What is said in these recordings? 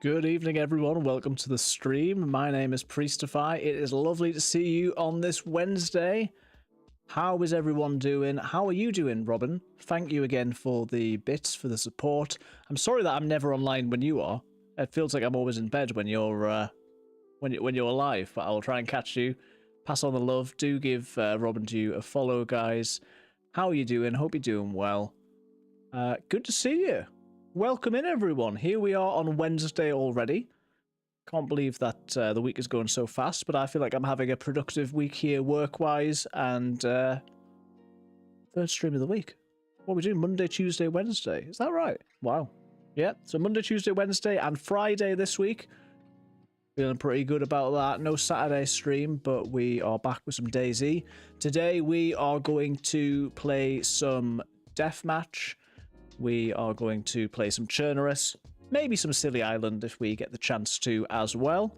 Good evening, everyone. Welcome to the stream. My name is Priestify. It is lovely to see you on this Wednesday. How is everyone doing? How are you doing, Robin? Thank you again for the bits, for the support. I'm sorry that I'm never online when you are. It feels like I'm always in bed when you're when you're alive, but I'll try and catch you. Pass on the love. Do give Robin to you a follow, guys. How are you doing? Hope you're doing well. Good to see you. Welcome in, everyone. Here we are on Wednesday already. Can't believe that the week is going so fast, but I feel like I'm having a productive week here work-wise, and third stream of the week. What are we doing? Monday, Tuesday, Wednesday. Is that right? Wow. Yeah, so Monday, Tuesday, Wednesday, and Friday this week. Feeling pretty good about that. No Saturday stream, but we are back with some DayZ. Today we are going to play some Deathmatch. We are going to play some Chernarus, maybe some Silly Island if we get the chance to as well,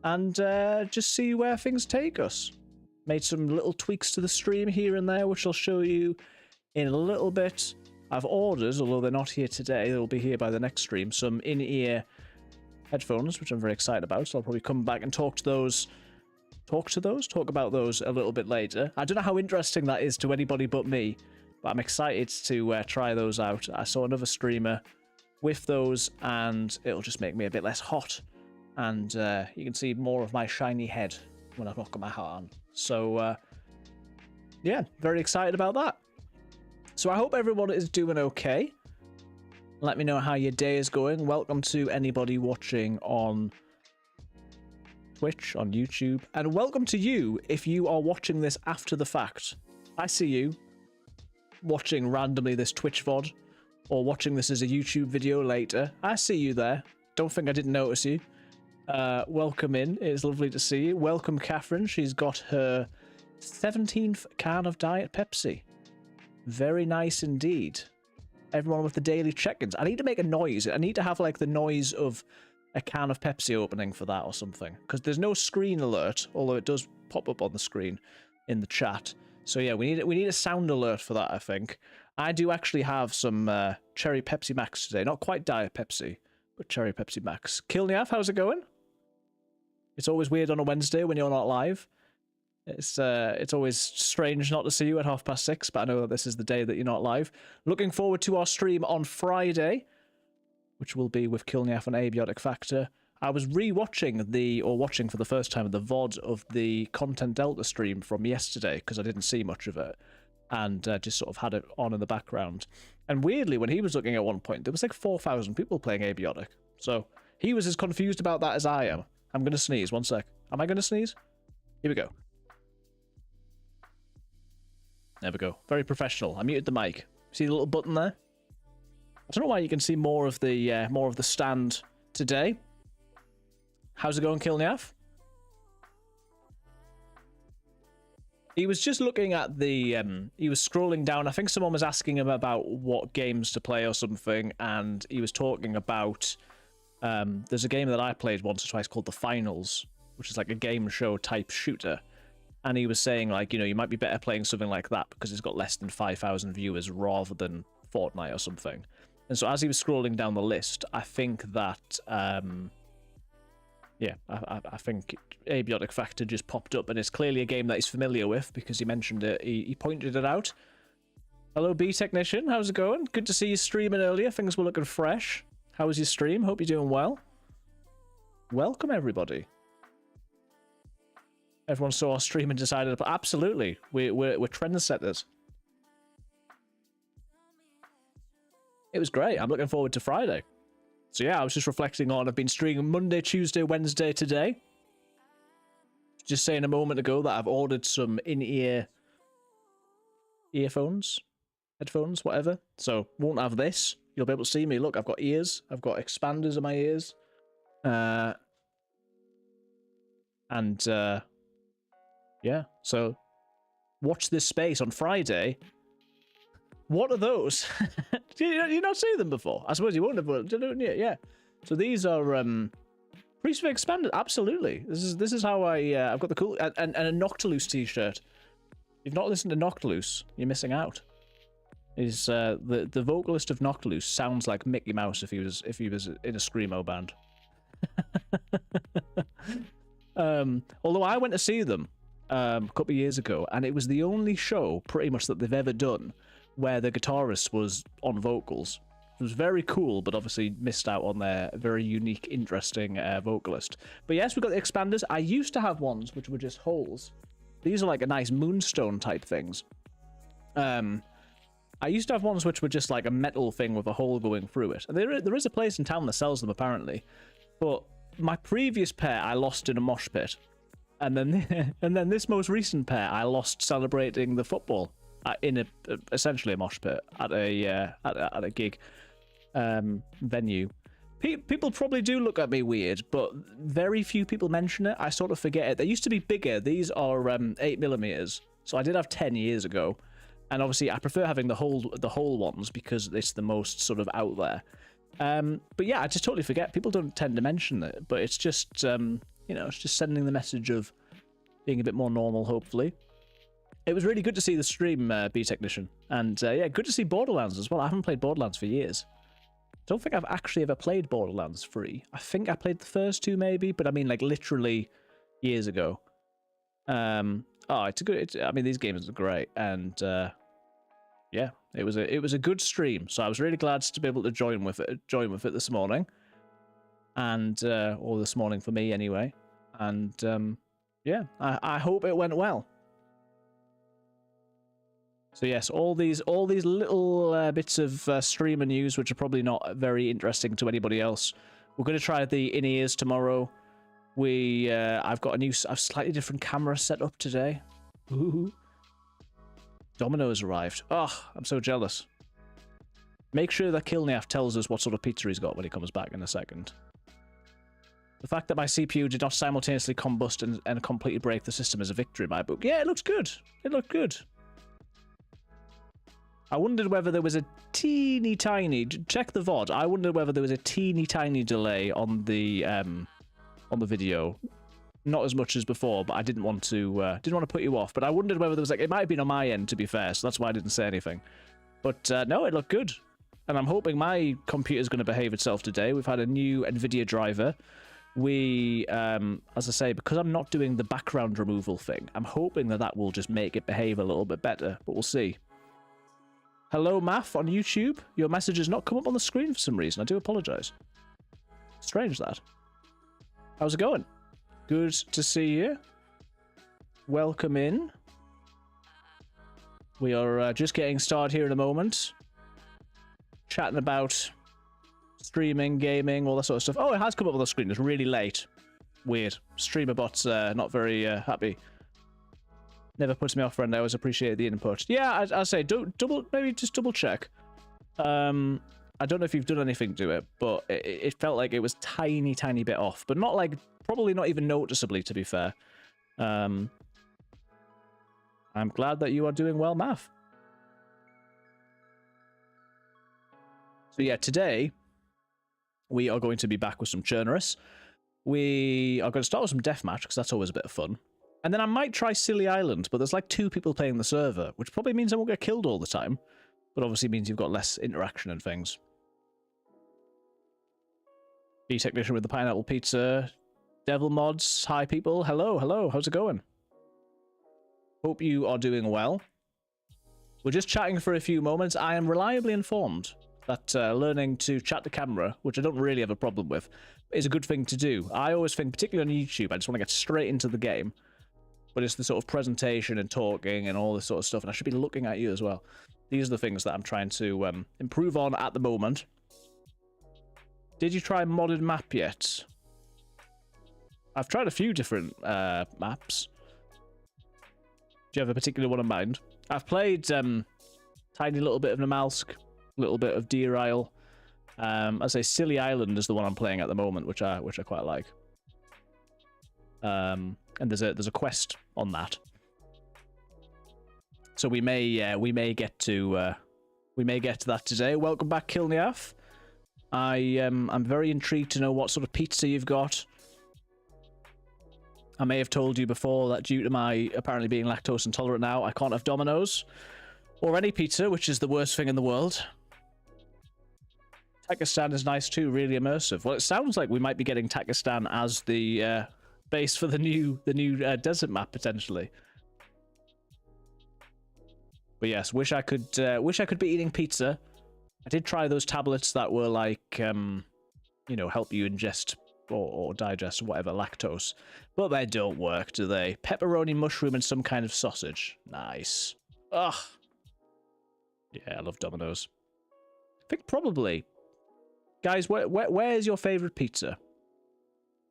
and just see where things take us. Made some little tweaks to the stream here and there, which I'll show you in a little bit. I've ordered, although they're not here today, they'll be here by the next stream, some in-ear headphones, which I'm very excited about, so I'll probably come back and talk about those a little bit later. I don't know how interesting that is to anybody but me, but I'm excited to try those out. I saw another streamer with those, and it'll just make me a bit less hot. And you can see more of my shiny head when I've not got my hat on. So, yeah, very excited about that. So I hope everyone is doing okay. Let me know how your day is going. Welcome to anybody watching on Twitch, on YouTube. And welcome to you if you are watching this after the fact. I see you watching randomly this Twitch VOD, or watching this as a YouTube video later. I see you there. Don't think I didn't notice you. Welcome in. It's lovely to see you. Welcome, Catherine. She's got her 17th can of Diet Pepsi. Very nice indeed. Everyone with the daily check-ins. I need to make a noise. I need to have like the noise of a can of Pepsi opening for that or something, because there's no screen alert, although it does pop up on the screen in the chat. So yeah, we need a sound alert for that, I think. I do actually have some Cherry Pepsi Max today. Not quite Diet Pepsi, but Cherry Pepsi Max. Kilniaf, how's it going? It's always weird on a Wednesday when you're not live. It's always strange not to see you at 6:30, but I know that this is the day that you're not live. Looking forward to our stream on Friday, which will be with Kilniaf and Abiotic Factor. I was watching for the first time the VOD of the Content Delta stream from yesterday, because I didn't see much of it, and just sort of had it on in the background. And weirdly, when he was looking at one point, there was like 4,000 people playing Abiotic. So he was as confused about that as I am. I'm going to sneeze, one sec. Am I going to sneeze? Here we go. There we go. Very professional. I muted the mic. See the little button there? I don't know why you can see more of the stand today. How's it going, Kilniaf? He was just looking at the, he was scrolling down. I think someone was asking him about what games to play or something, and he was talking about, there's a game that I played once or twice called The Finals, which is like a game show type shooter. And he was saying, like, you know, you might be better playing something like that because it's got less than 5,000 viewers rather than Fortnite or something. And so as he was scrolling down the list, I think that, yeah, I think Abiotic Factor just popped up, and it's clearly a game that he's familiar with because he mentioned it. He pointed it out. Hello, B Technician. How's it going? Good to see you streaming earlier. Things were looking fresh. How was your stream? Hope you're doing well. Welcome, everybody. Everyone saw our stream and decided, absolutely, we're trendsetters. It was great. I'm looking forward to Friday. So yeah, I was just reflecting on, I've been streaming Monday, Tuesday, Wednesday today. Just saying a moment ago that I've ordered some in-ear earphones, headphones, whatever. So won't have this. You'll be able to see me. Look, I've got ears. I've got expanders in my ears. Yeah, so watch this space on Friday. What are those? Did you not see them before? I suppose you wouldn't have. Yeah. So these are Priest of Expanded. Absolutely. This is how I've got the cool and a Noctilus t-shirt. If you've not listened to Noctilus, you're missing out. Is the vocalist of Noctilus sounds like Mickey Mouse if he was in a screamo band. Although I went to see them a couple of years ago, and it was the only show pretty much that they've ever done where the guitarist was on vocals. It was very cool, but obviously missed out on their very unique, interesting vocalist. But yes, we've got the expanders. I used to have ones which were just holes. These are like a nice moonstone type things. I used to have ones which were just like a metal thing with a hole going through it. And there is a place in town that sells them, apparently. But my previous pair I lost in a mosh pit. And then and then this most recent pair I lost celebrating the football in essentially a mosh pit at a gig venue. People probably do look at me weird, but very few people mention it. I sort of forget it. They used to be bigger. These are 8mm, so I did have 10 years ago, and obviously I prefer having the whole ones because it's the most sort of out there. But yeah, I just totally forget. People don't tend to mention it, but it's just you know, it's just sending the message of being a bit more normal. Hopefully, it was really good to see the stream, B Technician, and yeah, good to see Borderlands as well. I haven't played Borderlands for years. Don't think I've actually ever played Borderlands 3. I think I played the first two maybe, but I mean like literally years ago. Oh, it's a good. I mean, these games are great, and yeah, it was a good stream. So I was really glad to be able to join with it this morning, and or this morning for me anyway. And yeah, I hope it went well. So yes, all these little bits of streamer news, which are probably not very interesting to anybody else. We're going to try the in-ears tomorrow. I've got a slightly different camera set up today. Ooh. Domino's arrived. Oh, I'm so jealous. Make sure that Chernarus tells us what sort of pizza he's got when he comes back in a second. The fact that my CPU did not simultaneously combust and completely break the system is a victory in my book. Yeah, it looks good. It looked good. I wondered whether there was a teeny tiny, check the VOD, I wondered whether there was a teeny tiny delay on the video. Not as much as before, but I didn't want to put you off. But I wondered whether there was like, it might have been on my end, to be fair, so that's why I didn't say anything. But no, it looked good. And I'm hoping my computer's going to behave itself today. We've had a new NVIDIA driver. As I say, because I'm not doing the background removal thing, I'm hoping that will just make it behave a little bit better, but we'll see. Hello, Math on YouTube. Your message has not come up on the screen for some reason. I do apologize. Strange that. How's it going? Good to see you. Welcome in. We are just getting started here in a moment. Chatting about streaming, gaming, all that sort of stuff. Oh, it has come up on the screen. It's really late. Weird. Streamer bots not very happy. Never puts me off, friend. I always appreciate the input. Yeah, I say maybe just double check. I don't know if you've done anything to it, but it felt like it was tiny bit off, but not like, probably not even noticeably, to be fair. I'm glad that you are doing well, Math. So yeah, today we are going to be back with some Chernarus. We are going to start with some Deathmatch, because that's always a bit of fun. And then I might try Silly Island, but there's like 2 people playing the server, which probably means I won't get killed all the time, but obviously means you've got less interaction and things. B-Technician with the pineapple pizza. Devil Mods, hi people. Hello, how's it going? Hope you are doing well. We're just chatting for a few moments. I am reliably informed that learning to chat to camera, which I don't really have a problem with, is a good thing to do. I always think, particularly on YouTube, I just want to get straight into the game. But it's the sort of presentation and talking and all this sort of stuff, and I should be looking at you as well. These are the things that I'm trying to improve on at the moment. Did you try modded map yet? I've tried a few different maps. Do you have a particular one in mind? I've played tiny little bit of Namalsk, a little bit of Deer Isle. I say Silly Island is the one I'm playing at the moment, which I quite like. And there's a quest on that, so we may get to that today. Welcome back, Chernarus. I'm very intrigued to know what sort of pizza you've got. I may have told you before that due to my apparently being lactose intolerant now, I can't have Domino's or any pizza, which is the worst thing in the world. Takistan is nice too, really immersive. Well, it sounds like we might be getting Takistan as the base for the new desert map potentially. But yes, wish I could be eating pizza. I did try those tablets that were like you know, help you ingest or digest whatever lactose, but they don't work, do they? Pepperoni, mushroom, and some kind of sausage. Nice. Ugh. Yeah, I love Domino's. I think probably, guys. Where's your favorite pizza?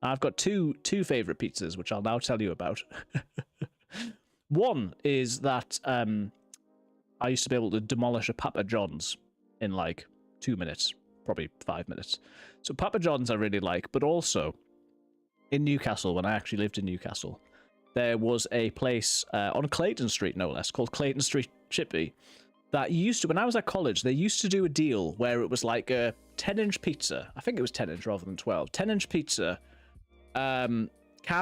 I've got two favorite pizzas, which I'll now tell you about. One is that I used to be able to demolish a Papa John's in like 2 minutes, probably 5 minutes. So Papa John's I really like, but also in Newcastle, when I actually lived in Newcastle, there was a place on Clayton Street, no less, called Clayton Street Chippy, that used to, when I was at college, they used to do a deal where it was like a 10-inch pizza. I think it was 10-inch rather than 12. 10-inch pizza, can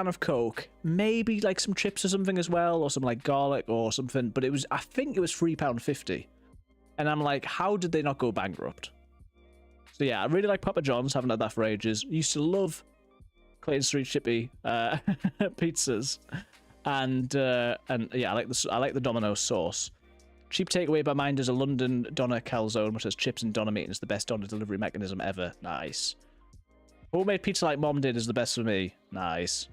of Coke, maybe like some chips or something as well, or some like garlic or something, but it was, I think it was £3.50. And I'm like, how did they not go bankrupt? So yeah, I really like Papa John's, haven't had that for ages. Used to love Clayton Street Chippy pizzas. And yeah, I like the Domino's sauce. Cheap takeaway by mine is a London doner calzone, which has chips and doner meat and is the best doner delivery mechanism ever. Nice. Homemade pizza like mom did is the best for me. Nice.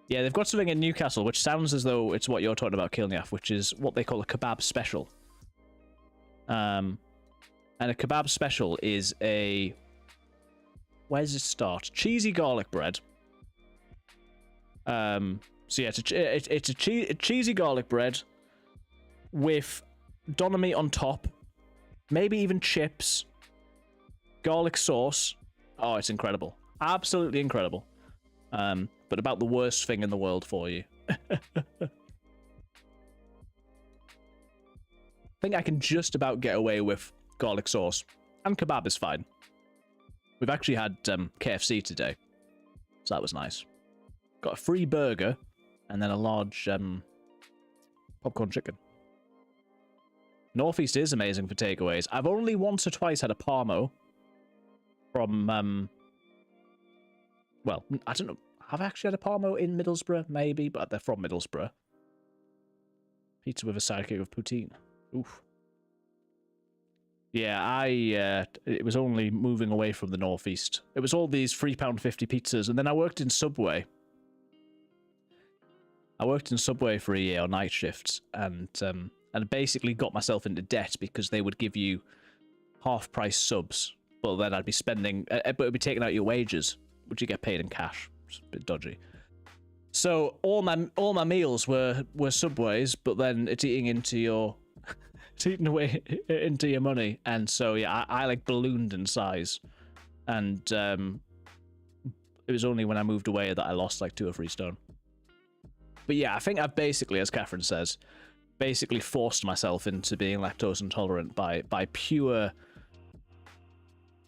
Yeah, they've got something in Newcastle, which sounds as though it's what you're talking about, Kilniaf, which is what they call a kebab special. And a kebab special is a... Where does it start? Cheesy garlic bread. So yeah, it's a cheesy garlic bread with doner meat on top, maybe even chips, garlic sauce. Oh, it's incredible. Absolutely incredible. But about the worst thing in the world for you. I think I can just about get away with garlic sauce. And kebab is fine. We've actually had KFC today. So that was nice. Got a free burger. And then a large popcorn chicken. Northeast is amazing for takeaways. I've only once or twice had a Parmo. From, well, I don't know. Have I actually had a Parmo in Middlesbrough? Maybe, but they're from Middlesbrough. Pizza with a sidekick of poutine. Oof. Yeah, it was only moving away from the northeast. It was all these £3.50 pizzas, and then I worked in Subway. I worked in Subway for a year on night shifts, and basically got myself into debt because they would give you half-price subs, but then I'd be spending, but it'd be taking out your wages, which you get paid in cash. It's a bit dodgy. So all my meals were Subways, but then it's eating into your, it's eating away into your money, and so yeah, I like ballooned in size, and it was only when I moved away that I lost like 2 or 3 stone. But yeah, I think I've basically, as Catherine says, basically forced myself into being lactose intolerant by pure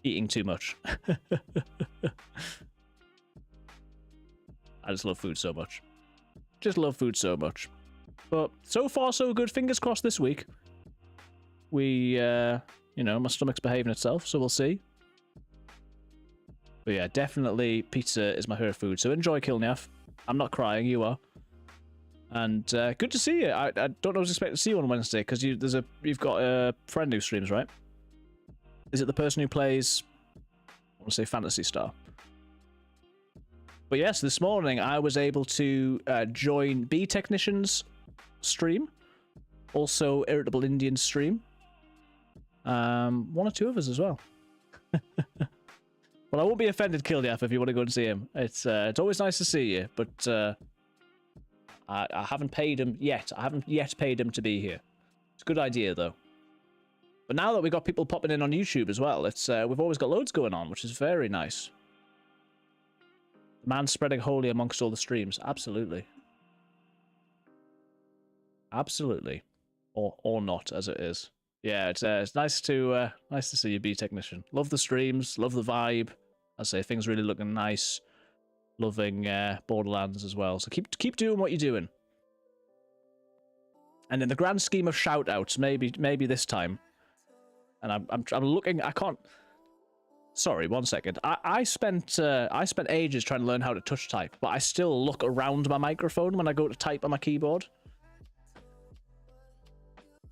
eating too much. I just love food so much. Just love food so much. But so far so good. Fingers crossed this week. We, you know, my stomach's behaving itself, so we'll see. But yeah, definitely pizza is my favorite food. So enjoy, Kilniaf. I'm not crying, you are. And good to see you. I don't know, I was expecting to see you on Wednesday because you've got a friend who streams, right? Is it the person who plays, I want to say Phantasy Star? But yes, this morning I was able to join Bee Technician's stream, also Irritable Indian's stream, 1 or 2 others as well. Well, I won't be offended, Kildiaf, if you want to go and see him. It's always nice to see you, but I haven't paid him yet. I haven't yet paid him to be here. It's a good idea, though. But now that we've got people popping in on YouTube as well, it's we've always got loads going on, which is very nice. The man spreading holy amongst all the streams. Absolutely. Absolutely. Or not, as it is. Yeah, it's nice to see you, Bee Technician. Love the streams, love the vibe. I say things really looking nice. Loving Borderlands as well. So keep doing what you're doing. And in the grand scheme of shout-outs, maybe this time. And I'm looking. I can't. Sorry, 1 second. I spent ages trying to learn how to touch type, but I still look around my microphone when I go to type on my keyboard.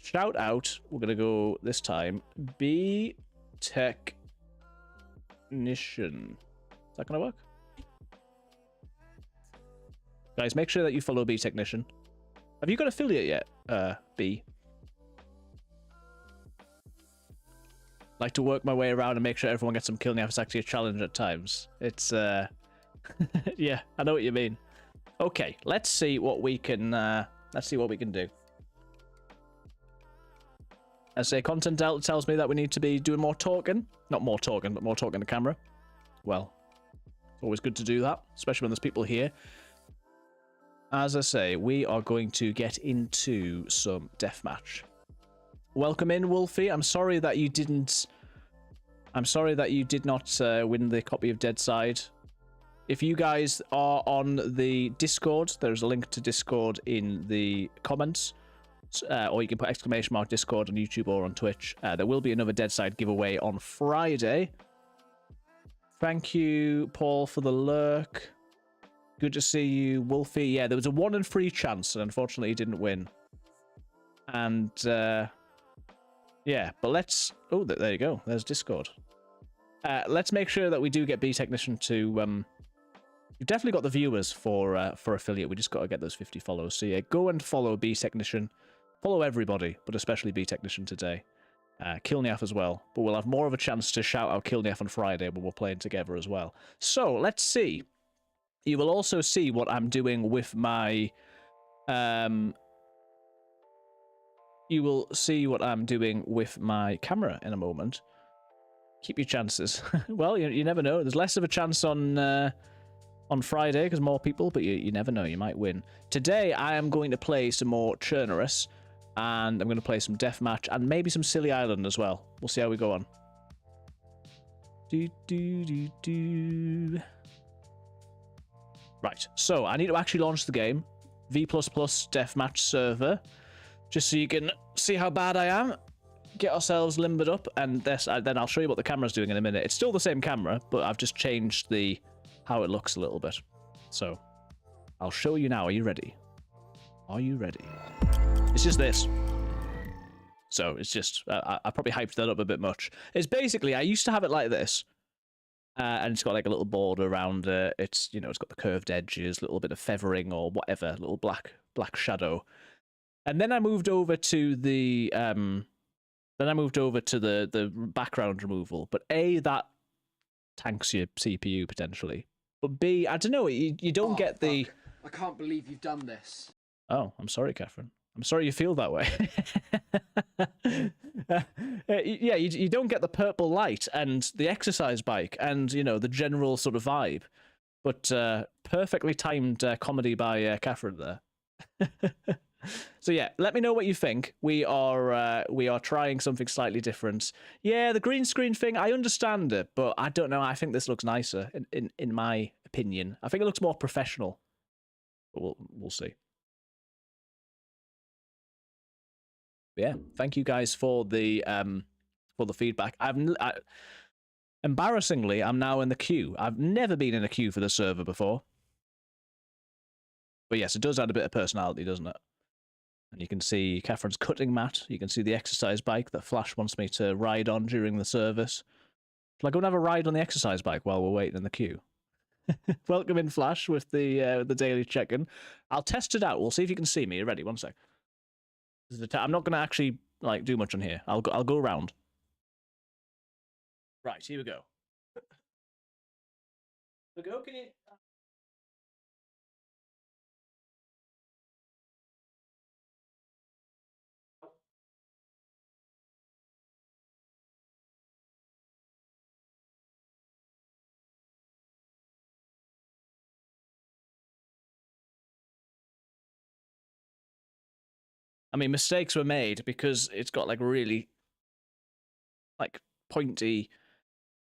Shout out. We're gonna go this time. Bee Technician. Is that gonna work? Guys, make sure that you follow Bee Technician. Have you got affiliate yet, B? Like to work my way around and make sure everyone gets some kill now. It's actually a challenge at times. It's yeah, I know what you mean. Okay, let's see what we can do. As a content outlet tells me that we need to be doing more talking. Not more talking, but more talking to camera. Well, it's always good to do that, especially when there's people here. As I say, we are going to get into some deathmatch. Welcome in, Wolfie. I'm sorry that you did not win the copy of DayZ. If you guys are on the Discord, there's a link to Discord in the comments. Or you can put ! Discord on YouTube or on Twitch. There will be another DayZ giveaway on Friday. Thank you, Paul, for the lurk. Good to see you, Wolfie. Yeah, there was a 1 in 3 chance, and unfortunately he didn't win. And, yeah, but let's... Oh, there you go. There's Discord. Let's make sure that we do get B Technician to... We've definitely got the viewers for affiliate. We just got to get those 50 follows. So yeah, go and follow B Technician. Follow everybody, but especially B Technician today. Kilniaf as well. But we'll have more of a chance to shout out Kilniaf on Friday when we're playing together as well. So, let's see. You will also see what I'm doing with my... You will see what I'm doing with my camera in a moment. Keep your chances. Well, you never know. There's less of a chance on Friday because more people, but you never know. You might win. Today, I am going to play some more Chernarus, and I'm going to play some Deathmatch, and maybe some Silly Island as well. We'll see how we go on. Right, so I need to actually launch the game. V++ Deathmatch server, just so you can see how bad I am. Get ourselves limbered up, and then I'll show you what the camera's doing in a minute. It's still the same camera, but I've just changed how it looks a little bit. So, I'll show you now. Are you ready? Are you ready? It's just this. So, it's just... I probably hyped that up a bit much. It's basically... I used to have it like this. And it's got like a little border around it. It's, you know, it's got the curved edges, a little bit of feathering or whatever, a little black shadow. And then I moved over to the... the background removal. But A, that tanks your CPU potentially. But B, I don't know, you don't get the... Fuck. I can't believe you've done this. Oh, I'm sorry, Catherine. I'm sorry you feel that way. Yeah, you don't get the purple light and the exercise bike and, you know, the general sort of vibe. But perfectly timed comedy by Catherine there. So yeah, let me know what you think. We are trying something slightly different. Yeah, the green screen thing, I understand it, but I don't know. I think this looks nicer in my opinion. I think it looks more professional. But we'll see. Yeah, thank you guys for the feedback. Embarrassingly, I'm now in the queue. I've never been in a queue for the server before. But yes, it does add a bit of personality, doesn't it? And you can see Catherine's cutting mat. You can see the exercise bike that Flash wants me to ride on during the service. Shall I go and have a ride on the exercise bike while we're waiting in the queue? Welcome in, Flash, with the daily check-in. I'll test it out. We'll see if you can see me. You ready? One sec. I'm not going to actually like do much on here. I'll go around. Right, here we go. Here we go. Can you... I mean, mistakes were made because it's got like really like pointy.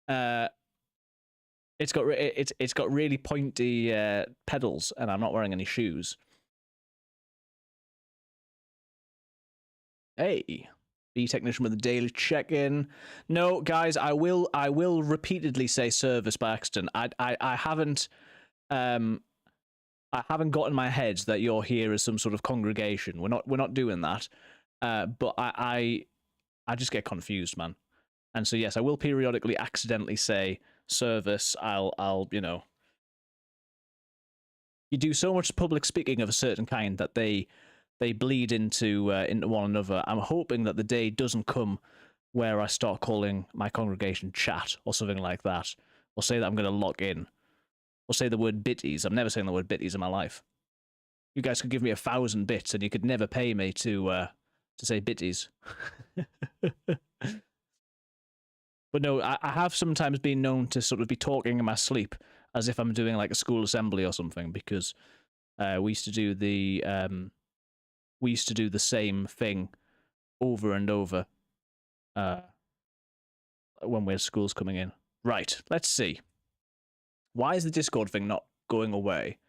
It's got really pointy pedals, and I'm not wearing any shoes. Hey, B Technician with a daily check-in. No, guys, I will repeatedly say service by accident. I haven't got in my head that you're here as some sort of congregation. We're not doing that. But I just get confused, man. And so yes, I will periodically accidentally say service. I'll you know. You do so much public speaking of a certain kind that they bleed into one another. I'm hoping that the day doesn't come where I start calling my congregation chat or something like that, or say that I'm going to log in, or say the word bitties. I'm never saying the word bitties in my life. You guys could give me 1,000 bits and you could never pay me to say bitties. But no, I have sometimes been known to sort of be talking in my sleep as if I'm doing like a school assembly or something, because we used to do the same thing over and over when we're school's coming in. Right, let's see. Why is the Discord thing not going away?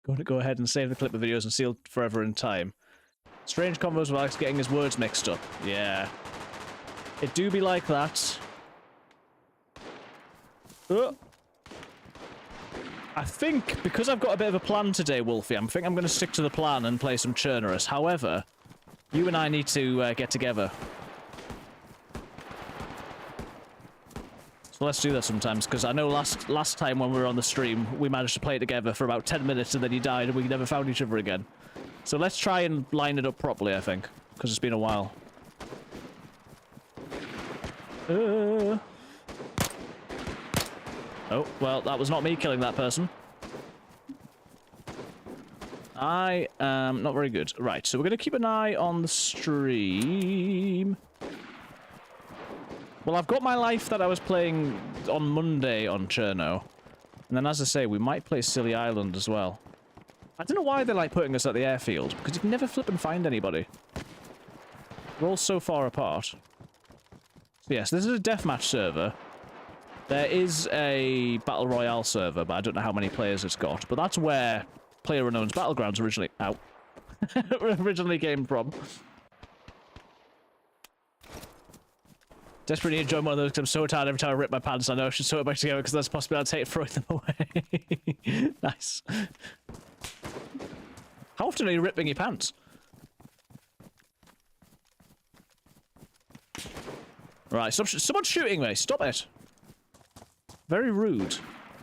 Going to go ahead and save the clip of videos and seal forever in time. Strange combos with Alex getting his words mixed up. Yeah. It do be like that. I think, because I've got a bit of a plan today, Wolfie, I think I'm going to stick to the plan and play some Chernarus. However, you and I need to get together. So let's do that sometimes, because I know last time when we were on the stream, we managed to play it together for about 10 minutes and then you died and we never found each other again. So let's try and line it up properly, I think, because it's been a while. Oh, well, that was not me killing that person. I am not very good. Right, so we're going to keep an eye on the stream. Well, I've got my life that I was playing on Monday on Cherno. And then, as I say, we might play Silly Island as well. I don't know why they're, like, putting us at the airfield, because you can never flip and find anybody. We're all so far apart. So, yes, this is a deathmatch server. There is a Battle Royale server, but I don't know how many players it's got. But that's where PlayerUnknown's Battlegrounds originally... Ow. originally came from. Desperately need to join one of those because I'm so tired every time I rip my pants. I know I should sew it back together because that's possibly I'd take throwing them away. Nice. How often are you ripping your pants? Right, someone's shooting me. Stop it. Very rude.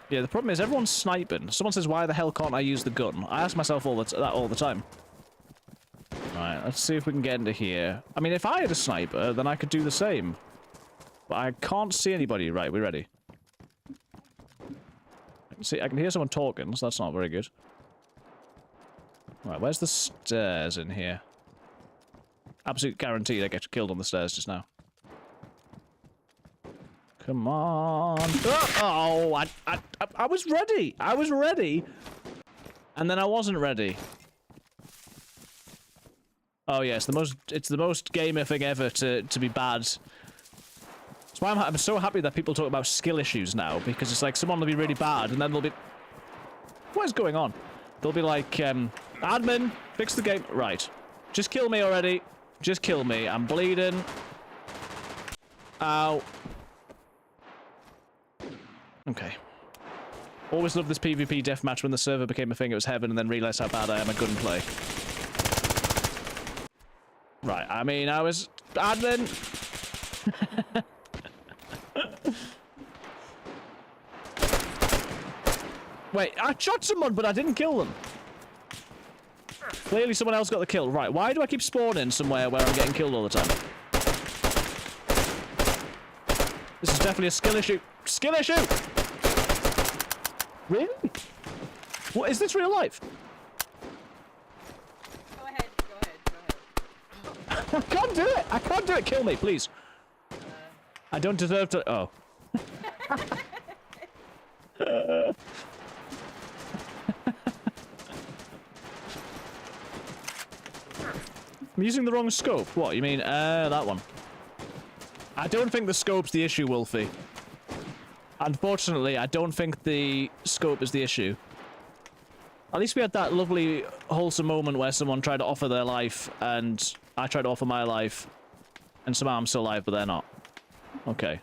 Yeah, the problem is everyone's sniping. Someone says, why the hell can't I use the gun? I ask myself that all the time. Right, let's see if we can get into here. I mean, if I had a sniper, then I could do the same. But I can't see anybody. Right, we're ready. I can hear someone talking, so that's not very good. Right, where's the stairs in here? Absolute guarantee I get killed on the stairs just now. Come on. Oh, I was ready. I was ready. And then I wasn't ready. Oh yeah, it's the most gamer thing ever to be bad. That's why I'm so happy that people talk about skill issues now, because it's like someone will be really bad and then they'll be... What is going on? They'll be like, admin, fix the game. Right. Just kill me already. Just kill me. I'm bleeding. Ow. Okay. Always loved this PvP deathmatch. When the server became a thing, it was heaven, and then realized how bad I am at gunplay. Right, I mean, I was... Admin! Wait, I shot someone, but I didn't kill them. Clearly someone else got the kill. Right, why do I keep spawning somewhere where I'm getting killed all the time? This is definitely a skill issue. Skill issue! Really? What, is this real life? Go ahead, go ahead. I can't do it! I can't do it! Kill me, please. I don't deserve to... Oh. I'm using the wrong scope. What, you mean, that one? I don't think the scope's the issue, Wolfie. Unfortunately, I don't think the scope is the issue. At least we had that lovely, wholesome moment where someone tried to offer their life, and I tried to offer my life, and somehow I'm still alive, but they're not. Okay.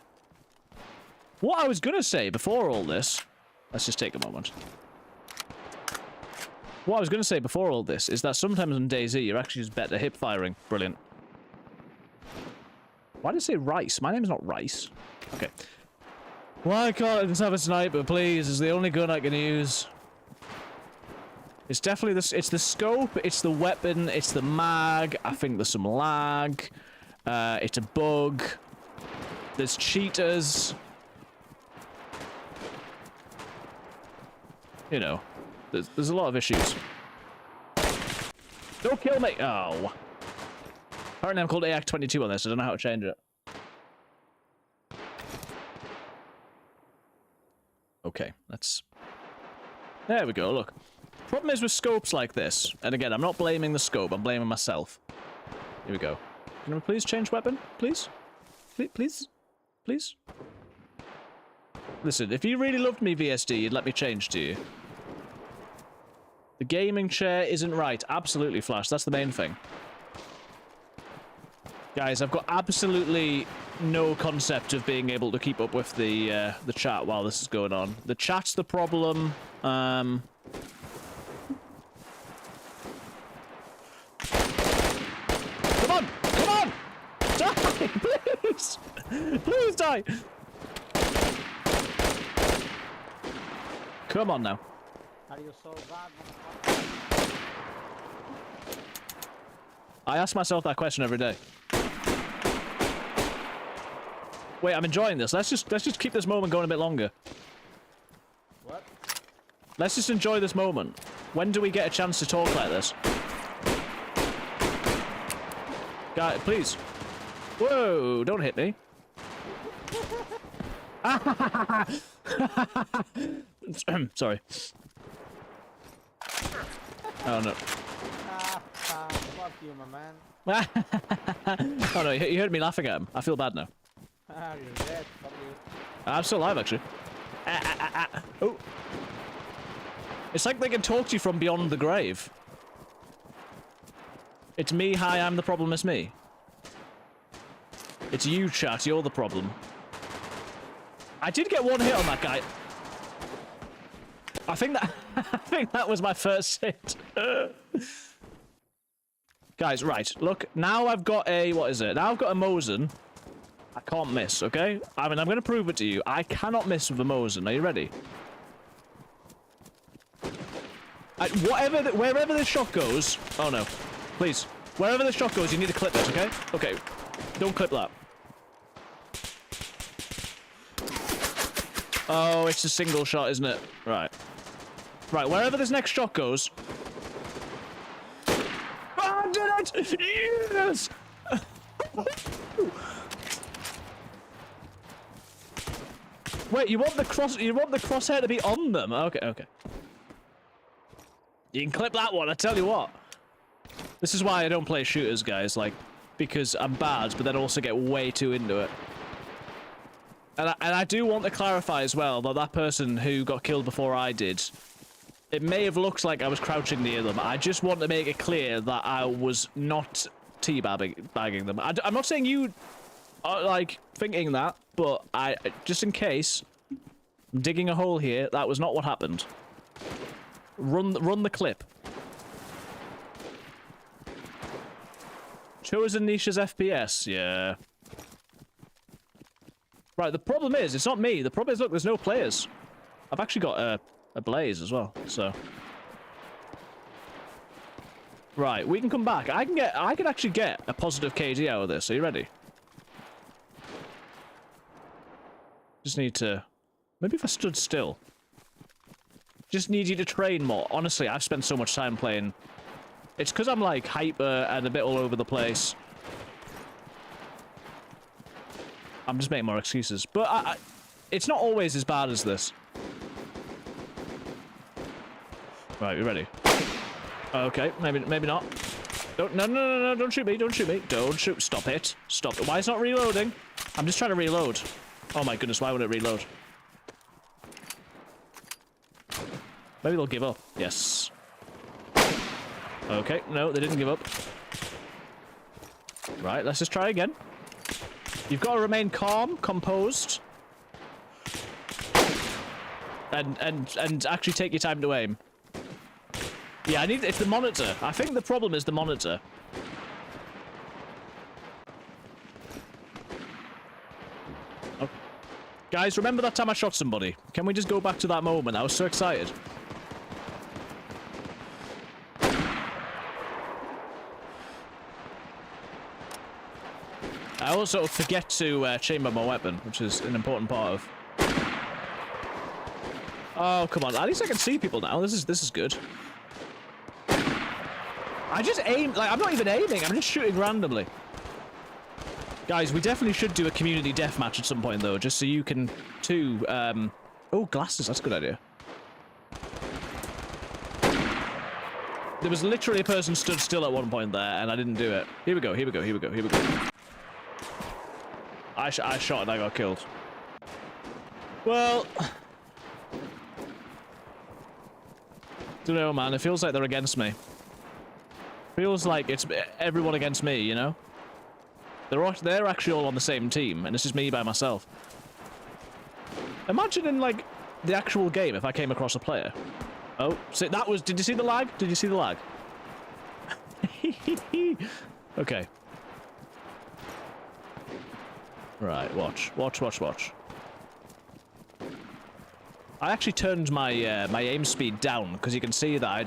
What I was gonna say before all this... Let's just take a moment. What I was gonna say before all this is that sometimes on DayZ, you're actually just better hip firing. Brilliant. Why did it say Rice? My name's not Rice. Okay. Why can't I just have a sniper, please? It's the only gun I can use. It's definitely this. It's the scope. It's the weapon. It's the mag. I think there's some lag. It's a bug. There's cheaters. You know, there's a lot of issues. Don't kill me! Oh. Apparently I'm called AX22 on this. I don't know how to change it. Okay, let's... There we go, look. Problem is with scopes like this, and again, I'm not blaming the scope, I'm blaming myself. Here we go. Can we please change weapon? Please? Please? Please? Listen, if you really loved me, VSD, you'd let me change to you. The gaming chair isn't right. Absolutely, Flash. That's the main thing. Guys, I've got absolutely no concept of being able to keep up with the chat while this is going on. The chat's the problem. Come on! Come on! Die! Please! Please die! Come on now. Are you so bad? I ask myself that question every day. Wait, I'm enjoying this. Let's just keep this moment going a bit longer. What? Let's just enjoy this moment. When do we get a chance to talk like this? Guy, please. Whoa, don't hit me. Sorry. Oh no. Fuck you, my man. Oh no, you heard me laughing at him. I feel bad now. You're dead. Fuck you. I'm still alive, actually. Oh. It's like they can talk to you from beyond the grave. It's me, hi, I'm the problem, it's me. It's you, chat, you're the problem. I did get one hit on that guy. I think that was my first hit. Guys, right, look, now I've got a, what is it? Now I've got a Mosin. I can't miss, okay? I mean, I'm gonna prove it to you. I cannot miss with a Mosin. Are you ready? Wherever this shot goes... Oh no. Please. Wherever the shot goes, you need to clip it, okay? Okay. Don't clip that. Oh, it's a single shot, isn't it? Right. Right, wherever this next shot goes... Oh, I did it! Yes! Wait, you want the crosshair to be on them? Okay, okay. You can clip that one, I tell you what. This is why I don't play shooters, guys, like, because I'm bad, but then also get way too into it. And I do want to clarify as well that that person who got killed before I did, it may have looked like I was crouching near them. I just want to make it clear that I was not teabagging them. I'm not saying you are, like, thinking that, but just in case, I'm digging a hole here, that was not what happened. Run the clip. Chosen niche's FPS, yeah. Right, the problem is, it's not me. The problem is, look, there's no players. I've actually got a blaze as well, so. Right, we can come back. I can actually get a positive KD out of this. Are you ready? Just need to... Maybe if I stood still. Just need you to train more. Honestly, I've spent so much time playing. It's because I'm, like, hyper and a bit all over the place. I'm just making more excuses. But it's not always as bad as this. Right, you ready? Okay, maybe not. No, don't shoot me, don't shoot me. Don't shoot, stop it. Stop it. Why is it not reloading? I'm just trying to reload. Oh my goodness, why would it reload? Maybe they'll give up. Yes. Okay, no, they didn't give up. Right, let's just try again. You've got to remain calm, composed. And actually take your time to aim. Yeah, it's the monitor. I think the problem is the monitor. Oh. Guys, remember that time I shot somebody? Can we just go back to that moment? I was so excited. also forget to chamber my weapon, which is an important part of... Oh, come on. At least I can see people now. This is good. I just aim... Like, I'm not even aiming. I'm just shooting randomly. Guys, we definitely should do a community deathmatch at some point, though, just so you can, too, Oh, glasses. That's a good idea. There was literally a person stood still at one point there, and I didn't do it. Here we go, here we go, here we go, here we go. I shot and I got killed. Well... Don't know, man. It feels like they're against me. Feels like it's everyone against me, you know? They're actually all on the same team, and this is me by myself. Imagine in, like, the actual game if I came across a player. Oh, see, that was... Did you see the lag? Did you see the lag? Okay. Right, watch. Watch, watch, watch. I actually turned my my aim speed down, because you can see that I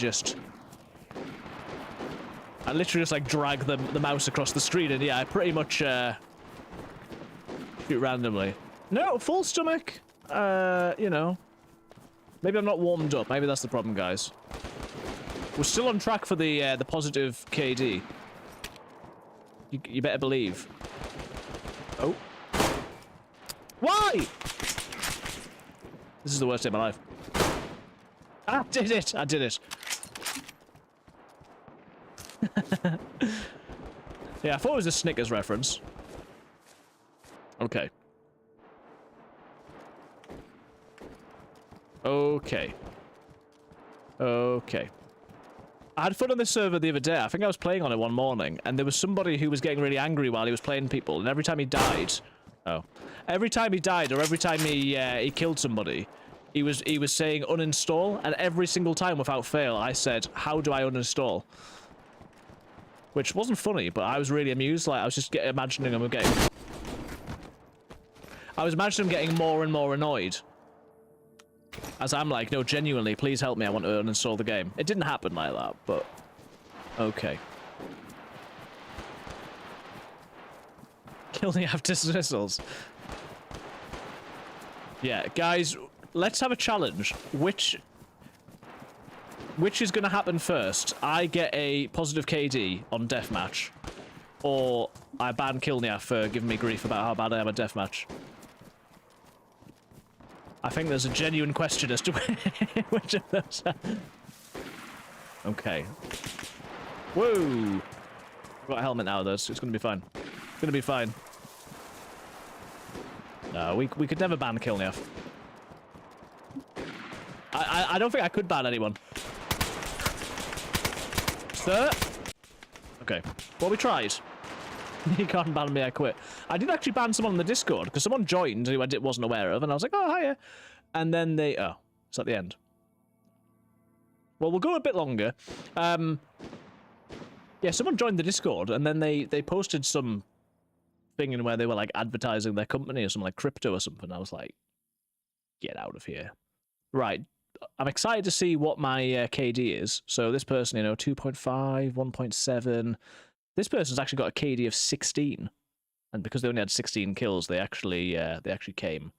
literally just, like, drag the mouse across the screen, and yeah, I pretty much, shoot randomly. No, full stomach. You know. Maybe I'm not warmed up. Maybe that's the problem, guys. We're still on track for the positive KD. You better believe. Oh. Why? This is the worst day of my life. I did it! I did it. Yeah, I thought it was a Snickers reference. Okay. Okay. Okay. I had fun on this server the other day. I think I was playing on it one morning, and there was somebody who was getting really angry while he was playing people, and every time he died... Oh. Every time he died, or every time he killed somebody, he was saying uninstall, and every single time without fail, I said, how do I uninstall? Which wasn't funny, but I was really amused. Like, I was just imagining him getting... I was imagining him getting more and more annoyed. As I'm like, no, genuinely, please help me, I want to uninstall the game. It didn't happen like that, but... Okay. Killing after dismissals. Yeah, guys, let's have a challenge. Which is going to happen first? I get a positive KD on Deathmatch, or I ban Kilnia for giving me grief about how bad I am at Deathmatch. I think there's a genuine question as to which of those are... Okay. Whoa! I've got a helmet now, though, so it's going to be fine. It's going to be fine. No, we could never ban Kilnia. I don't think I could ban anyone. Sir? Okay. Well, we tried. You can't ban me, I quit. I did actually ban someone on the Discord, because someone joined who I wasn't aware of, and I was like, oh, hiya. And then they... Oh, it's at the end. Well, we'll go a bit longer. Yeah, someone joined the Discord, and then they posted some thing in where they were, like, advertising their company or something, like crypto or something. I was like, get out of here. Right. I'm excited to see what my KD is. So this person, you know, 2.5, 1.7... This person's actually got a KD of 16, and because they only had 16 kills, they actually came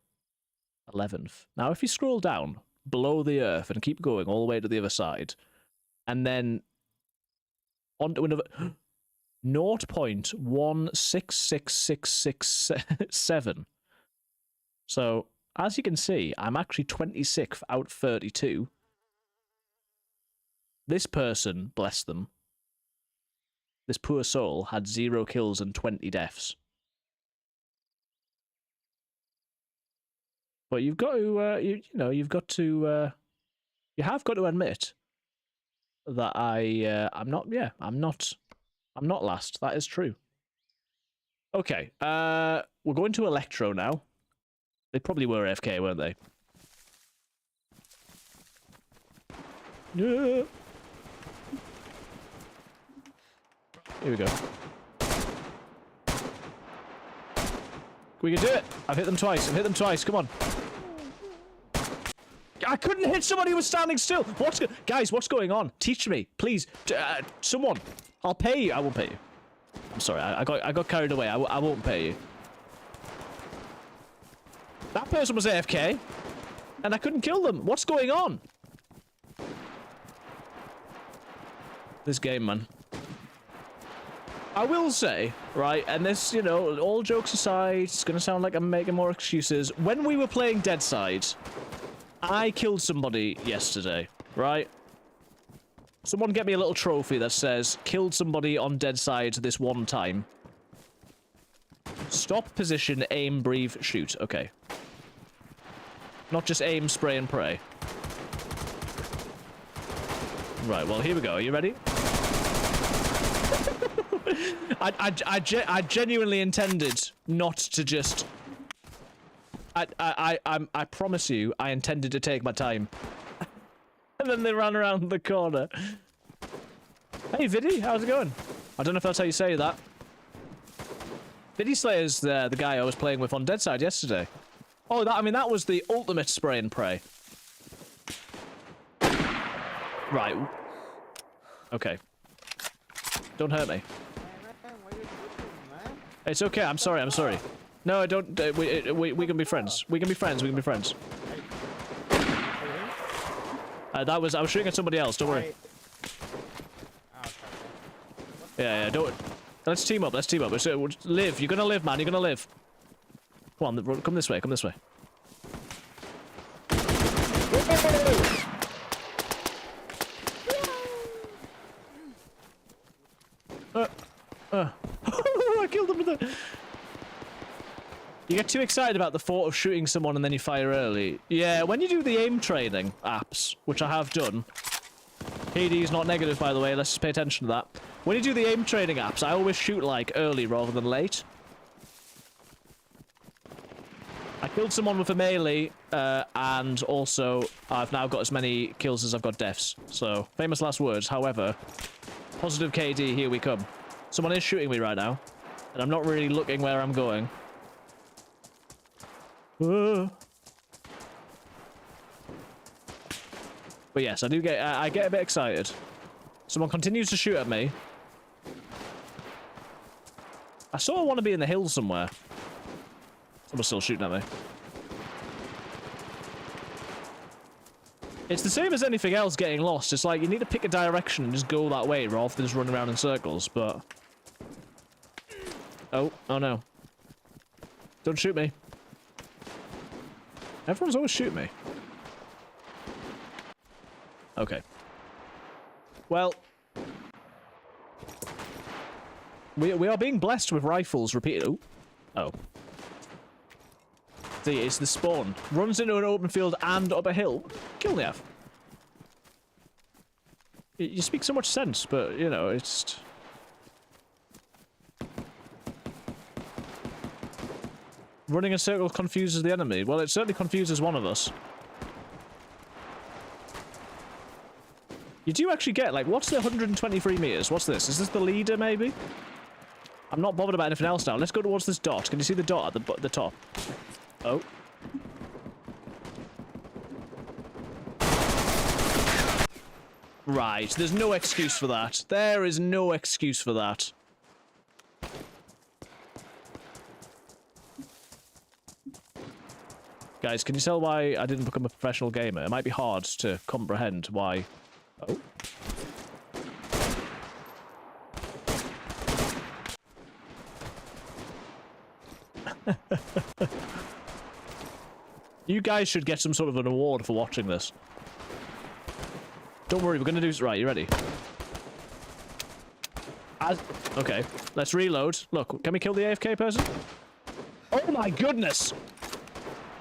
11th. Now, if you scroll down below the earth and keep going all the way to the other side, and then onto another 0.166667. So, as you can see, I'm actually 26th out of 32. This person, bless them, this poor soul had 0 kills and 20 deaths. But you've got to, you have got to admit that I'm not last. That is true. Okay, we're going to Electro now. They probably were AFK, weren't they? Yeah. Here we go. We can do it! I've hit them twice. I've hit them twice. Come on. I couldn't hit somebody who was standing still. Guys, what's going on? Teach me, please. Someone. I'll pay you. I won't pay you. I'm sorry, I got carried away. I won't pay you. That person was AFK, and I couldn't kill them. What's going on? This game, man. I will say, right, and this, you know, all jokes aside, it's gonna sound like I'm making more excuses. When we were playing DayZ, I killed somebody yesterday, right? Someone get me a little trophy that says, killed somebody on DayZ this one time. Stop, position, aim, breathe, shoot. Okay. Not just aim, spray, and pray. Right, well, here we go. Are you ready? I genuinely intended not to just... I promise you, I intended to take my time. And then they ran around the corner. Hey, Viddy, how's it going? I don't know if that's how you say that. Viddy Slayer's the guy I was playing with on DayZ yesterday. Oh, I mean, that was the ultimate spray and pray. Right. Okay. Don't hurt me. It's okay, I'm sorry, I'm sorry. No, I don't, we can be friends. We can be friends, we can be friends. I was shooting at somebody else, don't worry. Yeah, don't... Let's team up, let's team up. Live, you're gonna live, man, you're gonna live. Come on, come this way, come this way. I killed him with it. You get too excited about the thought of shooting someone and then you fire early. Yeah, when you do the aim training apps, which I have done. KD is not negative, by the way, let's just pay attention to that. When you do the aim training apps, I always shoot, like, early rather than late. I killed someone with a melee, and also I've now got as many kills as I've got deaths. So, famous last words. However, positive KD, here we come. Someone is shooting me right now, and I'm not really looking where I'm going. But yes, I do get, I get a bit excited. Someone continues to shoot at me. I sort of want to be in the hills somewhere. Someone's still shooting at me. It's the same as anything else getting lost. It's like you need to pick a direction and just go that way rather than just running around in circles, but... Oh no. Don't shoot me. Everyone's always shooting me. Okay. Well... We are being blessed with rifles repeated. Oh. See, it's the spawn. Runs into an open field and up a hill. Kill the F. You speak so much sense, but, you know, it's... Running a circle confuses the enemy. Well, it certainly confuses one of us. You do actually get, like, what's the 123 meters? What's this? Is this the leader, maybe? I'm not bothered about anything else now. Let's go towards this dot. Can you see the dot at the top? Oh. Right, there's no excuse for that. There is no excuse for that. Guys, can you tell why I didn't become a professional gamer? It might be hard to comprehend why... Oh. You guys should get some sort of an award for watching this. Don't worry, we're gonna do... Right, you ready? Okay, let's reload. Look, can we kill the AFK person? Oh my goodness!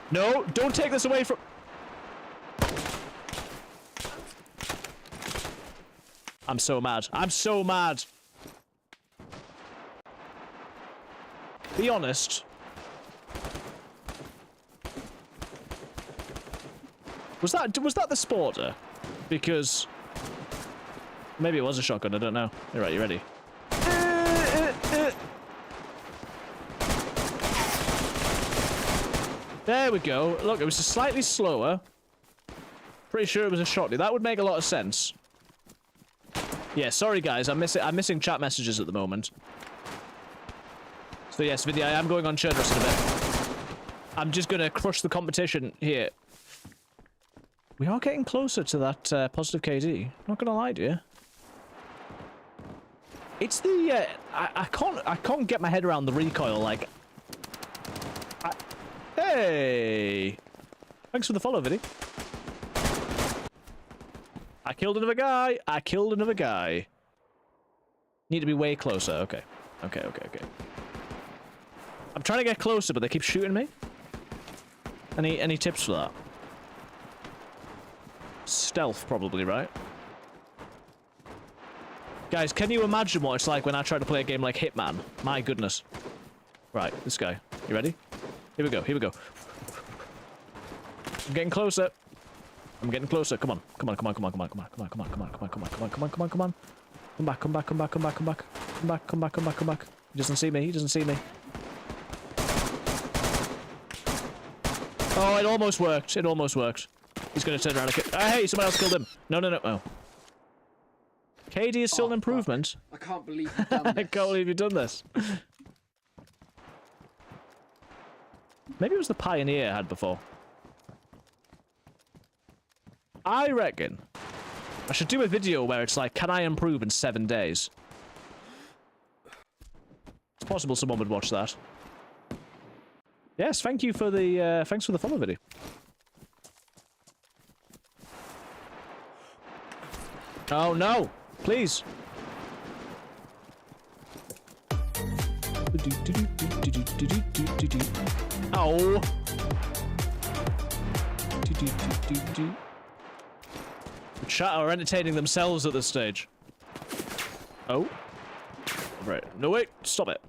No, don't take this away from... I'm so mad. I'm so mad! Be honest. Was that the sporter? Because maybe it was a shotgun, I don't know. You're right, you ready? There we go. Look, it was just slightly slower. Pretty sure it was a shotgun. That would make a lot of sense. Yeah, sorry guys, I'm missing chat messages at the moment. So yes, Vinny, I am going on Chernarus in a bit. I'm just gonna crush the competition here. We are getting closer to that positive KD. Not gonna lie to you. It's the I can't get my head around the recoil. Like, hey, thanks for the follow, Vinny. I killed another guy. I killed another guy. Need to be way closer. Okay. Okay. I'm trying to get closer, but they keep shooting me. Any tips for that? Stealth, probably, right? Guys, can you imagine what it's like when I try to play a game like Hitman? My goodness. Right, this guy. You ready? Here we go. Here we go. I'm getting closer. I'm getting closer. Come on. Come on. Come on. Come on. Come on. Come on. Come on. Come on. Come on. Come on. Come on. Come on. Come on. Come on. Come on. Come back. Come back. Come back. Come back. Come back. Come back. Come back. Come back. Come back. He doesn't see me. He doesn't see me. Oh, it almost worked. It almost worked. He's going to turn around and kill. Hey, someone else killed him. No, no, no. Oh. KD is still an improvement. Fuck. I can't believe you've done this. I can't believe you've done this. Maybe it was the Pioneer I had before. I reckon I should do a video where it's like, can I improve in 7 days? It's possible someone would watch that. Yes, thank you for the thanks for the follow video. Oh no, please. Oh. The chat are entertaining themselves at this stage. Oh. Right. No, wait. Stop it.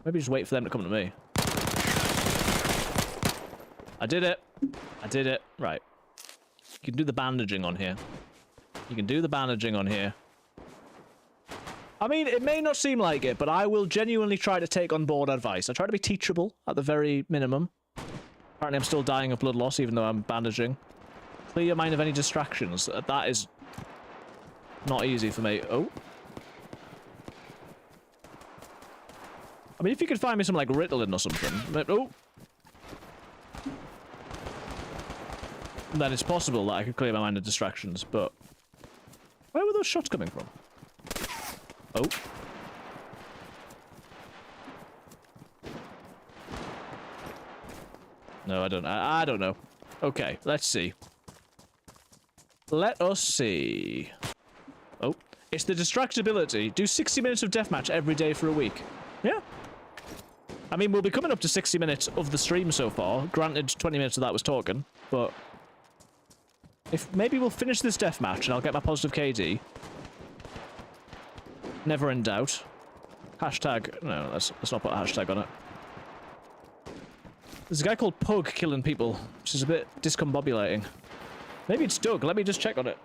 Maybe just wait for them to come to me. I did it. I did it. Right. You can do the bandaging on here. You can do the bandaging on here. I mean, it may not seem like it, but I will genuinely try to take on board advice. I try to be teachable, at the very minimum. Apparently I'm still dying of blood loss, even though I'm bandaging. Clear your mind of any distractions. That is not easy for me. Oh. I mean, if you could find me some, like, Ritalin or something. Oh. Then it's possible that I could clear my mind of distractions, but... Where were those shots coming from? Oh. No, I don't. I don't know. Okay, let's see. Let us see. Oh. It's the distractibility. Do 60 minutes of Deathmatch every day for a week. Yeah. I mean, we'll be coming up to 60 minutes of the stream so far. Granted, 20 minutes of that was talking, but... If maybe we'll finish this Deathmatch and I'll get my positive KD. Never in doubt. Hashtag... No, let's not put a hashtag on it. There's a guy called Pug killing people, which is a bit discombobulating. Maybe it's Doug. Let me just check on it.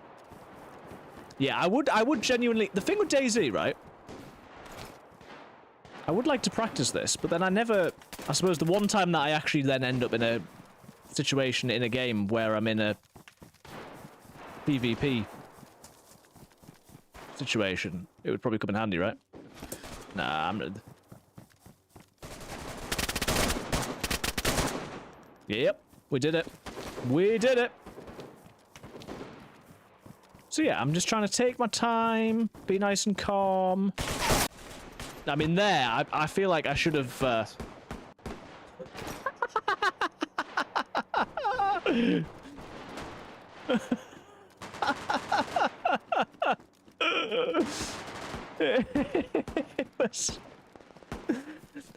Yeah, I would genuinely... The thing with DayZ, right? I would like to practice this, but then I never... I suppose the one time that I actually then end up in a situation in a game where I'm in a PvP situation, it would probably come in handy, right? Nah, I'm... Yep, we did it. We did it! So yeah, I'm just trying to take my time, be nice and calm. I mean, there, I feel like I should have...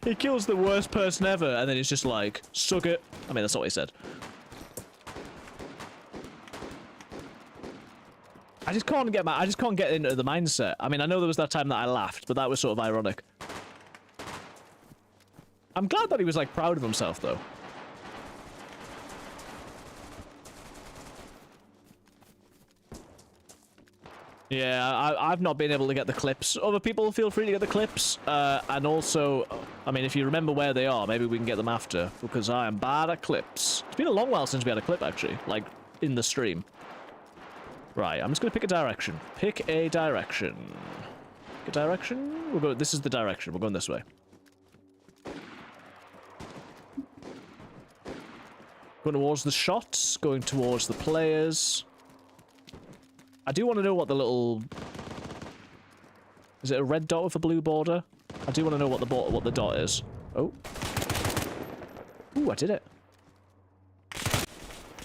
He kills the worst person ever, and then he's just like, suck it. I mean, that's not what he said. I just can't get into the mindset. I mean, I know there was that time that I laughed, but that was sort of ironic. I'm glad that he was, like, proud of himself, though. Yeah, I've not been able to get the clips. Other people feel free to get the clips. And also, I mean, if you remember where they are, maybe we can get them after, because I am bad at clips. It's been a long while since we had a clip, actually, like, in the stream. Right, I'm just going to pick a direction. Pick a direction. Pick a direction? We'll go... This is the direction. We're going this way. Going towards the shots, going towards the players. I do want to know what the little... Is it a red dot with a blue border? I do want to know what the dot is. Oh. Ooh, I did it.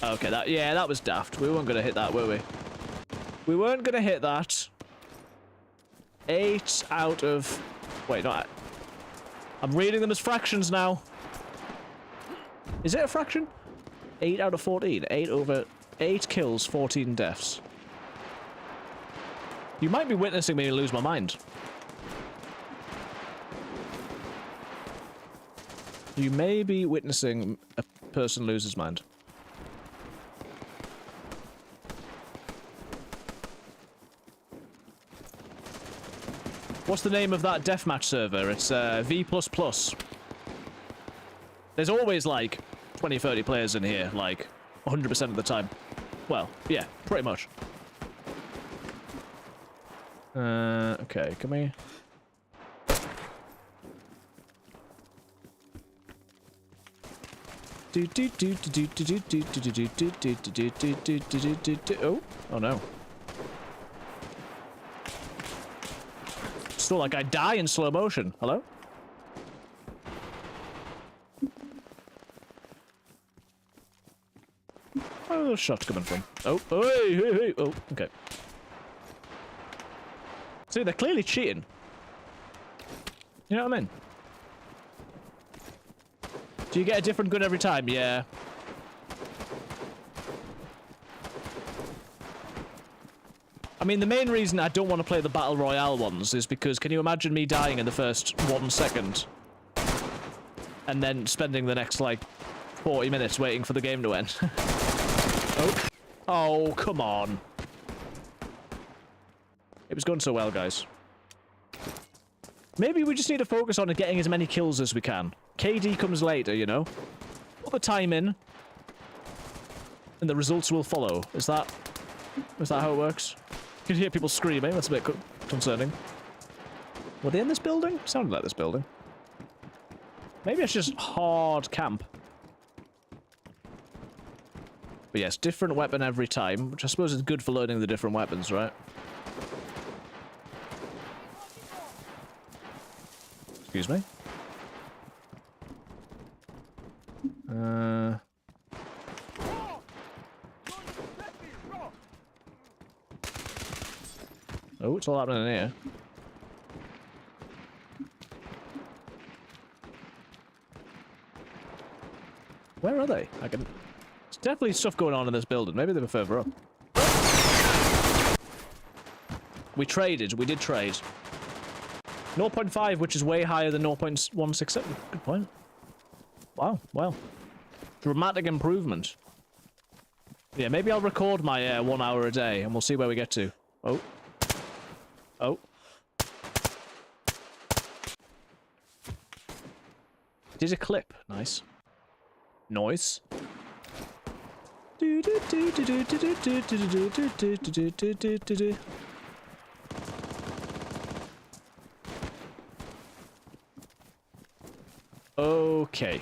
Okay, that was daft. We weren't going to hit that, were we? We weren't going to hit that. 8 out of... Wait, not... I'm reading them as fractions now. Is it a fraction? 8 out of 14. 8 kills, 14 deaths. You might be witnessing me lose my mind. You may be witnessing a person lose his mind. What's the name of that deathmatch server? It's V++. There's always like 20, 30 players in here, like 100% of the time. Well, yeah, pretty much. Okay, come here. Oh no. Still like I die in slow motion. Hello? Where are those shots coming from? Oh, hey. Oh, okay. See, they're clearly cheating. You know what I mean? Do you get a different gun every time? Yeah. I mean, the main reason I don't want to play the Battle Royale ones is because can you imagine me dying in the first 1 second? And then spending the next, like, 40 minutes waiting for the game to end. Oh. Oh, come on. It was going so well, guys. Maybe we just need to focus on getting as many kills as we can. KD comes later, you know? Put the time in. And the results will follow. Is that how it works? You can hear people screaming. That's a bit concerning. Were they in this building? Sounded like this building. Maybe it's just hard camp. But yes, different weapon every time, which I suppose is good for learning the different weapons, right? Excuse me? Oh, it's all happening in here. Where are they? There's definitely stuff going on in this building. Maybe they were further up. We traded. We did trade. 0.5, which is way higher than 0.167. Good point. Wow, well. Dramatic improvement. Yeah, maybe I'll record my 1 hour a day, and we'll see where we get to. Oh. Oh. Did a clip. Nice. Noise. Okay.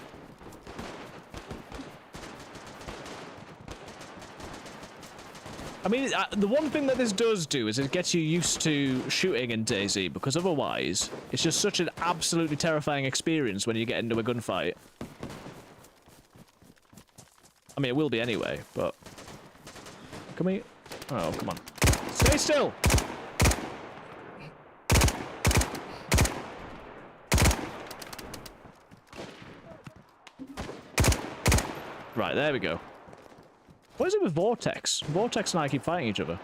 I mean, the one thing that this does do is it gets you used to shooting in DayZ, because otherwise, it's just such an absolutely terrifying experience when you get into a gunfight. I mean, it will be anyway, but... Can we... Oh, come on. Stay still! Right, there we go. What is it with Vortex? Vortex and I keep fighting each other.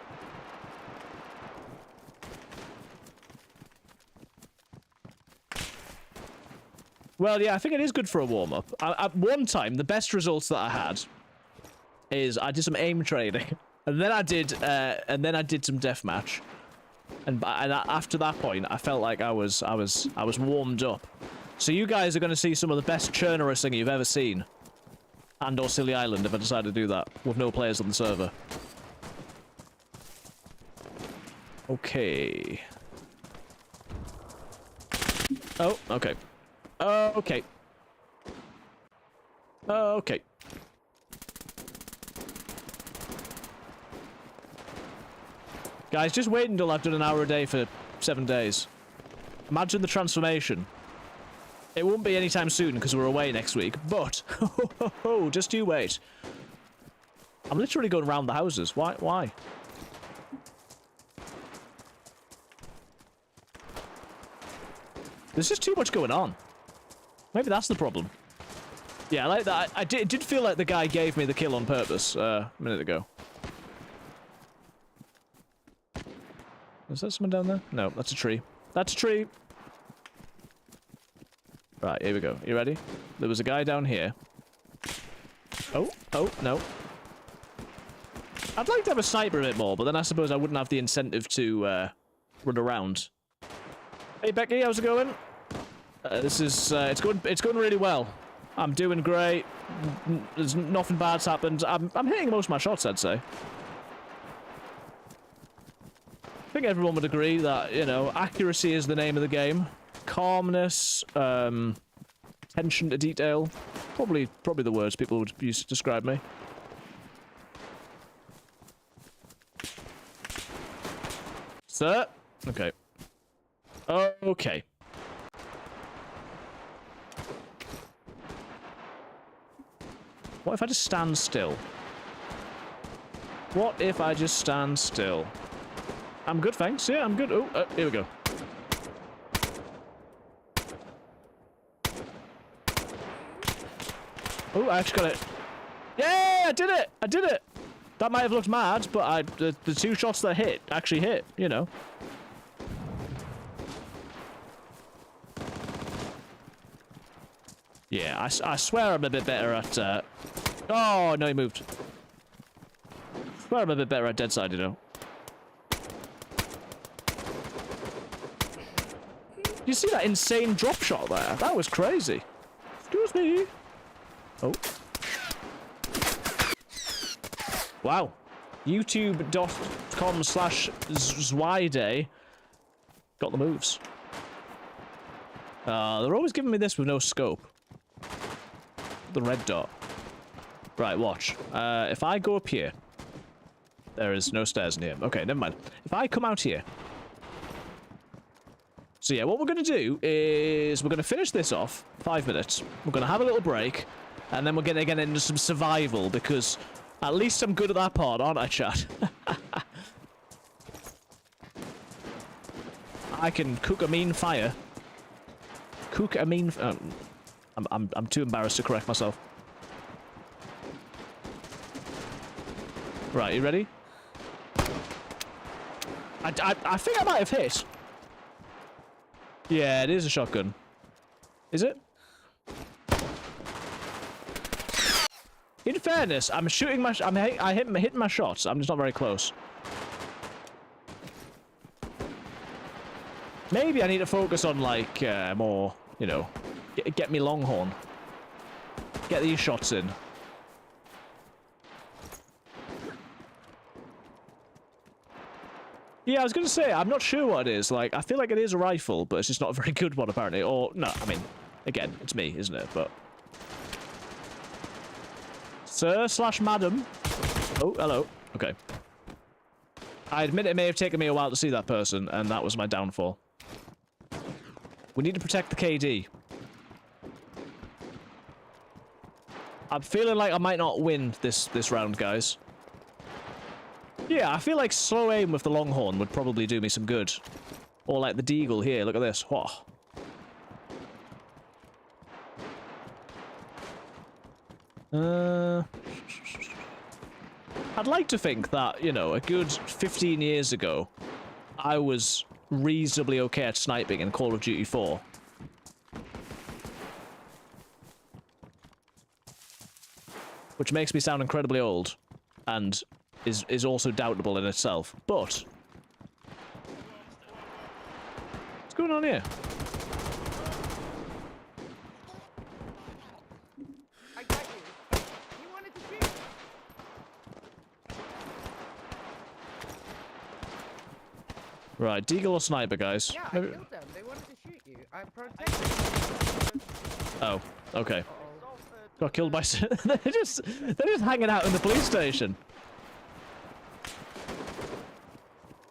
Well, yeah, I think it is good for a warm-up. At one time, the best results that I had is I did some aim training, and then I did some deathmatch, and after that point, I felt like I was warmed up. So you guys are going to see some of the best Chernarus you've ever seen. And/or Silly Island if I decide to do that, with no players on the server. Okay. Oh, okay. Okay. Okay. Guys, just wait until I've done an hour a day for 7 days. Imagine the transformation. It won't be anytime soon because we're away next week, but just you wait. I'm literally going around the houses. Why? There's just too much going on. Maybe that's the problem. Yeah, like that. It did feel like the guy gave me the kill on purpose a minute ago. Is that someone down there? No, that's a tree. That's a tree. Right, here we go. You ready? There was a guy down here. Oh, no. I'd like to have a sniper a bit more, but then I suppose I wouldn't have the incentive to run around. Hey Becky, how's it going? It's going really well. I'm doing great. There's nothing bad's happened. I'm hitting most of my shots, I'd say. I think everyone would agree that, you know, accuracy is the name of the game. Calmness, attention to detail. Probably the words people would use to describe me. Sir? Okay. Okay. What if I just stand still? What if I just stand still? I'm good, thanks. Yeah, I'm good. Oh, here we go. Oh, I actually got it. Yeah, I did it! I did it! That might have looked mad, but the 2 shots that hit actually hit, you know. Yeah, I swear I'm a bit better at, Oh, no, he moved. I swear I'm a bit better at DayZ, you know. You see that insane drop shot there? That was crazy. Excuse me. Oh. Wow. YouTube.com/Zwyday got the moves. They're always giving me this with no scope. The red dot. Right, watch. If I go up here, there is no stairs in here. Okay, never mind. If I come out here. So yeah, what we're going to do is we're going to finish this off. 5 minutes. We're going to have a little break. And then we're going to get into some survival because at least I'm good at that part, aren't I, chat? I can cook a mean fire. Cook a mean... I'm too embarrassed to correct myself. Right, you ready? I think I might have hit. Yeah, it is a shotgun. Is it? In fairness, I'm shooting my... I'm hitting my shots. I'm just not very close. Maybe I need to focus on, like, more, you know... Get me longhorn. Get these shots in. Yeah, I was going to say, I'm not sure what it is. Like, I feel like it is a rifle, but it's just not a very good one, apparently. Or, no, I mean, again, it's me, isn't it? But... Sir/madam. Oh, hello. Okay. I admit it may have taken me a while to see that person, and that was my downfall. We need to protect the KD. I'm feeling like I might not win this round, guys. Yeah, I feel like slow aim with the Longhorn would probably do me some good. Or like the Deagle here, look at this. Whoa. I'd like to think that, you know, a good 15 years ago, I was reasonably okay at sniping in Call of Duty 4. Which makes me sound incredibly old, and is also doubtable in itself. But what's going on here? I got you. You wanted to shoot. Right, Deagle or Sniper, guys? Yeah, I killed them. They wanted to shoot you. I protected you. Oh, okay. Got killed by... they're just hanging out in the police station.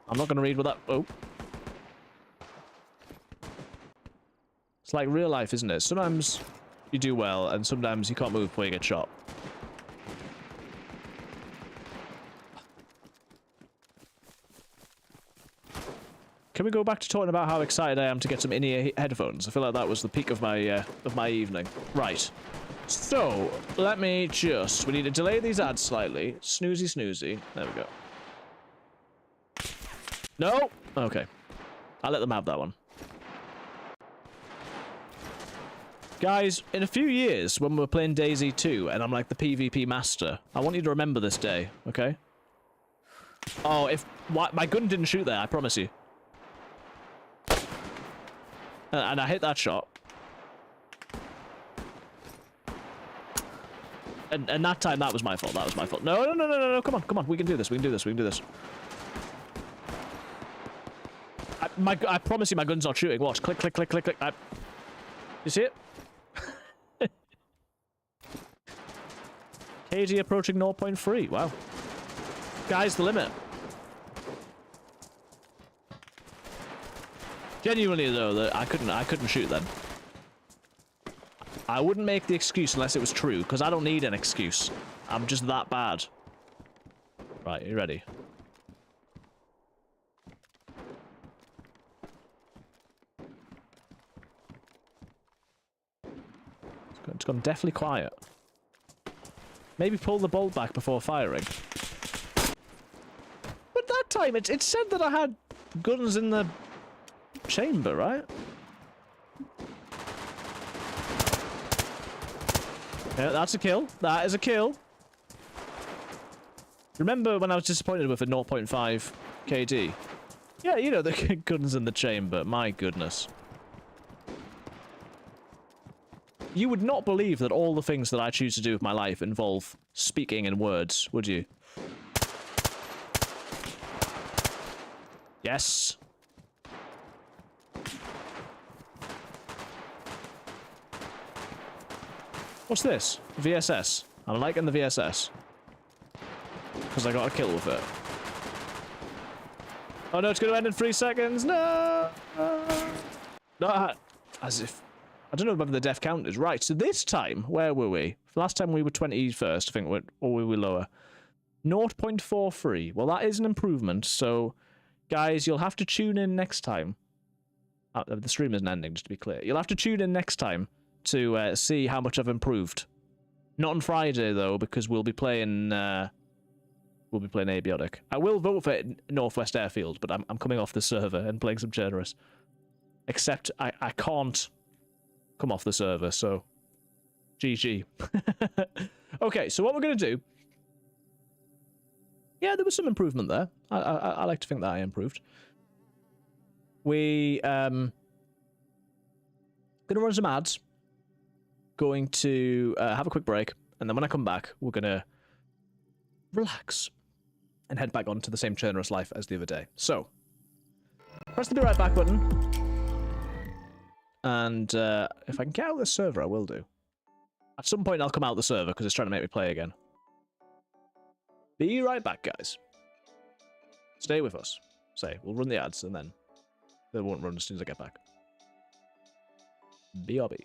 I'm not going to read what that... Oh. It's like real life, isn't it? Sometimes you do well, and sometimes you can't move before you get shot. Can we go back to talking about how excited I am to get some in-ear headphones? I feel like that was the peak of my evening. Right. So, let me just... We need to delay these ads slightly. Snoozy, snoozy. There we go. No! Okay. I'll let them have that one. Guys, in a few years, when we're playing DayZ 2, and I'm like the PvP master, I want you to remember this day, okay? Oh, if... My gun didn't shoot there, I promise you. And I hit that shot. And that time, that was my fault. That was my fault. No, no, no, no, no, no. Come on, come on. We can do this. We can do this. We can do this. I promise you my gun's not shooting. Watch. Click, click, click, click, click. You see it? KD approaching 0.3. Wow. Guy's the limit. Genuinely though, that I couldn't shoot then. I wouldn't make the excuse unless it was true, because I don't need an excuse. I'm just that bad. Right, you ready? It's gone deathly quiet. Maybe pull the bolt back before firing. But that time, it said that I had guns in the chamber, right? Yeah, that's a kill. That is a kill. Remember when I was disappointed with a 0.5 KD? Yeah, you know, the guns in the chamber. My goodness. You would not believe that all the things that I choose to do with my life involve speaking in words, would you? Yes. What's this? VSS. I'm liking the VSS. Because I got a kill with it. Oh no, it's going to end in 3 seconds. No! No, as if... I don't know whether the death count is right. So this time, where were we? Last time we were 21st, I think, or we were lower. 0.43. Well, that is an improvement. So, guys, you'll have to tune in next time. The stream isn't ending, just to be clear. You'll have to tune in next time to see how much I've improved. Not on Friday though, because we'll be playing Abiotic. I will vote for Northwest Airfield, but I'm coming off the server and playing some Chernarus. Except I can't come off the server, so GG. Okay, so what we're gonna do? Yeah, there was some improvement there. I like to think that I improved. We gonna run some ads. Going to have a quick break, and then when I come back, we're gonna relax and head back onto the same Chernarus life as the other day. So, press the be right back button, and if I can get out of the server, I will do. At some point, I'll come out of the server because it's trying to make me play again. Be right back, guys. Stay with us. Say, we'll run the ads, and then they won't run as soon as I get back. BRB.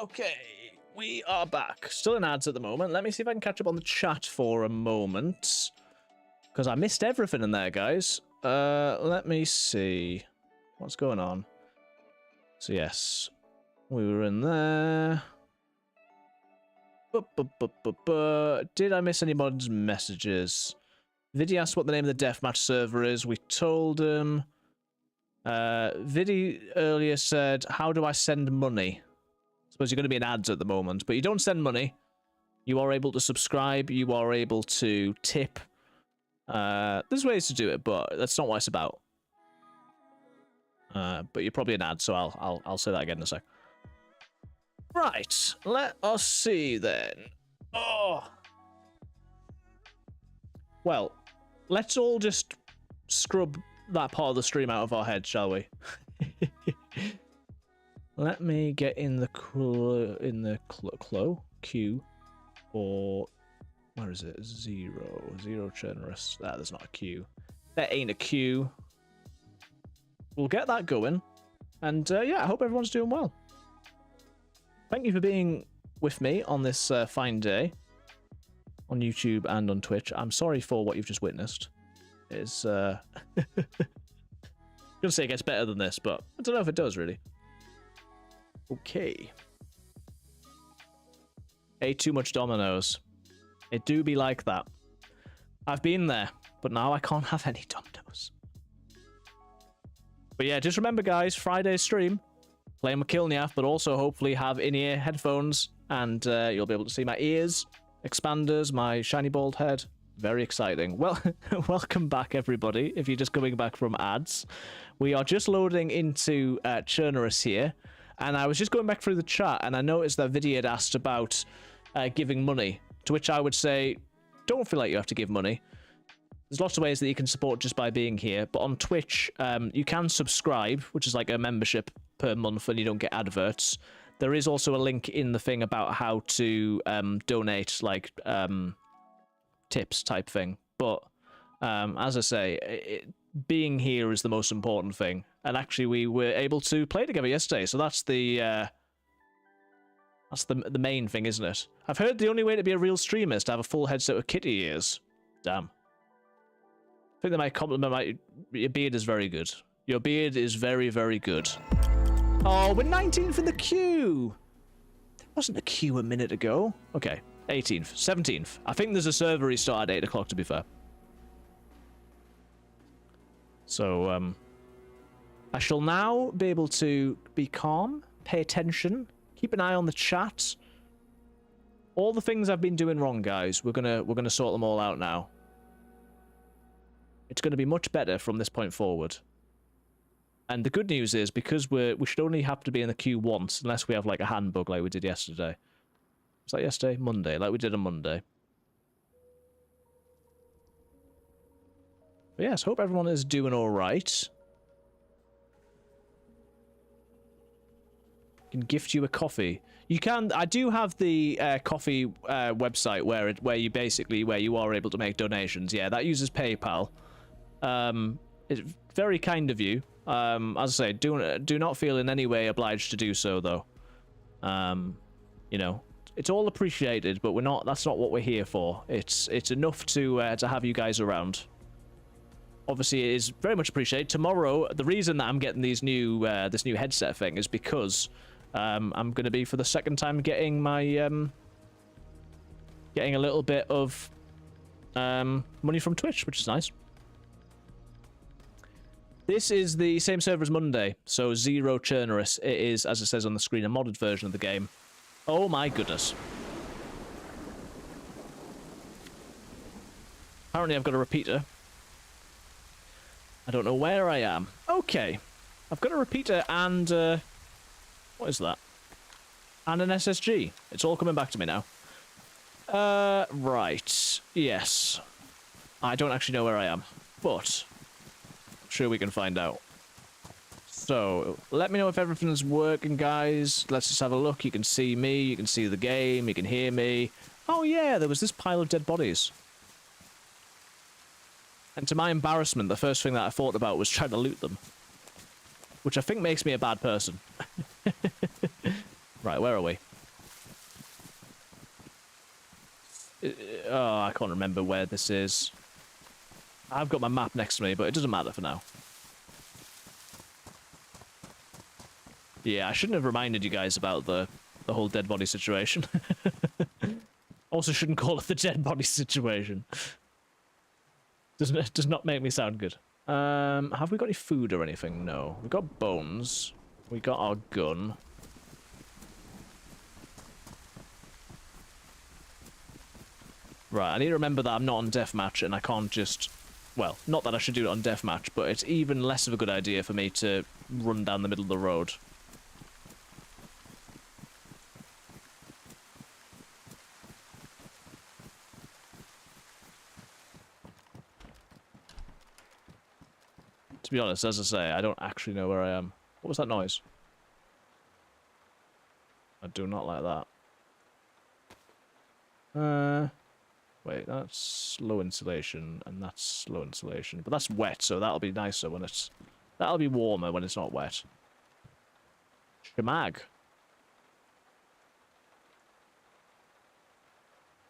Okay, we are back. Still in ads at the moment. Let me see if I can catch up on the chat for a moment. Because I missed everything in there, guys. Let me see. What's going on? So yes, we were in there. Did I miss anyone's messages? Viddy asked what the name of the deathmatch server is. We told him. Viddy earlier said, how do I send money? I suppose you're going to be in ads at the moment, but you don't send money. You are able to subscribe. You are able to tip. There's ways to do it, but that's not what it's about. But you're probably an ad, so I'll say that again in a sec. Right, let us see then. Oh, well, let's all just scrub that part of the stream out of our heads, shall we? Let me get in the queue for, where is it? Zero Chernarus. Ah, there's not a queue. There ain't a queue. We'll get that going, and yeah, I hope everyone's doing well. Thank you for being with me on this fine day on YouTube and on Twitch. I'm sorry for what you've just witnessed. It's I'm gonna say it gets better than this, but I don't know if it does really. Okay. Ate too much Dominoes. It do be like that. I've been there, but now I can't have any Dominoes. But yeah, just remember, guys, Friday's stream. Playing with Kilniaf, but also hopefully have in-ear headphones, and you'll be able to see my ears, expanders, my shiny bald head. Very exciting. Well, welcome back, everybody. If you're just coming back from ads, we are just loading into Chernarus here, and I was just going back through the chat, and I noticed that Viddy had asked about giving money, to which I would say, don't feel like you have to give money. There's lots of ways that you can support just by being here, but on Twitch, you can subscribe, which is like a membership per month, and you don't get adverts. There is also a link in the thing about how to donate, like tips type thing. But as I say, being here is the most important thing. And actually, we were able to play together yesterday, so that's the main thing, isn't it? I've heard the only way to be a real streamer is to have a full headset with kitty ears. Damn. I think that might compliment your beard is very good. Your beard is very, very good. Oh, we're 19th in the queue. There wasn't a queue a minute ago. Okay, 18th, 17th. I think there's a server restart at 8 o'clock, to be fair. So, I shall now be able to be calm, pay attention, keep an eye on the chat. All the things I've been doing wrong, guys, we're gonna sort them all out now. It's going to be much better from this point forward. And the good news is, because we should only have to be in the queue once, unless we have like a handbug like we did yesterday. Was that yesterday? Monday, like we did on Monday. But yes, hope everyone is doing alright. Can gift you a coffee. You can. I do have the coffee website where you are able to make donations. Yeah, that uses PayPal. It's very kind of you. As I say, do not feel in any way obliged to do so, though. You know, it's all appreciated, but that's not what we're here for. It's enough to have you guys around. Obviously, it is very much appreciated. Tomorrow, the reason that I'm getting these new this new headset thing is because I'm going to be, for the second time, getting my getting a little bit of money from Twitch, which is nice. This is the same server as Monday, so Zero Chernarus. It is, as it says on the screen, a modded version of the game. Oh my goodness. Apparently I've got a repeater. I don't know where I am. Okay. I've got a repeater and... what is that? And an SSG. It's all coming back to me now. Right. Yes. I don't actually know where I am, but... sure we can find out. So, let me know if everything's working, guys. Let's just have a look. You can see me, you can see the game, you can hear me. Oh yeah, there was this pile of dead bodies. And to my embarrassment, the first thing that I thought about was trying to loot them. Which I think makes me a bad person. Right, where are we? Oh, I can't remember where this is. I've got my map next to me, but it doesn't matter for now. Yeah, I shouldn't have reminded you guys about the whole dead body situation. Also shouldn't call it the dead body situation. Does not make me sound good. Have we got any food or anything? No. We got bones. We got our gun. Right, I need to remember that I'm not on Deathmatch and I can't just... Well, not that I should do it on Deathmatch, but it's even less of a good idea for me to run down the middle of the road. To be honest, as I say, I don't actually know where I am. What was that noise? I do not like that. Wait, that's low insulation, and that's low insulation. But that's wet, so that'll be nicer when it's... That'll be warmer when it's not wet. Shemag.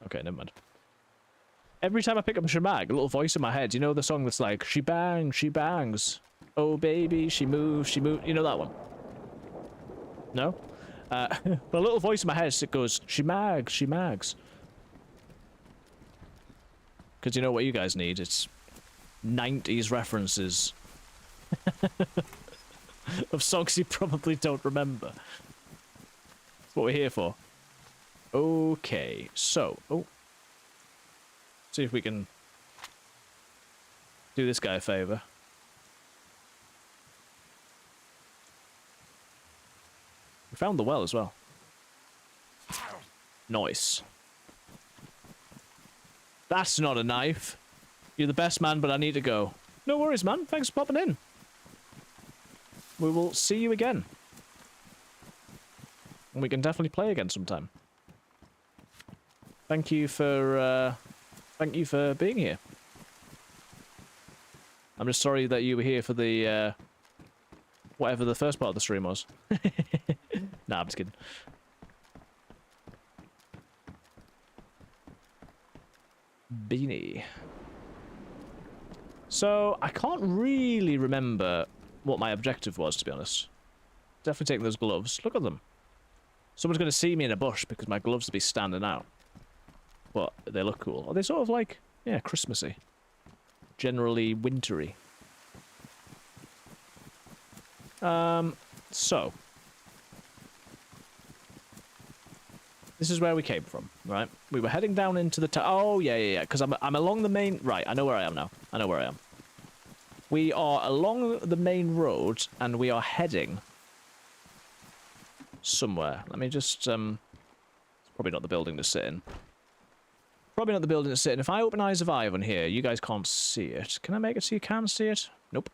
Okay, never mind. Every time I pick up a shemag, a little voice in my head, you know the song that's like, she bangs, she bangs. Oh baby, she moves, she moves. You know that one? No? But a little voice in my head, it goes, she mags, she mags. Because you know what you guys need? It's 90s references. Of songs you probably don't remember. That's what we're here for. Okay, so... Oh. See if we can do this guy a favor. We found the well as well. Nice. That's not a knife. You're the best man, but I need to go. No worries, man. Thanks for popping in. We will see you again. And we can definitely play again sometime. Thank you for being here. I'm just sorry that you were here for the, whatever the first part of the stream was. Nah, I'm just kidding. Beanie. So, I can't really remember what my objective was, to be honest. Definitely taking those gloves. Look at them. Someone's going to see me in a bush because my gloves will be standing out. But they look cool. Are they sort of like, yeah, Christmassy? Generally wintry. So. This is where we came from, right? We were heading down into the town. Oh, yeah, because I'm along the main... Right, I know where I am now. I know where I am. We are along the main road, and we are heading somewhere. Let me just... It's probably not the building to sit in. Probably not the building to sit in. If I open Eyes of Ivan here, you guys can't see it. Can I make it so you can see it? Nope.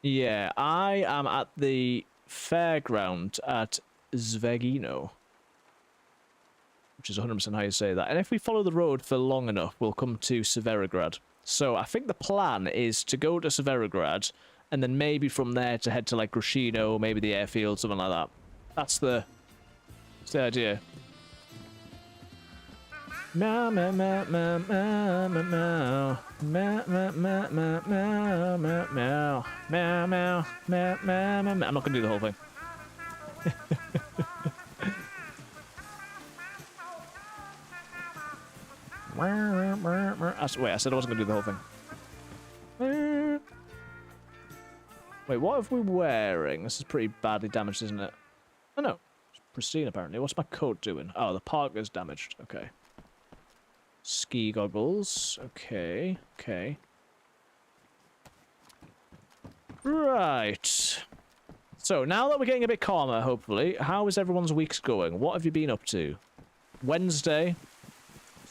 Yeah, I am at the fairground at Zvegino. Which is 100% how you say that. And if we follow the road for long enough, we'll come to Severograd. So I think the plan is to go to Severograd, and then maybe from there to head to like Grashino, maybe the airfield, something like that. That's the idea. Meow meow meow meow meow meow meow meow meow meow meow meow meow meow meow meow meow meow. I'm not gonna do the whole thing. Wait, I said I wasn't gonna do the whole thing. Wait, what are we wearing? This is pretty badly damaged, isn't it? Oh no, it's pristine apparently. What's my coat doing? Oh, the parka's damaged. Okay. Ski goggles. Okay, okay. Right. So, now that we're getting a bit calmer, hopefully, how is everyone's weeks going? What have you been up to? Wednesday.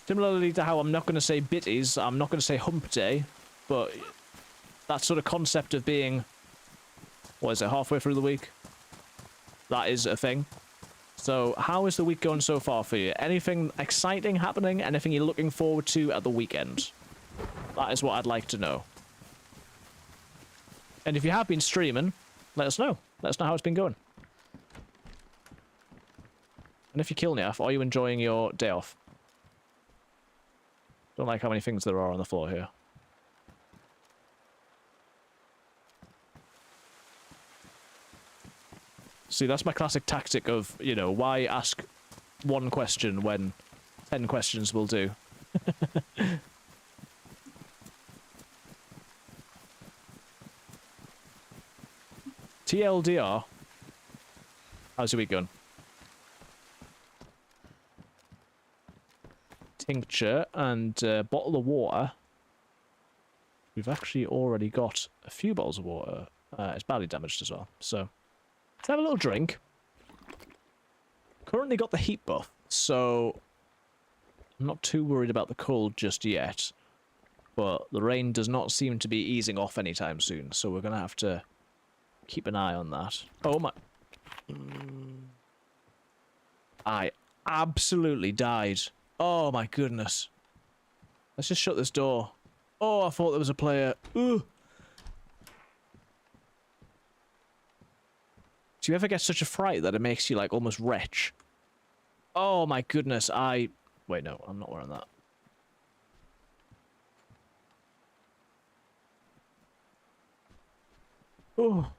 Similarly to how I'm not going to say bitties, I'm not going to say hump day, but that sort of concept of being, what is it, halfway through the week? That is a thing. So, how is the week going so far for you? Anything exciting happening? Anything you're looking forward to at the weekend? That is what I'd like to know. And if you have been streaming, let us know. Let us know how it's been going. And if you kill Niaf, are you enjoying your day off? Don't like how many things there are on the floor here. See, that's my classic tactic of, you know, why ask one question when 10 questions will do. TLDR. How's your week going? Tincture and a bottle of water. We've actually already got a few bottles of water. It's badly damaged as well, so let's have a little drink. Currently got the heat buff, so I'm not too worried about the cold just yet. But the rain does not seem to be easing off anytime soon, so we're going to have to keep an eye on that. Oh my... I absolutely died. Oh my goodness. Let's just shut this door. Oh, I thought there was a player. Ooh. Do you ever get such a fright that it makes you, like, almost retch? Oh my goodness, Wait, no, I'm not wearing that. Oh.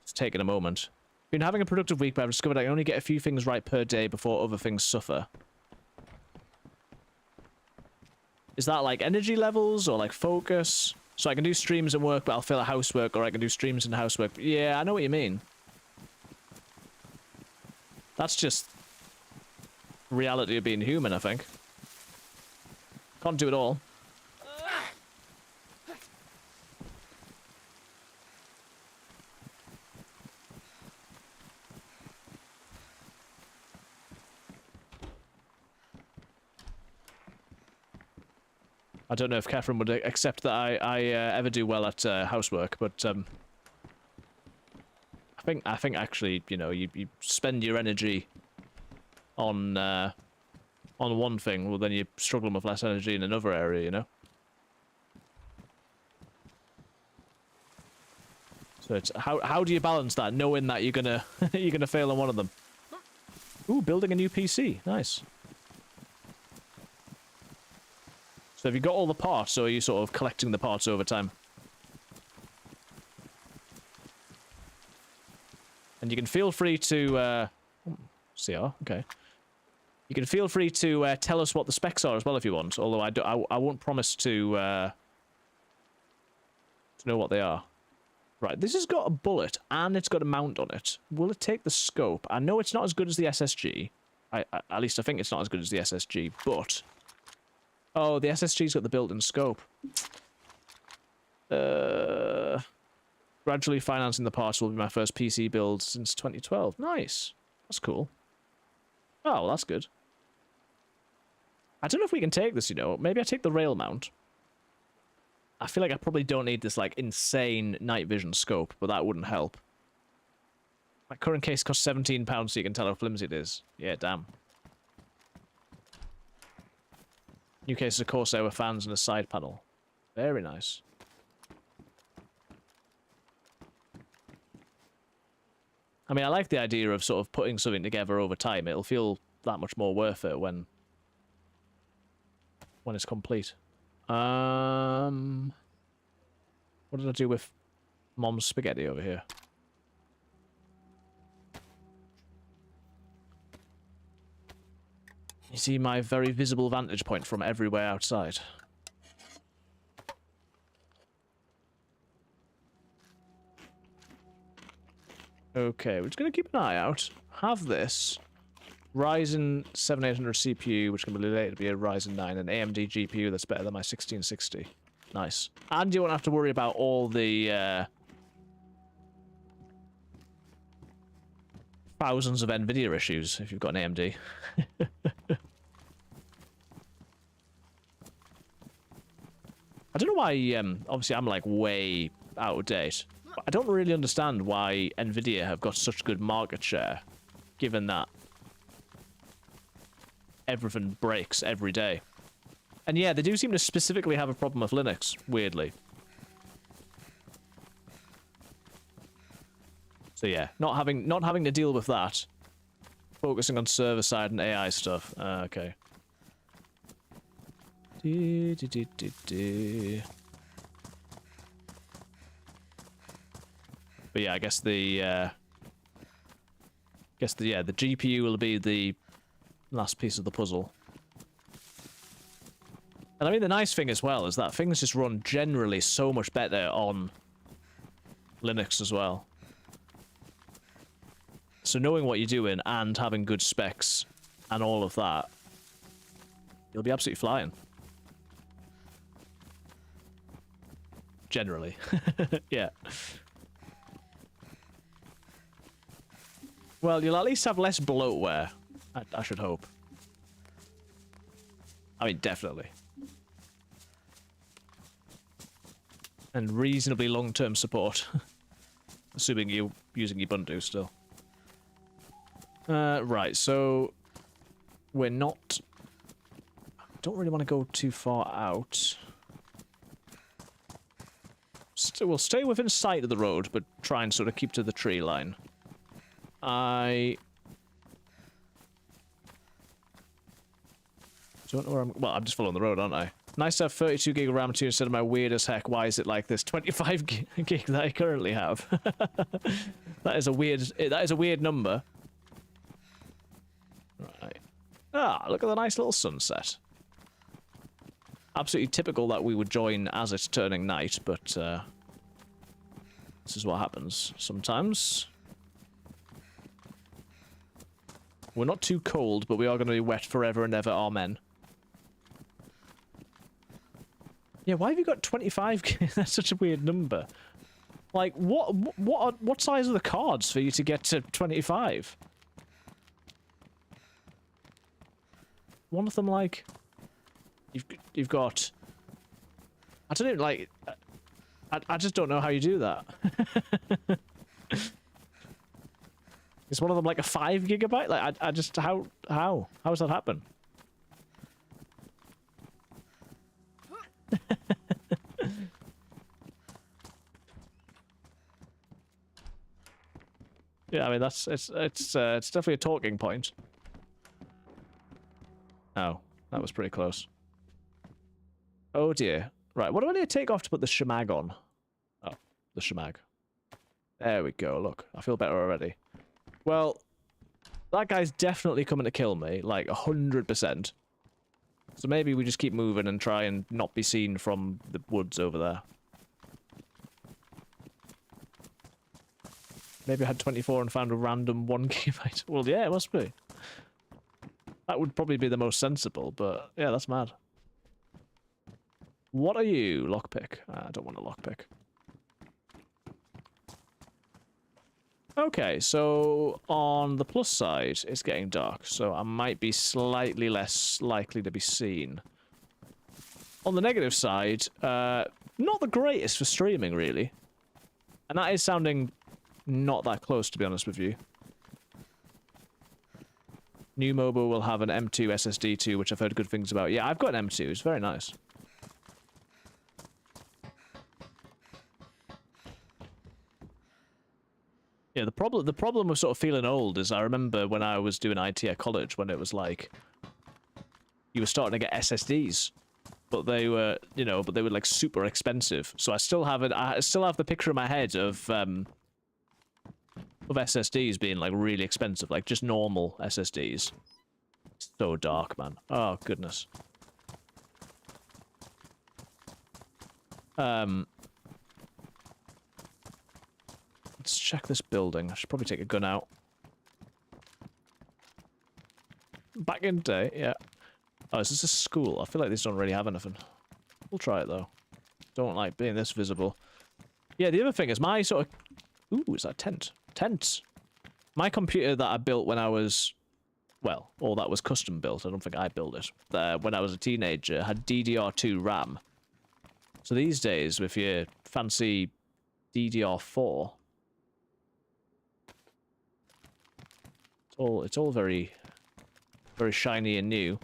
It's taken a moment. Been having a productive week, but I've discovered I can only get a few things right per day before other things suffer. Is that like energy levels or like focus? So I can do streams and work, but I'll fail at housework, or I can do streams and housework. Yeah, I know what you mean. That's just reality of being human, I think. Can't do it all. I don't know if Catherine would accept that I ever do well at housework, but I think actually, you know, you spend your energy on one thing, well then you struggle with less energy in another area, you know. So it's how do you balance that, knowing that you're gonna you're gonna fail on one of them? Ooh, building a new PC, nice. So have you got all the parts, or are you sort of collecting the parts over time? And you can feel free to, CR, okay. You can feel free to tell us what the specs are as well if you want, although I won't promise to know what they are. Right, this has got a bullet, and it's got a mount on it. Will it take the scope? I know it's not as good as the SSG. At least I think it's not as good as the SSG, but... Oh, the SSG's got the built-in scope. Gradually financing the parts will be my first PC build since 2012. Nice. That's cool. Oh, well, that's good. I don't know if we can take this, you know. Maybe I take the rail mount. I feel like I probably don't need this, like, insane night vision scope, but that wouldn't help. My current case costs £17, so you can tell how flimsy it is. Yeah, damn. New case of Corsair with fans and a side panel. Very nice. I mean, I like the idea of sort of putting something together over time. It'll feel that much more worth it when it's complete. What did I do with Mom's spaghetti over here? You see my very visible vantage point from everywhere outside. Okay, we're just going to keep an eye out. Have this Ryzen 7800 CPU, which can be later to be a Ryzen 9, and AMD GPU that's better than my 1660. Nice. And you won't have to worry about all the thousands of NVIDIA issues if you've got an AMD. I don't know why, obviously I'm like way out of date. But I don't really understand why NVIDIA have got such good market share, given that everything breaks every day. And yeah, they do seem to specifically have a problem with Linux, weirdly. So yeah, not having to deal with that Focusing on server side and AI stuff. Okay. But yeah, I guess the the GPU will be the last piece of the puzzle. And I mean, the nice thing as well is that things just run generally so much better on Linux as well. So knowing what you're doing and having good specs and all of that, you'll be absolutely flying. Generally. Yeah. Well, you'll at least have less bloatware, I should hope. I mean, definitely. And reasonably long-term support. Assuming you're using Ubuntu still. Right, so... We're not... Don't really want to go too far out. We'll stay within sight of the road, but try and sort of keep to the tree line. I don't know where I'm... Well, I'm just following the road, aren't I? Nice to have 32 gig of RAM too instead of my weird as heck. Why is it like this 25 gig that I currently have? That is a weird number. Right. Ah, look at the nice little sunset. Absolutely typical that we would join as it's turning night, but this is what happens sometimes. We're not too cold, but we are going to be wet forever and ever, amen. Yeah, why have you got 25? That's such a weird number. Like, what size are the cards for you to get to 25? One of them, like, you've got... I don't know, like... I just don't know how you do that. Is one of them like a 5 gigabyte? Like, I just... How does that happen? Yeah, I mean, it's definitely a talking point. Oh, that was pretty close. Oh dear. Right, what do I need to take off to put the shemag on? Oh, the shemag. There we go, look. I feel better already. Well, that guy's definitely coming to kill me, like 100%. So maybe we just keep moving and try and not be seen from the woods over there. Maybe I had 24 and found a random 1 gigabyte. Well, yeah, it must be. That would probably be the most sensible, but yeah, that's mad. What are you? Lockpick. I don't want a lockpick. Okay, so on the plus side, it's getting dark, so I might be slightly less likely to be seen. On the negative side, not the greatest for streaming, really. And that is sounding not that close, to be honest with you. New mobile will have an M2 SSD too, which I've heard good things about. Yeah, I've got an M2. It's very nice. Yeah, the problem with sort of feeling old is I remember when I was doing IT at college when it was like you were starting to get SSDs, but they were, you know, but they were like super expensive. So I still have it. I still have the picture in my head of SSDs being like really expensive, like just normal SSDs. So dark, man. Oh goodness. Let's check this building. I should probably take a gun out. Back in the day, yeah. Oh, is this a school? I feel like these don't really have anything. We'll try it though. Don't like being this visible. Yeah, the other thing is my sort of... Ooh, is that a tent? Tents! My computer that I built when I was... Well, or that was custom built. I don't think I built it. When I was a teenager, had DDR2 RAM. So these days, with your fancy DDR4... It's all very shiny and new.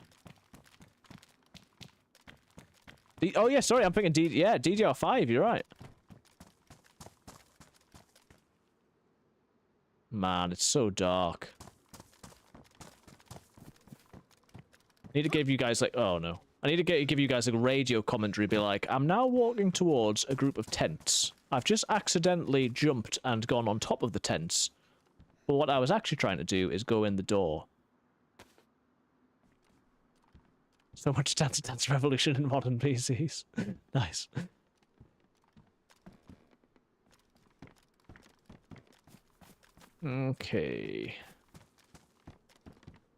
Oh yeah, sorry, I'm thinking DDR5, you're right. Man, it's so dark. I need to give you guys like, oh no. I need to give you guys a radio commentary, be like, I'm now walking towards a group of tents. I've just accidentally jumped and gone on top of the tents. But what I was actually trying to do is go in the door. So much Dance Dance Revolution in modern PCs. Nice. Okay.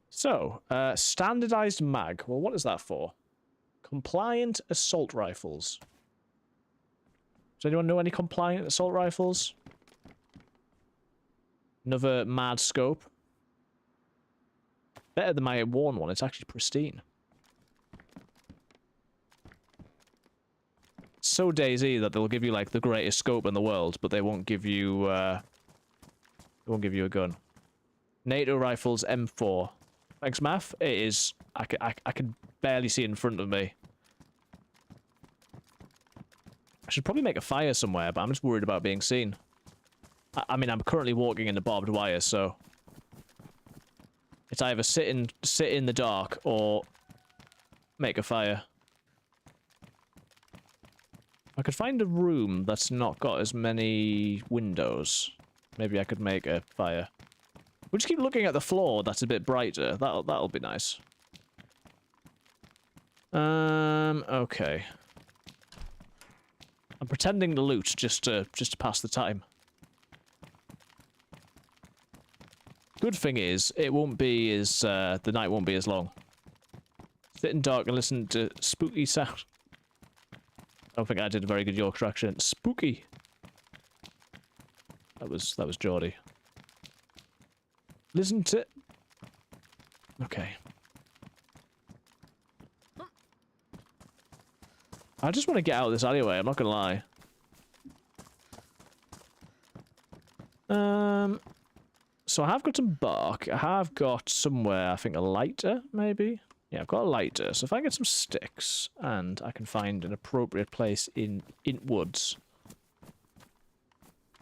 So, standardized mag. Well, what is that for? Compliant assault rifles. Does anyone know any compliant assault rifles? Another mad scope. Better than my worn one. It's actually pristine. So DayZ that they'll give you like the greatest scope in the world, but they won't give you a gun. NATO rifles M4. Thanks, Math. It is. I can barely see it in front of me. I should probably make a fire somewhere, but I'm just worried about being seen. I mean, I'm currently walking in the barbed wire, so it's either sit in the dark or make a fire. I could find a room that's not got as many windows. Maybe I could make a fire. We'll just keep looking at the floor that's a bit brighter. That'll be nice. Okay. I'm pretending to loot just to pass the time. Good thing is, it won't be as the night won't be as long. Sit in dark and listen to spooky sound. I don't think I did a very good Yorkshire accent. Spooky. That was Geordie. Listen to. Okay. I just want to get out of this alleyway. I'm not gonna lie. So I have got some bark. I have got somewhere, I think, a lighter, maybe? Yeah, I've got a lighter. So if I get some sticks, and I can find an appropriate place in woods.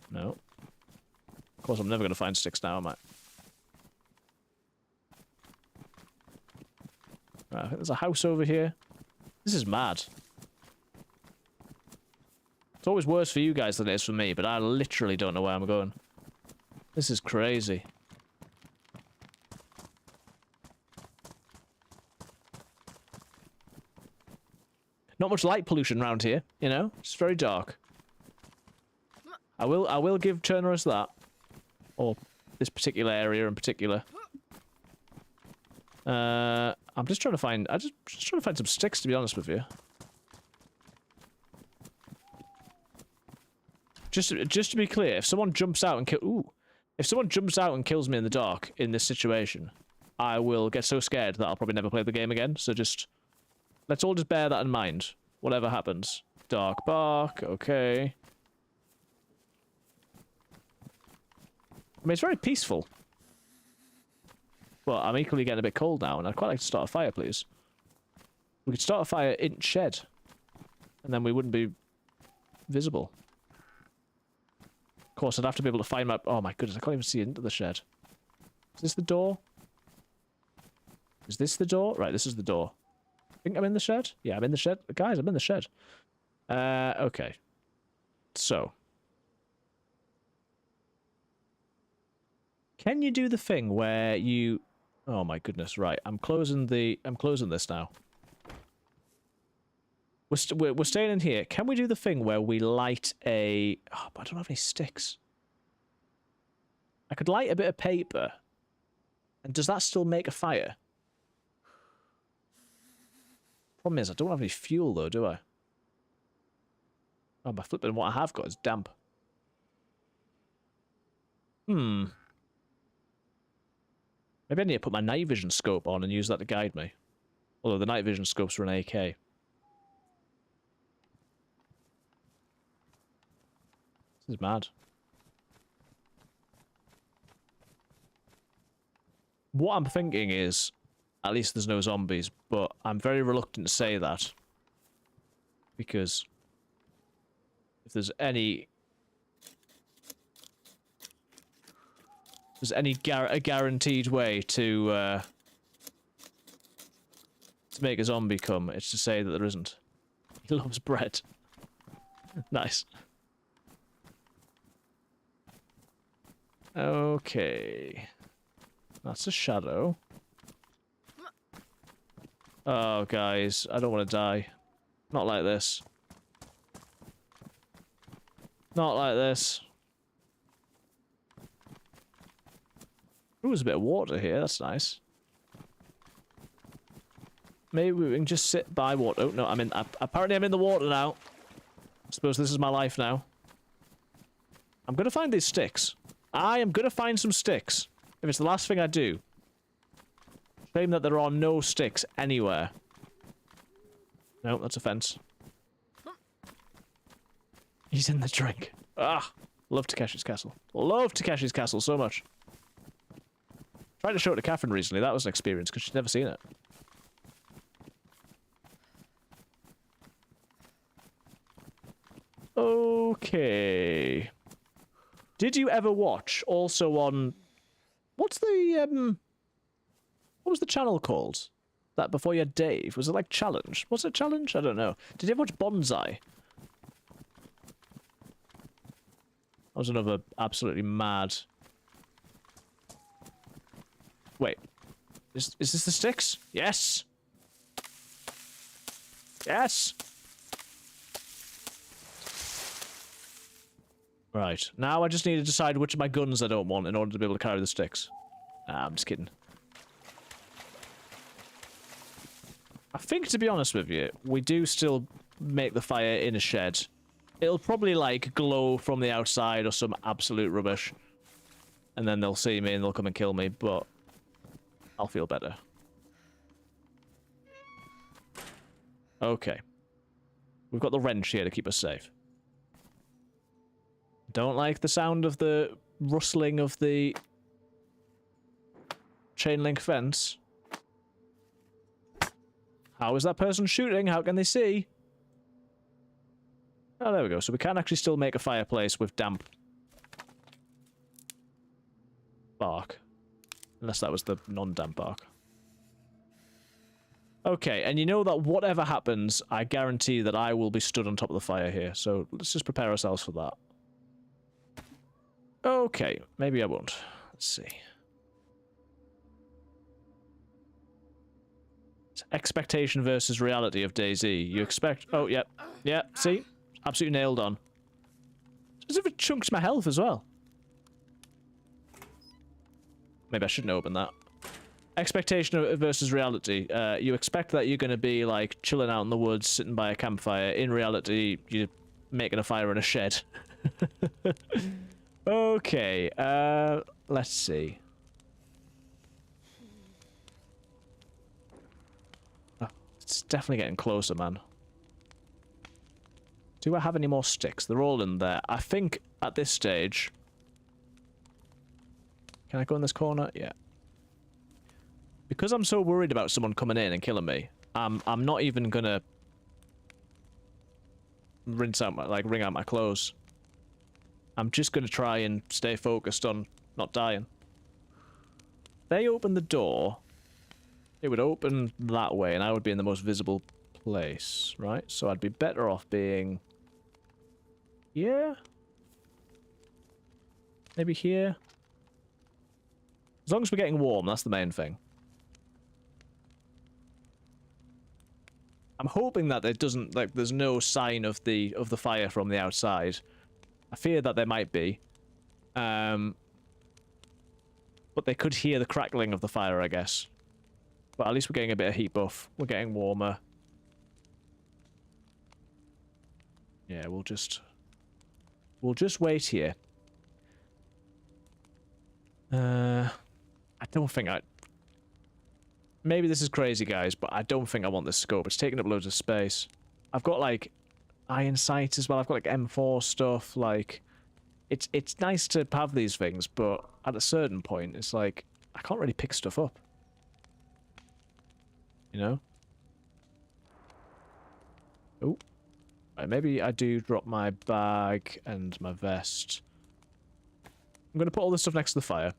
No. Of course, I'm never going to find sticks now, am I? Right, I think there's a house over here. This is mad. It's always worse for you guys than it is for me, but I literally don't know where I'm going. This is crazy. Not much light pollution around here, you know? It's very dark. I will give Chernarus that. Or this particular area in particular. I'm just trying to find just trying to find some sticks, to be honest with you. Just to be clear, if someone jumps out and if someone jumps out and kills me in the dark in this situation, I will get so scared that I'll probably never play the game again. So let's all just bear that in mind. Whatever happens. Dark bark, okay. I mean, it's very peaceful. But I'm equally getting a bit cold now, and I'd quite like to start a fire, please. We could start a fire in shed. And then we wouldn't be visible. Of course, I'd have to be able to find my... Oh my goodness, I can't even see into the shed. Is this the door? Is this the door? Right, this is the door. I think I'm in the shed? Yeah, I'm in the shed. Guys, I'm in the shed. Okay. So. Can you do the thing where you... Oh my goodness, right. I'm closing this now. We're staying in here. Can we do the thing where we light a... Oh, but I don't have any sticks. I could light a bit of paper. And does that still make a fire? Problem is, I don't have any fuel though, do I? Oh, my flipping, what I have got is damp. Maybe I need to put my night vision scope on and use that to guide me. Although the night vision scope's for an AK. This is mad. What I'm thinking is, at least there's no zombies, but I'm very reluctant to say that. Because if there's any a guaranteed way to to make a zombie come. It's to say that there isn't. He loves bread. Nice. Okay. That's a shadow. Oh, guys. I don't want to die. Not like this. Not like this. Ooh, there's a bit of water here. That's nice. Maybe we can just sit by water. Oh, no, apparently I'm in the water now. I suppose this is my life now. I'm gonna find these sticks. I am gonna find some sticks. If it's the last thing I do. Shame that there are no sticks anywhere. No, that's a fence. He's in the drink. Ah! Love Takeshi's Castle. Love Takeshi's Castle so much. Tried to show it to Catherine recently. That was an experience because she's never seen it. Okay. Did you ever watch also on what's the what was the channel called? That before you had Dave? Was it like Challenge? Was it Challenge? I don't know. Did you ever watch Bonsai? That was another absolutely mad. Wait. Is this the sticks? Yes! Yes! Right. Now I just need to decide which of my guns I don't want in order to be able to carry the sticks. Nah, I'm just kidding. I think, to be honest with you, we do still make the fire in a shed. It'll probably, like, glow from the outside or some absolute rubbish. And then they'll see me and they'll come and kill me, but I'll feel better. Okay. We've got the wrench here to keep us safe. Don't like the sound of the rustling of the chain link fence. How is that person shooting? How can they see? Oh, there we go. So we can actually still make a fireplace with damp bark. Unless that was the non-damp bark. Okay, and you know that whatever happens, I guarantee that I will be stood on top of the fire here. So let's just prepare ourselves for that. Okay, maybe I won't. Let's see. It's expectation versus reality of DayZ. You expect... Oh, yeah. Yeah, see? Absolutely nailed on. As if it chunks my health as well. Maybe I shouldn't open that. Expectation versus reality. You expect that you're going to be, like, chilling out in the woods, sitting by a campfire. In reality, you're making a fire in a shed. Okay, let's see. Oh, it's definitely getting closer, man. Do I have any more sticks? They're all in there. I think at this stage... Can I go in this corner? Yeah. Because I'm so worried about someone coming in and killing me, I'm not even gonna rinse out my, like, wring out my clothes. I'm just gonna try and stay focused on not dying. They open the door. It would open that way, and I would be in the most visible place, right? So I'd be better off being... Yeah? Maybe here? As long as we're getting warm, that's the main thing. I'm hoping that it doesn't, like, there's no sign of the fire from the outside. I fear that there might be. But they could hear the crackling of the fire, I guess. But at least we're getting a bit of heat buff. We're getting warmer. Yeah, we'll just wait here. I don't think maybe this is crazy, guys, but I don't think I want this scope. It's taking up loads of space. I've got, like, iron sights as well. I've got, like, M4 stuff. Like, it's nice to have these things, but at a certain point, it's like, I can't really pick stuff up. You know? Oh. Right, maybe I do drop my bag and my vest. I'm going to put all this stuff next to the fire.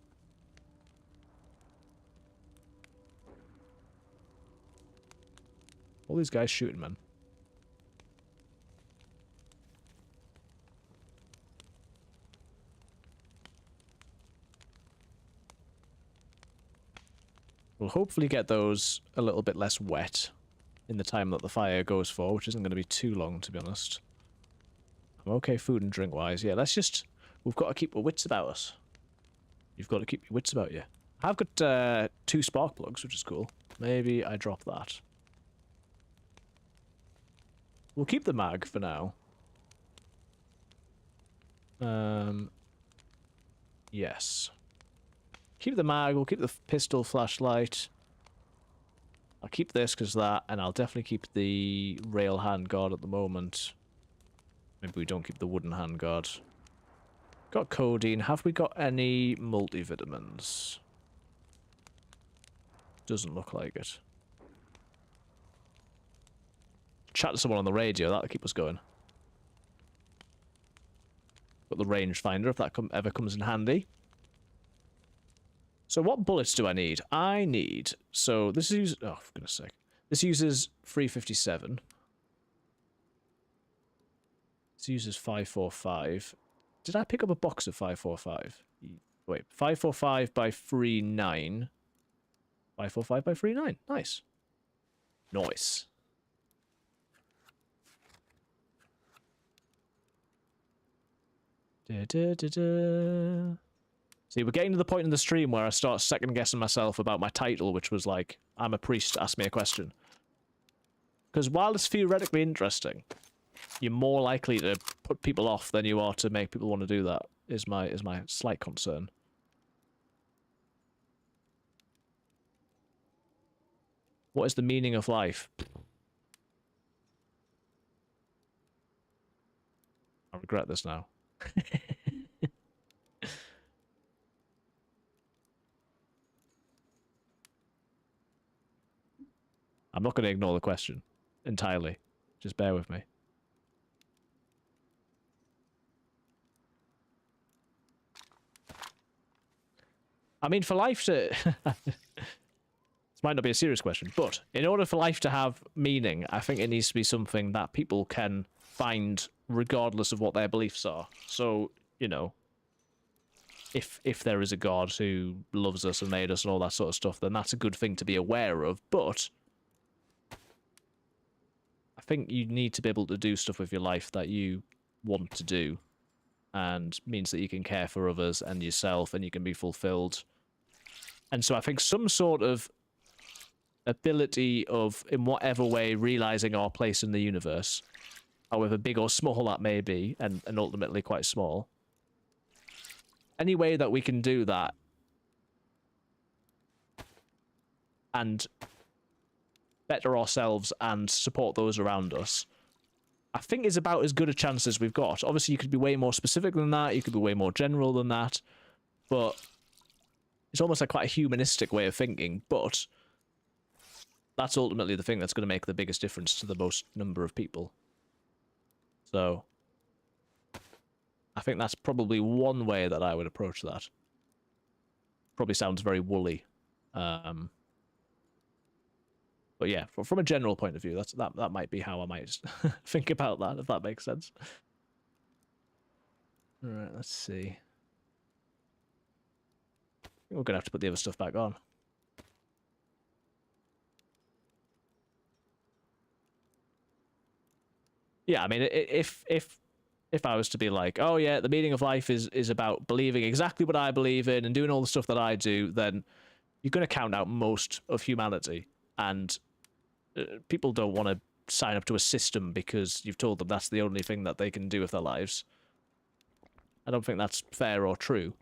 All these guys shooting, man. We'll hopefully get those a little bit less wet in the time that the fire goes for, which isn't going to be too long, to be honest. I'm okay food and drink-wise. Yeah, let's just... We've got to keep our wits about us. You've got to keep your wits about you. I've got 2 spark plugs, which is cool. Maybe I drop that. We'll keep the mag for now. Yes. Keep the mag, we'll keep the pistol flashlight. I'll keep this because that, and I'll definitely keep the rail handguard at the moment. Maybe we don't keep the wooden handguard. Got codeine. Have we got any multivitamins? Doesn't look like it. Chat to someone on the radio, that'll keep us going. Got the rangefinder if that ever comes in handy. So what bullets do I need? I need... So this is... Oh, for goodness sake. This uses 357. This uses 545. Did I pick up a box of 545? Wait, 545 by 39. 545 by 39. Nice. Nice. Da, da, da, da. See, we're getting to the point in the stream where I start second-guessing myself about my title, which was like, I'm a priest, ask me a question. Because while it's theoretically interesting, you're more likely to put people off than you are to make people want to do that, is my slight concern. What is the meaning of life? I regret this now. I'm not going to ignore the question entirely. Just bear with me. I mean, for life to... This might not be a serious question, but in order for life to have meaning, I think it needs to be something that people can find regardless of what their beliefs are. So, you know, if there is a God who loves us and made us and all that sort of stuff, then that's a good thing to be aware of, but... I think you need to be able to do stuff with your life that you want to do, and means that you can care for others and yourself and you can be fulfilled. And so I think some sort of ability of, in whatever way, realizing our place in the universe, however big or small that may be, and ultimately quite small, any way that we can do that and better ourselves and support those around us, I think is about as good a chance as we've got. Obviously, you could be way more specific than that, you could be way more general than that, but it's almost like quite a humanistic way of thinking, but that's ultimately the thing that's going to make the biggest difference to the most number of people. So, I think that's probably one way that I would approach that. Probably sounds very woolly. But yeah, from a general point of view, that might be how I might think about that, if that makes sense. Alright, let's see. I think we're going to have to put the other stuff back on. Yeah, I mean, if I was to be like, oh yeah, the meaning of life is about believing exactly what I believe in and doing all the stuff that I do, then you're going to count out most of humanity. And people don't want to sign up to a system because you've told them that's the only thing that they can do with their lives. I don't think that's fair or true.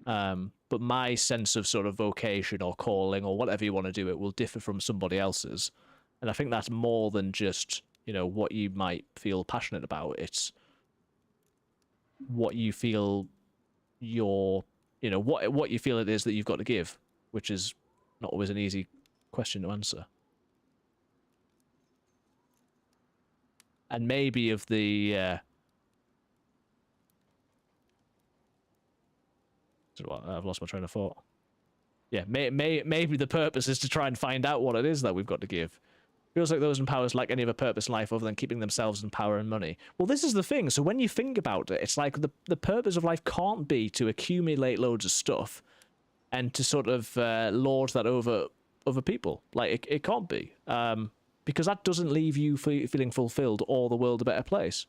But my sense of sort of vocation or calling or whatever you want to do, it will differ from somebody else's. And I think that's more than just, you know, what you might feel passionate about. It's what you feel your, you know, what you feel it is that you've got to give, which is not always an easy question to answer. And maybe of the I've lost my train of thought. Yeah, maybe the purpose is to try and find out what it is that we've got to give, Feels like those in power lack any other purpose in life other than keeping themselves in power and money. Well, this is the thing. So when you think about it, it's like the purpose of life can't be to accumulate loads of stuff and to sort of lord that over other people. Like, it can't be. Because that doesn't leave you feeling fulfilled or the world a better place.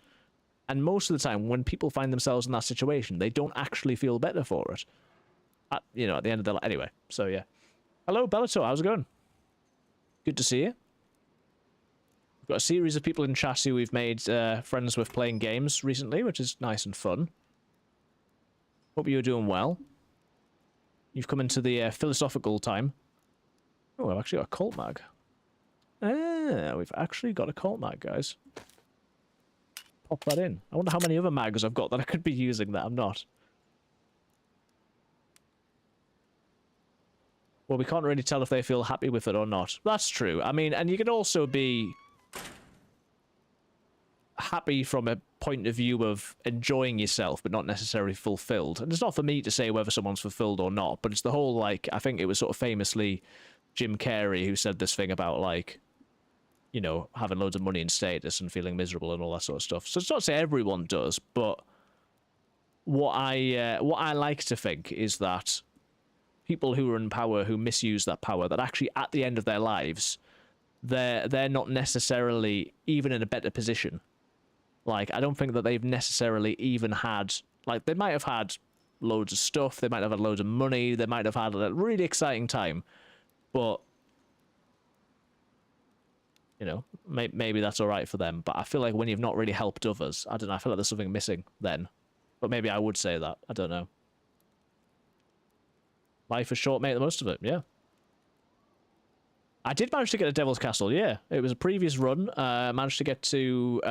And most of the time, when people find themselves in that situation, they don't actually feel better for it. At the end of their life. Anyway, so yeah. Hello, Bellator. How's it going? Good to see you. We've got a series of people in chat who we've made friends with playing games recently, which is nice and fun. Hope you're doing well. You've come into the philosophical time. Oh, I've actually got a cult mag. Ah, we've actually got a cult mag, guys. Pop that in. I wonder how many other mags I've got that I could be using that I'm not. Well, we can't really tell if they feel happy with it or not. That's true. I mean, and you can also be happy from a point of view of enjoying yourself, but not necessarily fulfilled. And it's not for me to say whether someone's fulfilled or not, but it's the whole, like, I think it was sort of famously Jim Carrey who said this thing about, like, you know, having loads of money and status and feeling miserable and all that sort of stuff. So it's not to say everyone does, but what I like to think is that people who are in power, who misuse that power, that actually at the end of their lives, they're not necessarily even in a better position. Like, I don't think that they've necessarily even had, like, they might have had loads of stuff, they might have had loads of money, they might have had a really exciting time, but, you know, maybe that's all right for them. But I feel like when you've not really helped others, I don't know, I feel like there's something missing then. But maybe I would say that, I don't know. Life is short, make the most of it, yeah. I did manage to get a Devil's Castle, yeah. It was a previous run, managed to get to,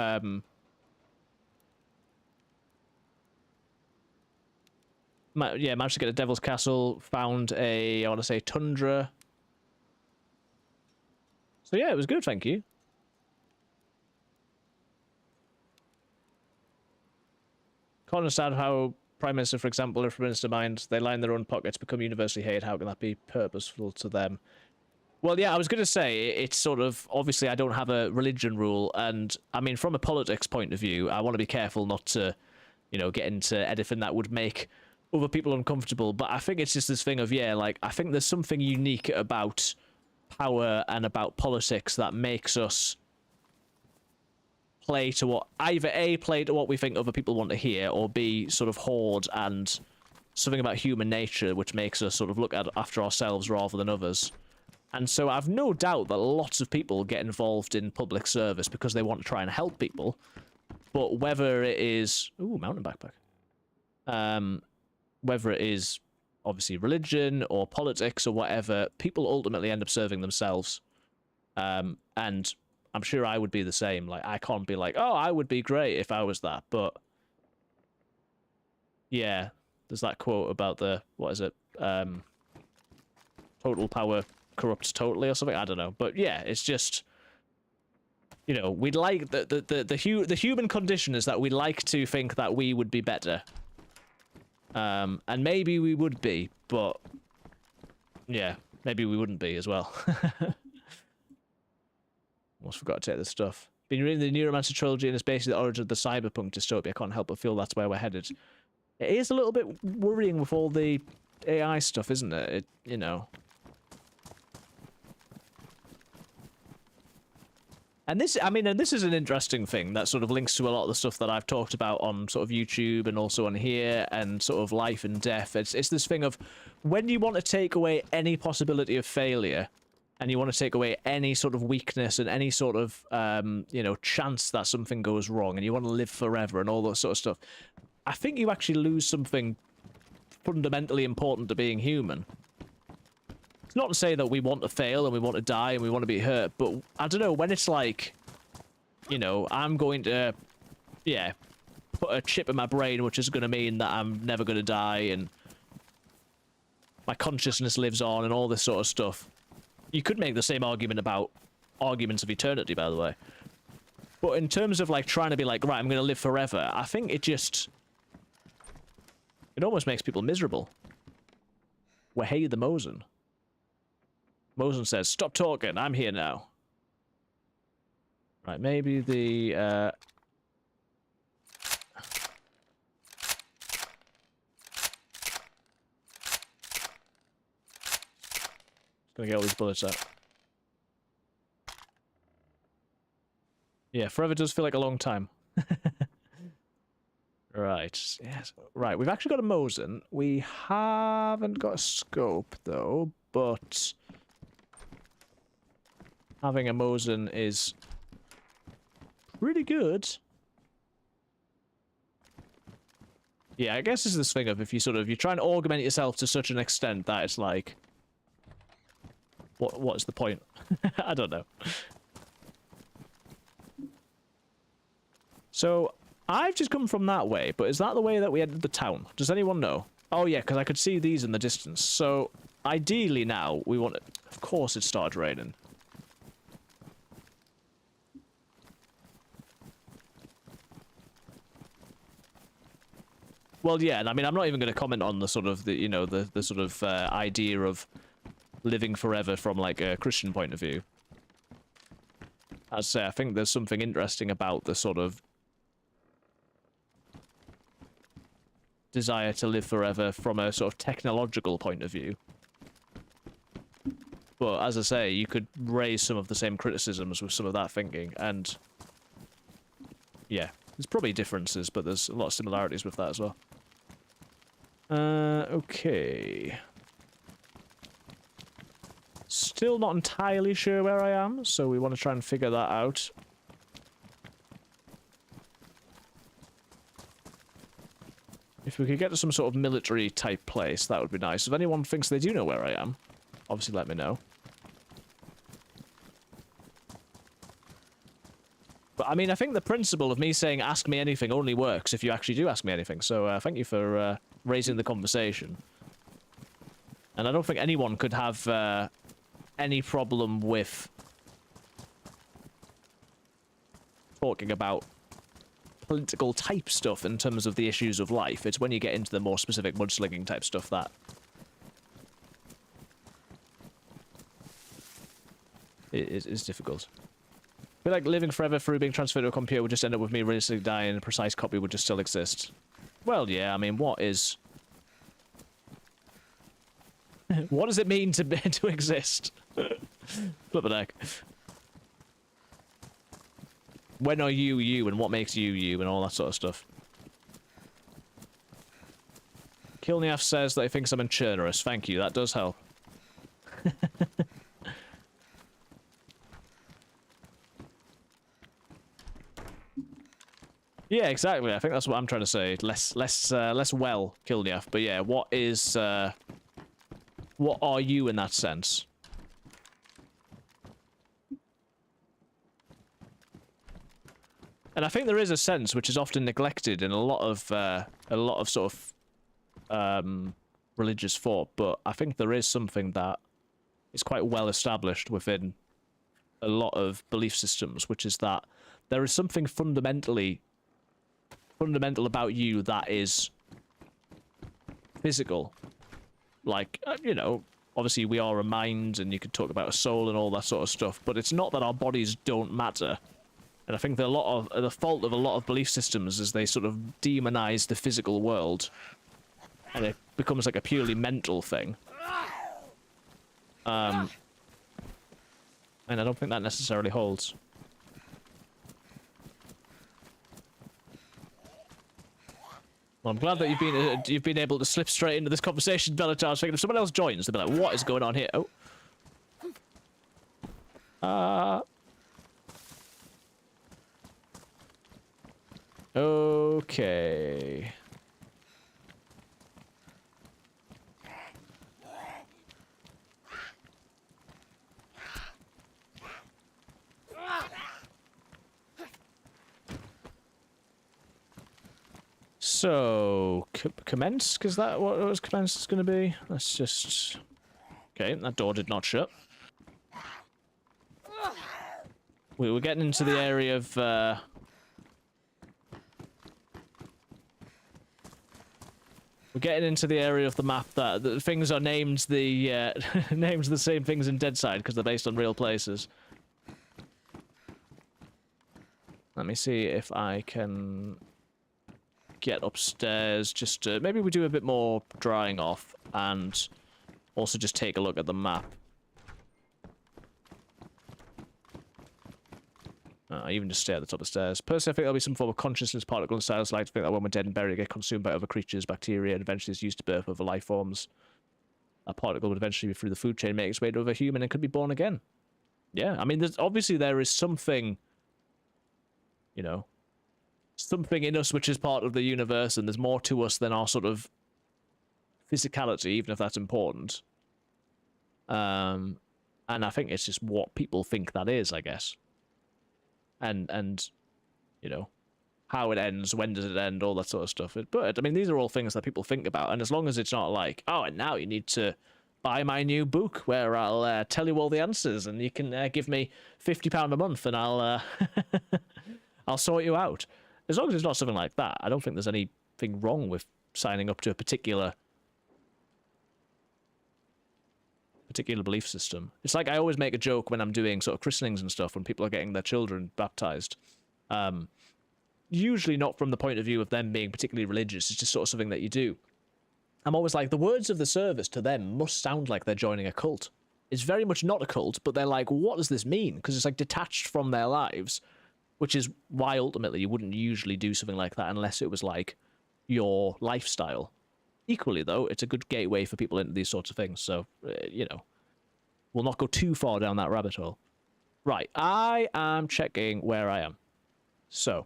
managed to get a Devil's Castle, found a, I want to say, Tundra. So yeah, it was good, thank you. Can't understand how Prime Minister, for example, or Prime Minister mind, they line their own pockets, become universally hated. How can that be purposeful to them? Well, yeah, I was going to say, it's sort of, obviously I don't have a religion rule, and, I mean, from a politics point of view, I want to be careful not to, you know, get into anything that would make other people uncomfortable, but I think it's just this thing of, yeah, like, I think there's something unique about power and about politics that makes us play to what, either A, play to what we think other people want to hear, or B, sort of hoard, and something about human nature which makes us sort of look after ourselves rather than others. And so I've no doubt that lots of people get involved in public service because they want to try and help people, but whether it is... Ooh, mountain backpack. Whether it is obviously religion or politics or whatever, people ultimately end up serving themselves. And I'm sure I would be the same. Like, I can't be like, oh, I would be great if I was that. But yeah, there's that quote about the, what is it? Total power corrupts totally or something. I don't know. But yeah, it's just, you know, we'd like the human condition is that we like to think that we would be better. And maybe we would be, but yeah, maybe we wouldn't be as well. Almost forgot to take this stuff. Been reading the Neuromancer trilogy, and it's basically the origin of the cyberpunk dystopia. I can't help but feel that's where we're headed. It is a little bit worrying with all the AI stuff, isn't it? You know. And this, I mean, and this is an interesting thing that sort of links to a lot of the stuff that I've talked about on sort of YouTube and also on here and sort of life and death. It's this thing of when you want to take away any possibility of failure and you want to take away any sort of weakness and any sort of, you know, chance that something goes wrong and you want to live forever and all that sort of stuff, I think you actually lose something fundamentally important to being human. It's not to say that we want to fail and we want to die and we want to be hurt, but I don't know, when it's like, you know, I'm going to, yeah, put a chip in my brain which is going to mean that I'm never going to die and my consciousness lives on and all this sort of stuff. You could make the same argument about arguments of eternity, by the way. But in terms of, like, trying to be like, right, I'm going to live forever, I think it just... It almost makes people miserable. Wahey the Mosen. Mosen says, stop talking, I'm here now. Right, maybe the... Gonna get all these bullets out. Yeah, forever does feel like a long time. Right, yes. Right, we've actually got a Mosin. We haven't got a scope, though, but... having a Mosin is... pretty good. Yeah, I guess it's this thing of if you you try and augment yourself to such an extent that it's like... What's the point? I don't know. So, I've just come from that way, but is that the way that we entered the town? Does anyone know? Oh yeah, because I could see these in the distance. So, ideally now, we want... Of course it started raining. Well, yeah, and I mean, I'm not even going to comment on the sort of, the sort of idea of living forever from, like, a Christian point of view. I'd say I think there's something interesting about the sort of desire to live forever from a sort of technological point of view. But, as I say, you could raise some of the same criticisms with some of that thinking, and... yeah, there's probably differences, but there's a lot of similarities with that as well. Okay. Still not entirely sure where I am, so we want to try and figure that out. If we could get to some sort of military type place, that would be nice. If anyone thinks they do know where I am, obviously let me know. But I mean, I think the principle of me saying ask me anything only works if you actually do ask me anything, so thank you for raising the conversation. And I don't think anyone could have any problem with talking about political type stuff in terms of the issues of life. It's when you get into the more specific mudslinging type stuff that is difficult. I feel like living forever through being transferred to a computer would just end up with me realistically dying and a precise copy would just still exist. Well, yeah, I mean, what is... what does it mean to exist? Flip a deck. When are you you, and what makes you you, and all that sort of stuff. Kilniaf says that he thinks I'm in Chernarus. Thank you, that does help. Yeah, exactly. I think that's what I'm trying to say. Less well, Kilniaf. But yeah, what are you in that sense? And I think there is a sense which is often neglected in a lot of sort of religious thought, but I think there is something that is quite well established within a lot of belief systems, which is that there is something fundamental about you that is physical. Like, you know, obviously we are a mind, and you could talk about a soul and all that sort of stuff, but it's not that our bodies don't matter. And I think that the fault of a lot of belief systems is they sort of demonize the physical world, and it becomes like a purely mental thing. And I don't think that necessarily holds. Well, I'm glad that you've been able to slip straight into this conversation, Bellatar. I was thinking if someone else joins, they'll be like, "What is going on here?" Oh. Okay. So, commence? Is that what it was commence is going to be? Let's just... Okay, that door did not shut. We were getting into the area of... We're getting into the area of the map that the things are named the named the same things in DayZ because they're based on real places. Let me see if I can get upstairs. Just to, maybe we do a bit more drying off and also just take a look at the map. Even just stay at the top of the stairs. Personally, I think there'll be some form of consciousness particle inside us. I like to think that when we're dead and buried, we get consumed by other creatures, bacteria, and eventually it's used to birth other life forms. A particle would eventually be through the food chain, make its way to other human, and could be born again. Yeah, I mean, there is something, you know, something in us which is part of the universe, and there's more to us than our sort of physicality, even if that's important. And I think it's just what people think that is, I guess. And you know, how it ends, when does it end, all that sort of stuff. But I mean, these are all things that people think about, and as long as it's not like, oh, and now you need to buy my new book where I'll tell you all the answers, and you can give me £50 a month, and I'll I'll sort you out. As long as it's not something like that, I don't think there's anything wrong with signing up to a particular belief system. It's like I always make a joke when I'm doing sort of christenings and stuff, when people are getting their children baptized. Usually not from the point of view of them being particularly religious, it's just sort of something that you do. I'm always like, the words of the service to them must sound like they're joining a cult. It's very much not a cult, but they're like, what does this mean? Because it's like detached from their lives, which is why ultimately you wouldn't usually do something like that unless it was like your lifestyle. Equally, though, it's a good gateway for people into these sorts of things, so, you know, we'll not go too far down that rabbit hole. Right, I am checking where I am. So,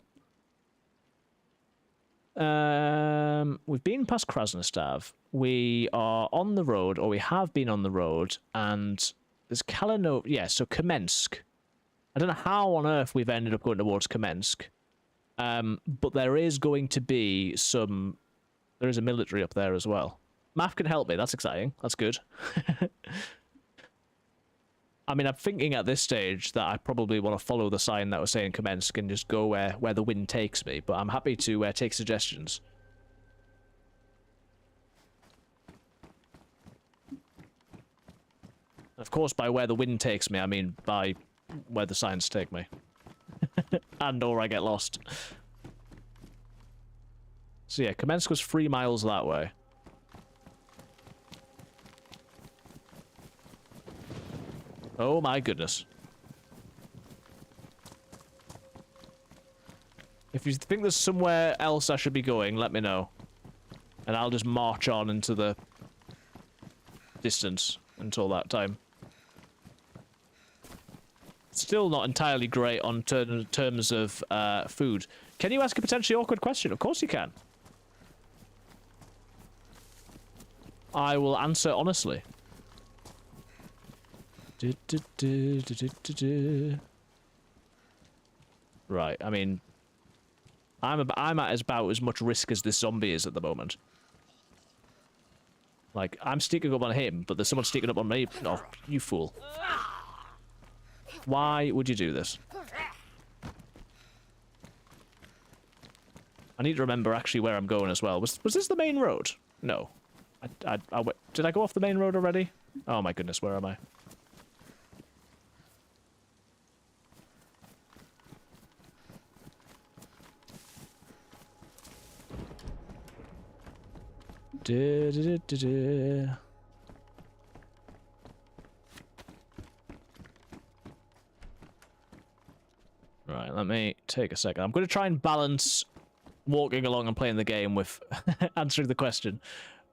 we've been past Krasnostav. We are on the road, or we have been on the road, and there's Kalinov. Yeah, so Kamensk. I don't know how on earth we've ended up going towards Kamensk, but there is going to be some. There is a military up there as well. Math can help me. That's exciting. That's good. I mean, I'm thinking at this stage that I probably want to follow the sign that was saying Kamensk and just go where the wind takes me, but I'm happy to take suggestions. Of course, by where the wind takes me, I mean by where the signs take me. And or I get lost. So yeah, Kamensk was 3 miles that way. Oh my goodness. If you think there's somewhere else I should be going, let me know. And I'll just march on into the distance until that time. Still not entirely great on terms of food. Can you ask a potentially awkward question? Of course you can. I will answer honestly. Right, I mean, I'm at about as much risk as this zombie is at the moment. Like, I'm sneaking up on him, but there's someone sneaking up on me. Oh, you fool. Why would you do this? I need to remember actually where I'm going as well. Was this the main road? No. Did I go off the main road already? Oh my goodness, where am I? Right, let me take a second. I'm going to try and balance walking along and playing the game with answering the question.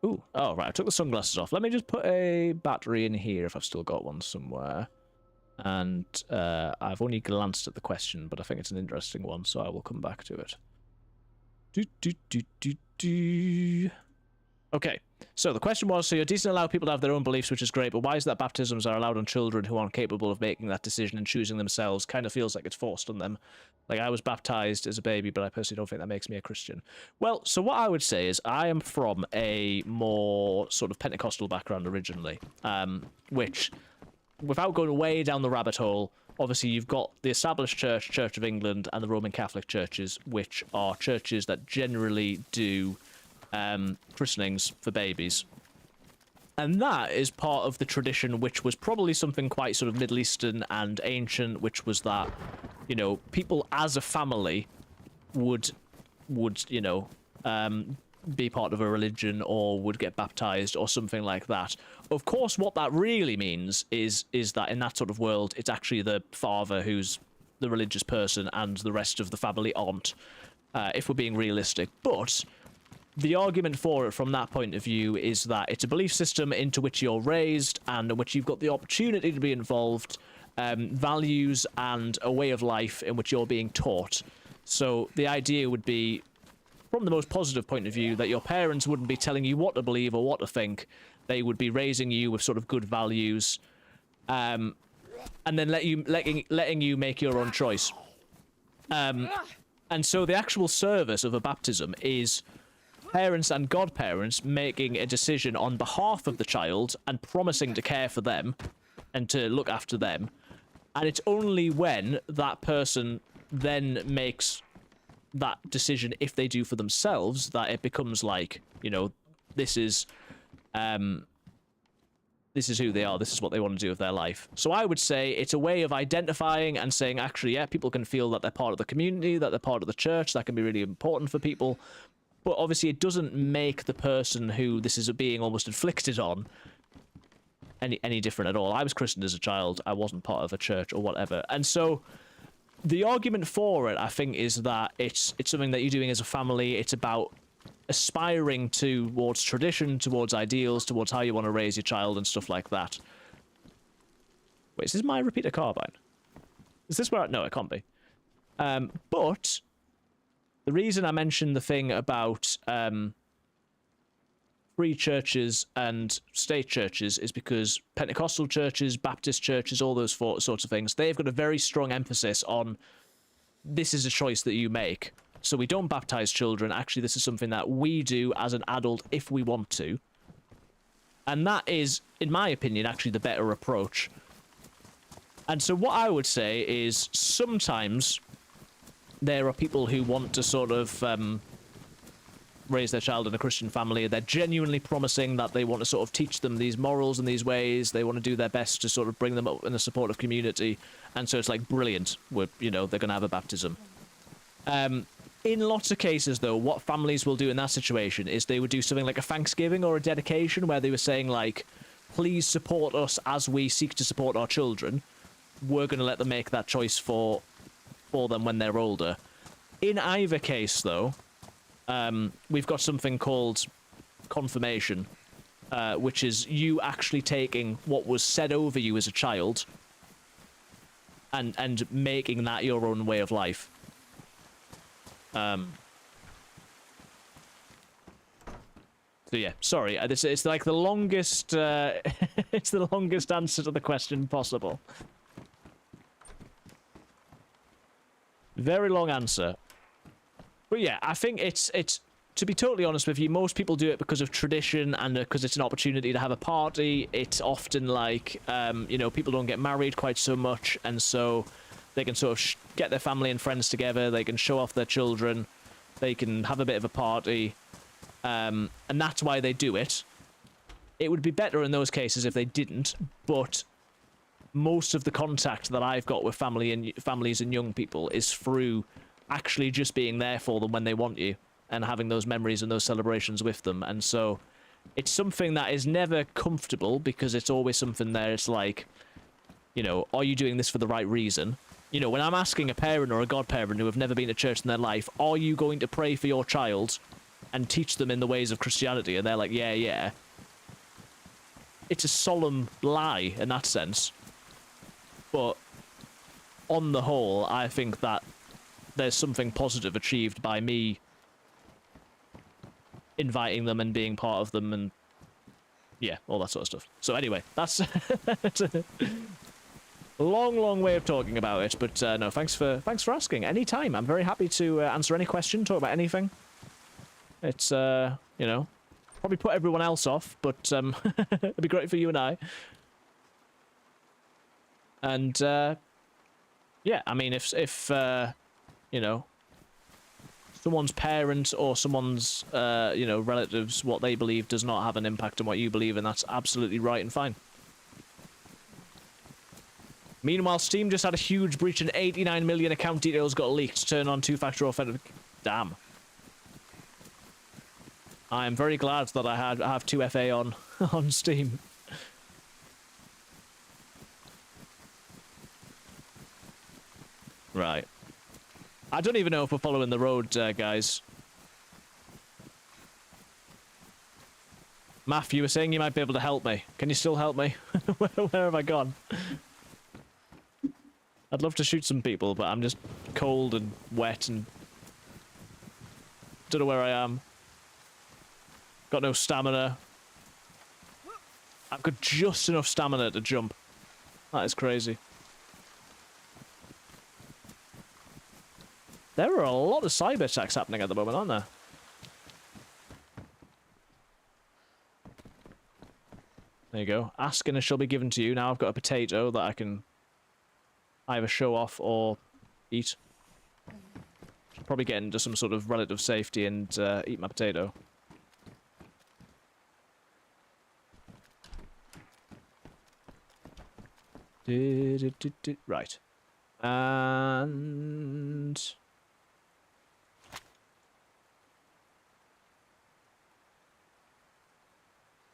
Ooh, oh, right, I took the sunglasses off. Let me just put a battery in here if I've still got one somewhere. And I've only glanced at the question, but I think it's an interesting one, so I will come back to it. Okay, so the question was, so you're decent to allow people to have their own beliefs, which is great, but why is it that baptisms are allowed on children who aren't capable of making that decision and choosing themselves? Kind of feels like it's forced on them. Like, I was baptized as a baby, but I personally don't think that makes me a Christian. Well, so what I would say is I am from a more sort of Pentecostal background originally, which, without going way down the rabbit hole, obviously you've got the established church, Church of England, and the Roman Catholic churches, which are churches that generally do christenings for babies. And that is part of the tradition, which was probably something quite sort of Middle Eastern and ancient, which was that you know, people as a family would you know, be part of a religion or would get baptized or something like that. Of course, what that really means is that in that sort of world, it's actually the father who's the religious person and the rest of the family aren't, if we're being realistic. But the argument for it from that point of view is that it's a belief system into which you're raised and in which you've got the opportunity to be involved, values and a way of life in which you're being taught. So the idea would be, from the most positive point of view, that your parents wouldn't be telling you what to believe or what to think. They would be raising you with sort of good values, and then letting you make your own choice. And so the actual service of a baptism is parents and godparents making a decision on behalf of the child and promising to care for them and to look after them. And it's only when that person then makes that decision, if they do for themselves, that it becomes like, you know, this is who they are, this is what they want to do with their life. So I would say it's a way of identifying and saying, actually, yeah, people can feel that they're part of the community, that they're part of the church. That can be really important for people. But obviously it doesn't make the person who this is being almost inflicted on any different at all. I was christened as a child. I wasn't part of a church or whatever. And so the argument for it, I think, is that it's something that you're doing as a family. It's about aspiring towards tradition, towards ideals, towards how you want to raise your child and stuff like that. Wait, is this my repeater carbine? Is this where no, it can't be. But the reason I mentioned the thing about free churches and state churches is because Pentecostal churches, Baptist churches, all those sorts of things, they've got a very strong emphasis on this is a choice that you make. So we don't baptize children. Actually, this is something that we do as an adult if we want to. And that is, in my opinion, actually the better approach. And so what I would say is sometimes there are people who want to sort of raise their child in a Christian family. They're genuinely promising that they want to sort of teach them these morals and these ways. They want to do their best to sort of bring them up in a supportive community. And so it's like, brilliant. You know, they're going to have a baptism. In lots of cases, though, what families will do in that situation is they would do something like a Thanksgiving or a dedication where they were saying, like, please support us as we seek to support our children. We're going to let them make that choice for them when they're older. In either case, though, we've got something called confirmation, which is you actually taking what was said over you as a child and making that your own way of life. So yeah, sorry, it's like the longest, it's the longest answer to the question possible. Very long answer. But yeah, I think it's to be totally honest with you, most people do it because of tradition and because it's an opportunity to have a party. It's often like, you know, people don't get married quite so much, and so they can sort of get their family and friends together, they can show off their children, they can have a bit of a party, and that's why they do it. It would be better in those cases if they didn't, but most of the contact that I've got with families and young people is through actually just being there for them when they want you and having those memories and those celebrations with them. And so it's something that is never comfortable because it's always something there. It's like, you know, are you doing this for the right reason? You know, when I'm asking a parent or a godparent who have never been to church in their life, are you going to pray for your child and teach them in the ways of Christianity? And they're like, yeah, yeah. It's a solemn lie in that sense. But on the whole, I think that there's something positive achieved by me inviting them and being part of them and yeah, all that sort of stuff. So anyway, that's a long way of talking about it, but no, thanks for asking. Anytime, I'm very happy to answer any question, talk about anything. It's you know, probably put everyone else off, but it'd be great for you and I. And yeah, I mean, if you know, someone's parents or someone's you know, relatives, what they believe does not have an impact on what you believe, and that's absolutely right and fine. Meanwhile, Steam just had a huge breach and 89 million account details got leaked. Turn on two-factor authentication. Damn. I am very glad that I have 2FA on on Steam. Right. I don't even know if we're following the road, guys. Math, you were saying you might be able to help me. Can you still help me? Where have I gone? I'd love to shoot some people, but I'm just cold and wet and don't know where I am. Got no stamina. I've got just enough stamina to jump. That is crazy. There are a lot of cyber attacks happening at the moment, aren't there? There you go. Ask and it shall be given to you. Now I've got a potato that I can either show off or eat. Should probably get into some sort of relative safety and eat my potato. Right. And...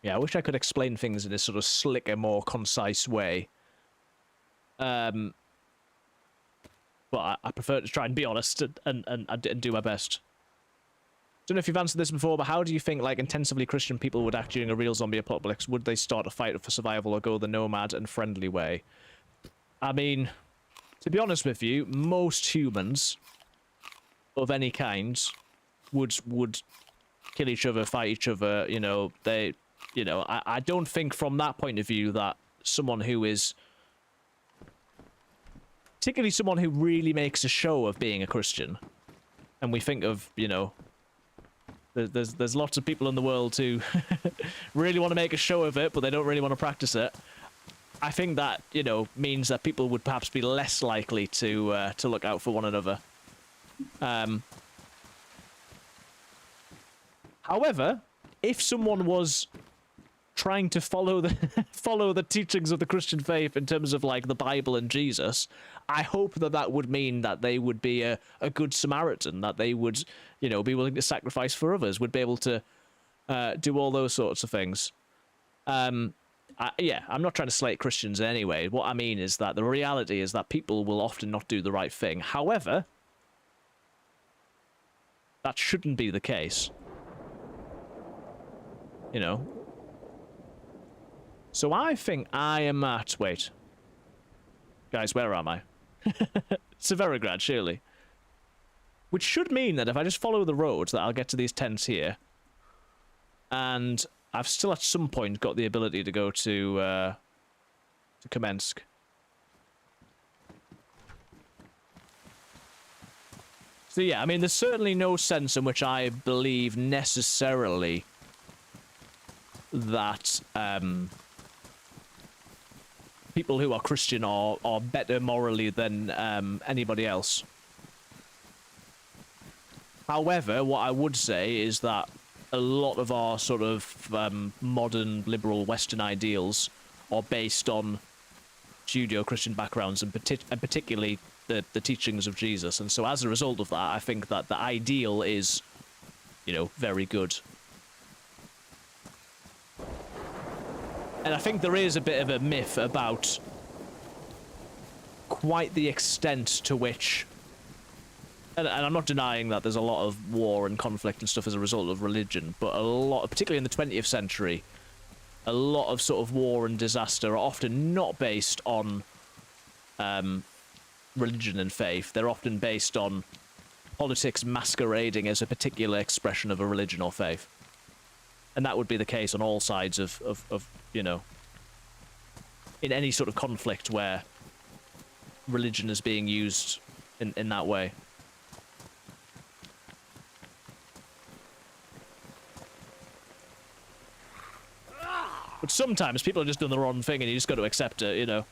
yeah, I wish I could explain things in a sort of slicker, more concise way. But I prefer to try and be honest and do my best. Don't know if you've answered this before, but how do you think like intensively Christian people would act during a real zombie apocalypse? Would they start a fight for survival or go the nomad and friendly way? I mean, to be honest with you, most humans of any kind would kill each other, fight each other. You know, I don't think from that point of view that someone who is, particularly someone who really makes a show of being a Christian, and we think of, you know, there's lots of people in the world who really want to make a show of it, but they don't really want to practice it. I think that, you know, means that people would perhaps be less likely to look out for one another. However, if someone was trying to follow the teachings of the Christian faith in terms of like the Bible and Jesus, I hope that would mean that they would be a good Samaritan, that they would, you know, be willing to sacrifice for others, would be able to do all those sorts of things. Yeah, I'm not trying to slate Christians in any way. What I mean is that the reality is that people will often not do the right thing. However, that shouldn't be the case. You know? So I think I am at... wait. Guys, where am I? Severograd, surely. Which should mean that if I just follow the road, that I'll get to these tents here. And I've still at some point got the ability to go to Kamensk. So yeah, I mean, there's certainly no sense in which I believe necessarily that people who are Christian are better morally than anybody else. However, what I would say is that a lot of our sort of modern liberal Western ideals are based on Judeo-Christian backgrounds and particularly the teachings of Jesus. And so as a result of that, I think that the ideal is, you know, very good. And I think there is a bit of a myth about quite the extent to which, and I'm not denying that there's a lot of war and conflict and stuff as a result of religion, but a lot, particularly in the 20th century, a lot of sort of war and disaster are often not based on religion and faith. They're often based on politics masquerading as a particular expression of a religion or faith. And that would be the case on all sides of you know, in any sort of conflict where religion is being used in that way. But sometimes people are just doing the wrong thing and you just got to accept it, you know.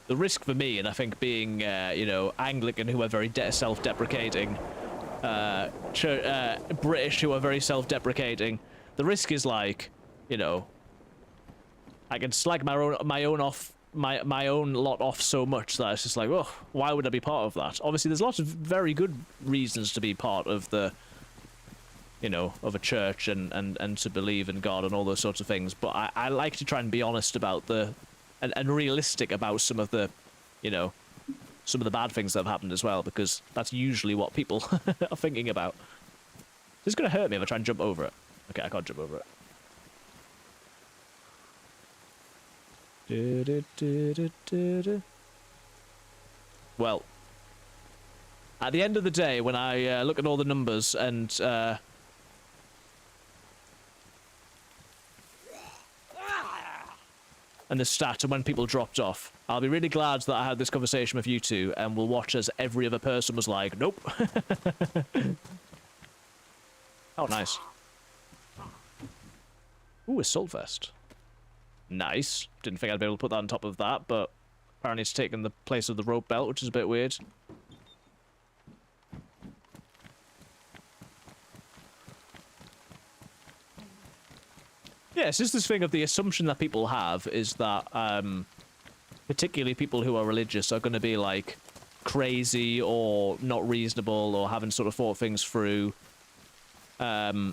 The risk for me, and I think being, you know, Anglican who are very self-deprecating, British who are very self-deprecating, the risk is like, you know, I can slag my own lot off so much that it's just like, oh, why would I be part of that? Obviously, there's lots of very good reasons to be part of the, you know, of a church and to believe in God and all those sorts of things. But I like to try and be honest about and realistic about some of the, you know, some of the bad things that have happened as well, because that's usually what people are thinking about. This is going to hurt me if I try and jump over it. Okay, I can't jump over it. Well, at the end of the day, when I look at all the numbers and the stat and when people dropped off, I'll be really glad that I had this conversation with you two, and we'll watch as every other person was like, nope. Oh, nice. Ooh, assault vest. Nice. Didn't think I'd be able to put that on top of that, but apparently it's taken the place of the rope belt, which is a bit weird. Yeah, it's just this thing of the assumption that people have is that, particularly people who are religious are going to be, like, crazy or not reasonable or haven't sort of thought things through. Yeah.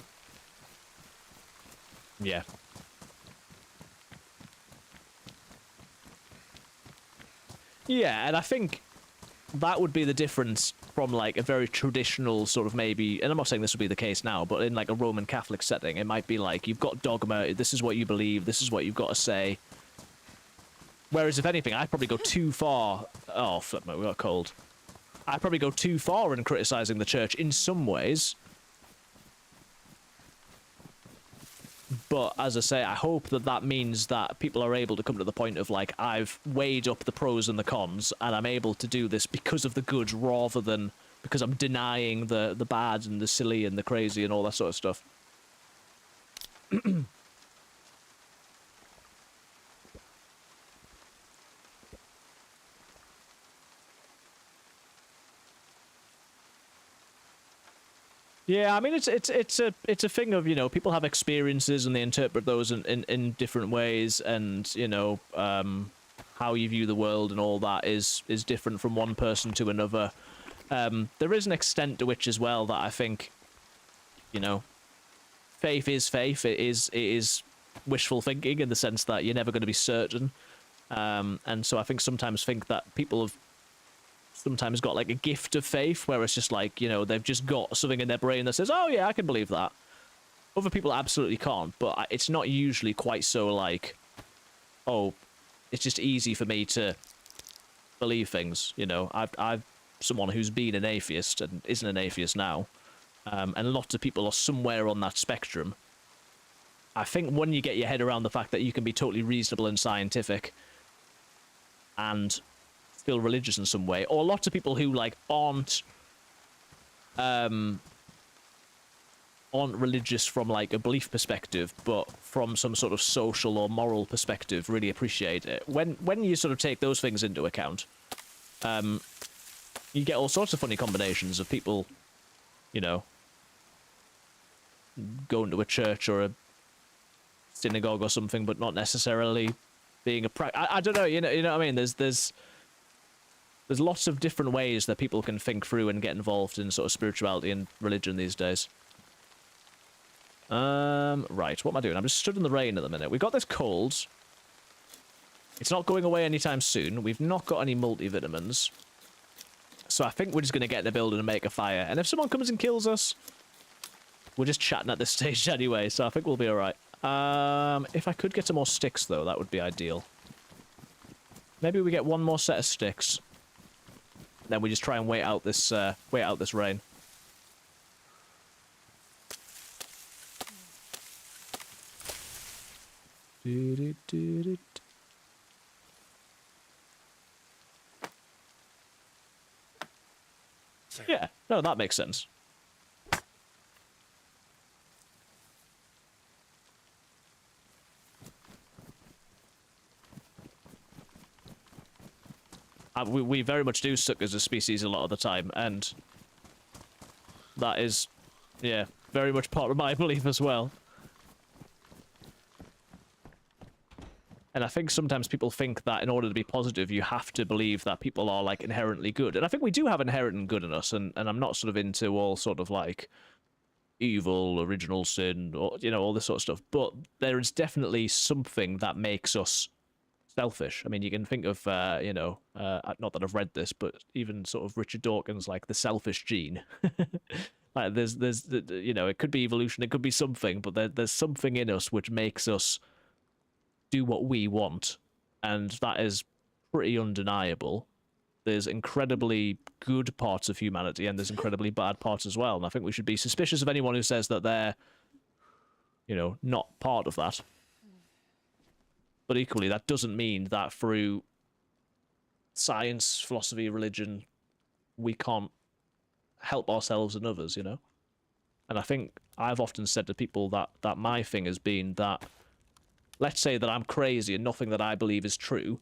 Yeah, and I think that would be the difference from, like, a very traditional sort of maybe, and I'm not saying this would be the case now, but in, like, a Roman Catholic setting, it might be like, you've got dogma, this is what you believe, this is what you've got to say. Whereas, if anything, I'd probably go too far. Oh, flip me, we got cold. I'd probably go too far in criticizing the church in some ways. But, as I say, I hope that that means that people are able to come to the point of, like, I've weighed up the pros and the cons, and I'm able to do this because of the good rather than because I'm denying the bad and the silly and the crazy and all that sort of stuff. Yeah, I mean, it's a thing of, you know, people have experiences and they interpret those in different ways, and, you know, how you view the world and all that is different from one person to another. There is an extent to which as well that I think, you know, faith is faith. It is wishful thinking in the sense that you're never going to be certain. And so I sometimes think that people have sometimes got like a gift of faith where it's just like, you know, they've just got something in their brain that says, oh yeah, I can believe that. Other people absolutely can't, but it's not usually quite so like, oh, it's just easy for me to believe things, you know. I've someone who's been an atheist and isn't an atheist now, and lots of people are somewhere on that spectrum. I think when you get your head around the fact that you can be totally reasonable and scientific and still religious in some way, or lots of people who like aren't religious from like a belief perspective, but from some sort of social or moral perspective, really appreciate it. When you sort of take those things into account, you get all sorts of funny combinations of people, you know, going to a church or a synagogue or something, but not necessarily being I don't know, you know what I mean? There's lots of different ways that people can think through and get involved in sort of spirituality and religion these days. Right, what am I doing? I'm just stood in the rain at the minute. We've got this cold. It's not going away anytime soon. We've not got any multivitamins. So I think we're just going to get in the building and make a fire. And if someone comes and kills us, we're just chatting at this stage anyway, so I think we'll be alright. If I could get some more sticks, though, that would be ideal. Maybe we get one more set of sticks. Then we just try and wait out this rain. Yeah, no, that makes sense. we very much do suck as a species a lot of the time, and that is, yeah, very much part of my belief as well. And I think sometimes people think that in order to be positive, you have to believe that people are, like, inherently good. And I think we do have inherent good in us, and I'm not sort of into all sort of, like, evil, original sin, or, you know, all this sort of stuff. But there is definitely something that makes us selfish. I mean, you can think of, you know, not that I've read this, but even sort of Richard Dawkins, like, the selfish gene. Like, there's, you know, it could be evolution, it could be something, but there's something in us which makes us do what we want, and that is pretty undeniable. There's incredibly good parts of humanity, and there's incredibly bad parts as well, and I think we should be suspicious of anyone who says that they're, you know, not part of that. But equally, that doesn't mean that through science, philosophy, religion, we can't help ourselves and others, you know? And I think I've often said to people that my thing has been that, let's say that I'm crazy and nothing that I believe is true.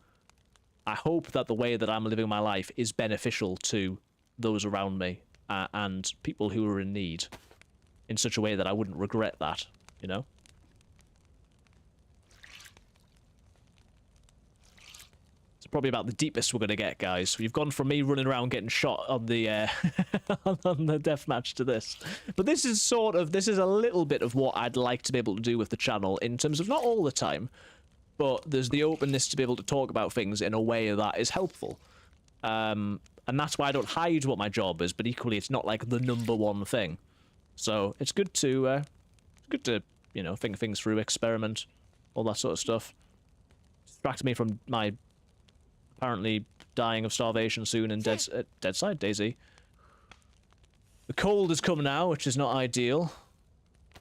I hope that the way that I'm living my life is beneficial to those around me and people who are in need in such a way that I wouldn't regret that, you know? It's probably about the deepest we're going to get, guys. We've gone from me running around getting shot on the on the deathmatch to this. But this is a little bit of what I'd like to be able to do with the channel in terms of not all the time, but there's the openness to be able to talk about things in a way that is helpful. And that's why I don't hide what my job is, but equally it's not like the #1 thing. So it's good to you know, think things through, experiment, all that sort of stuff. Distract me from my apparently dying of starvation soon and dead side DayZ. The cold has come now, which is not ideal.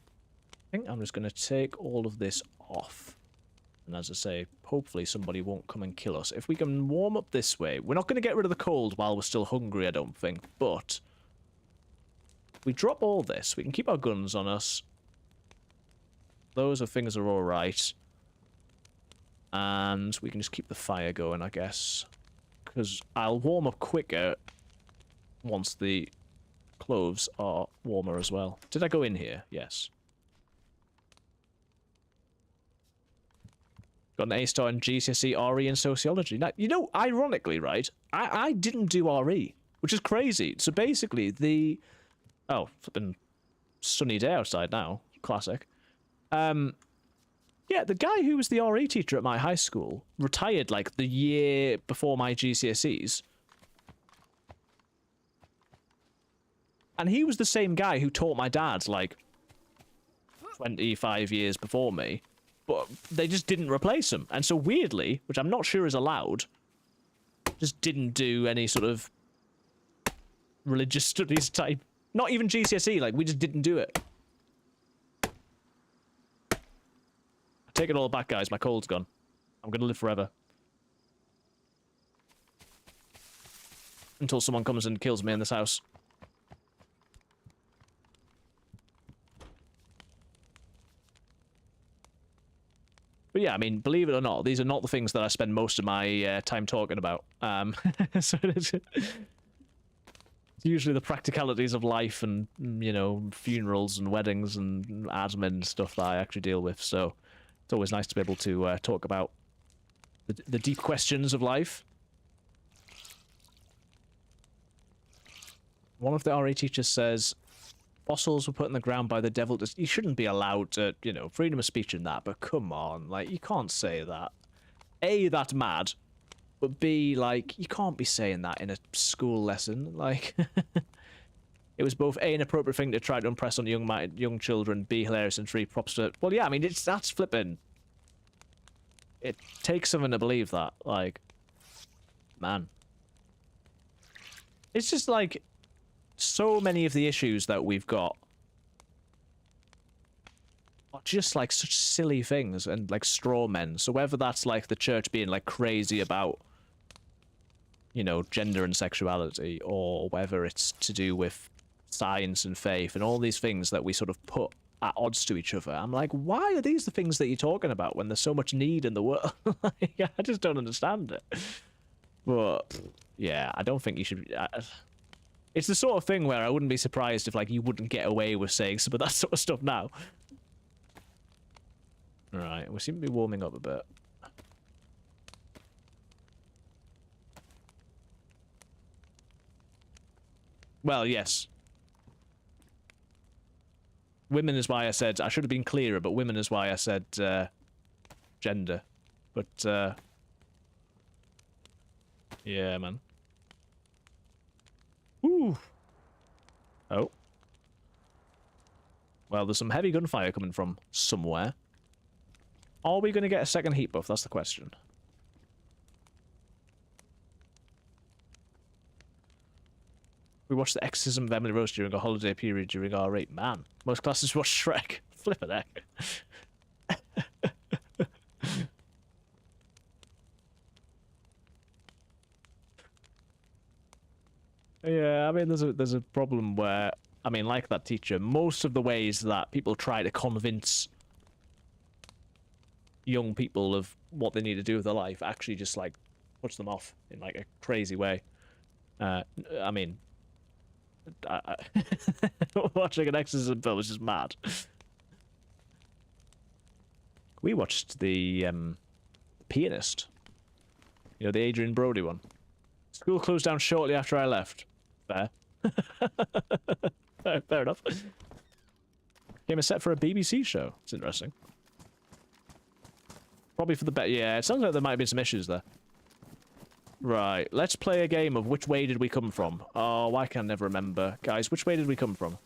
I think I'm just going to take all of this off. And as I say, hopefully somebody won't come and kill us. If we can warm up this way, we're not going to get rid of the cold while we're still hungry, I don't think. But if we drop all this, we can keep our guns on us. Those things are all right. And we can just keep the fire going, I guess. Because I'll warm up quicker once the clothes are warmer as well. Did I go in here? Yes. Got an A-star in GCSE, RE, and Sociology. Now, you know, ironically, right, I didn't do RE, which is crazy. So basically, the... Oh, flipping sunny day outside now. Classic. Yeah, the guy who was the RE teacher at my high school retired, like, the year before my GCSEs. And he was the same guy who taught my dad, like, 25 years before me. But they just didn't replace him. And so weirdly, which I'm not sure is allowed, just didn't do any sort of religious studies type. Not even GCSE, like, we just didn't do it. Take it all back, guys. My cold's gone. I'm gonna live forever. Until someone comes and kills me in this house. But yeah, I mean, believe it or not, these are not the things that I spend most of my time talking about. So it's usually the practicalities of life and, you know, funerals and weddings and admin stuff that I actually deal with, so... It's always nice to be able to talk about the deep questions of life. One of the RE teachers says, fossils were put in the ground by the devil. You shouldn't be allowed to, you know, freedom of speech in that, but come on, like, you can't say that. A, that's mad, but B, like, you can't be saying that in a school lesson, like... It was both A, an appropriate thing to try to impress on young children, B, hilarious, and 3, props to... Well, yeah, I mean, that's flipping. It takes someone to believe that, like... Man. It's just, like, so many of the issues that we've got are just, like, such silly things and, like, straw men. So whether that's, like, the church being, like, crazy about, you know, gender and sexuality, or whether it's to do with science and faith and all these things that we sort of put at odds to each other. I'm like, why are these the things that you're talking about when there's so much need in the world? Like, I just don't understand it. But yeah, I don't think you should. It's the sort of thing where I wouldn't be surprised if like you wouldn't get away with saying some of that sort of stuff now. Right, we seem to be warming up a bit. Well, yes. Women is why I said I should have been clearer, but women is why I said gender. But yeah, man. Ooh. Oh. Well, there's some heavy gunfire coming from somewhere. Are we going to get a second heat buff? That's the question. We watched the exorcism of Emily Rose during a holiday period during R8. Man, most classes watch Shrek. Flip a heck. Yeah, I mean, there's a problem where, I mean, like that teacher, most of the ways that people try to convince young people of what they need to do with their life actually just, like, puts them off in, like, a crazy way. I mean, watching an exorcism film is just mad. We watched the Pianist. You know, the Adrian Brody one. School closed down shortly after I left. Fair. Fair enough. Game is set for a BBC show. It's interesting. Probably for the better. Yeah, it sounds like there might have been some issues there. Right, let's play a game of which way did we come from. Oh, why can I never remember? Guys, which way did we come from?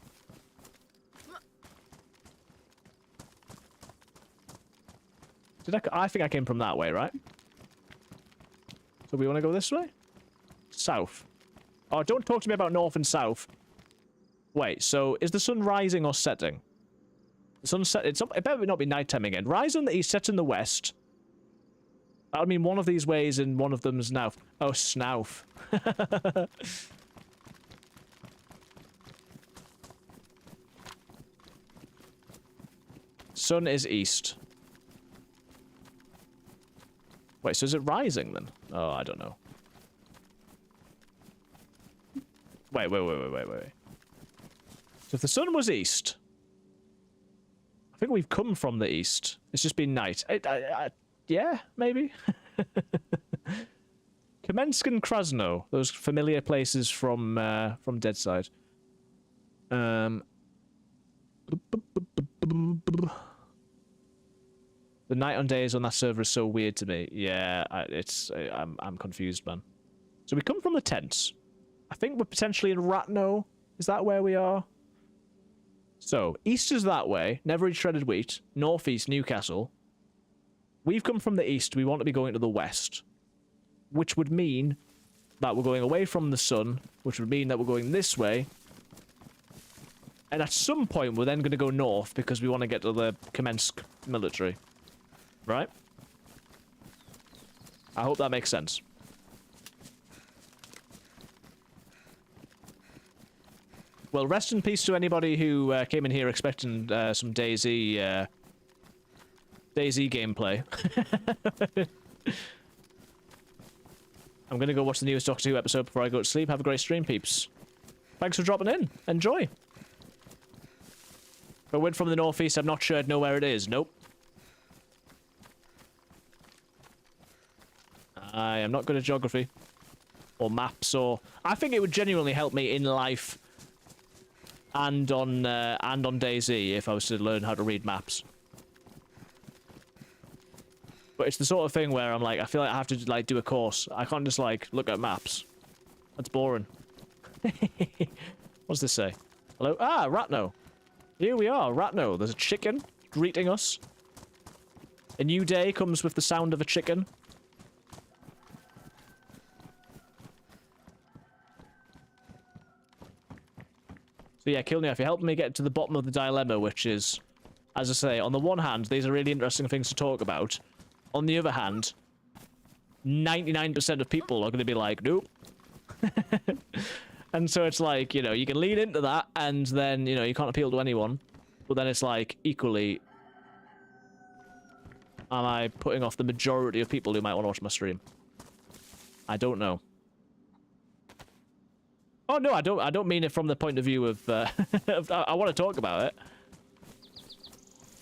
I think I came from that way, right? So we want to go this way? South. Oh, don't talk to me about north and south. Wait, so is the sun rising or setting? The sun set. It better not be nighttime again. Rise on the east, set in the west. That would mean one of these ways and one of them's now. Oh, snouth. Sun is east. Wait, so is it rising then? Oh, I don't know. Wait. So if the sun was east, I think we've come from the east. It's just been night. Yeah, maybe. Kamensk and Krasno, those familiar places from DayZ. The night on days on that server is so weird to me. Yeah, I'm confused, man. So we come from the tents. I think we're potentially in Ratno. Is that where we are? So, east is that way. Never eat shredded wheat. Northeast, Newcastle. We've come from the east. We want to be going to the west. Which would mean that we're going away from the sun. Which would mean that we're going this way. And at some point, we're then going to go north because we want to get to the Kamensk military. Right? I hope that makes sense. Well, rest in peace to anybody who came in here expecting some DayZ gameplay. I'm gonna go watch the newest Doctor Who episode before I go to sleep. Have a great stream, peeps. Thanks for dropping in. Enjoy. If I went from the northeast, I'm not sure I'd know where it is. Nope. I am not good at geography. Or maps, or... I think it would genuinely help me in life and on DayZ if I was to learn how to read maps. But it's the sort of thing where I'm like, I feel like I have to like do a course. I can't just like look at maps. That's boring. What does this say? Hello? Ah, Ratno. Here we are, Ratno. There's a chicken greeting us. A new day comes with the sound of a chicken. So yeah, Kilney, if you're helping me get to the bottom of the dilemma, which is, as I say, on the one hand, these are really interesting things to talk about. On the other hand, 99% of people are going to be like, nope. And so it's like, you know, you can lean into that, and then, you know, you can't appeal to anyone. But then it's like, equally, am I putting off the majority of people who might want to watch my stream? I don't know. Oh no, I don't mean it from the point of view of, I want to talk about it.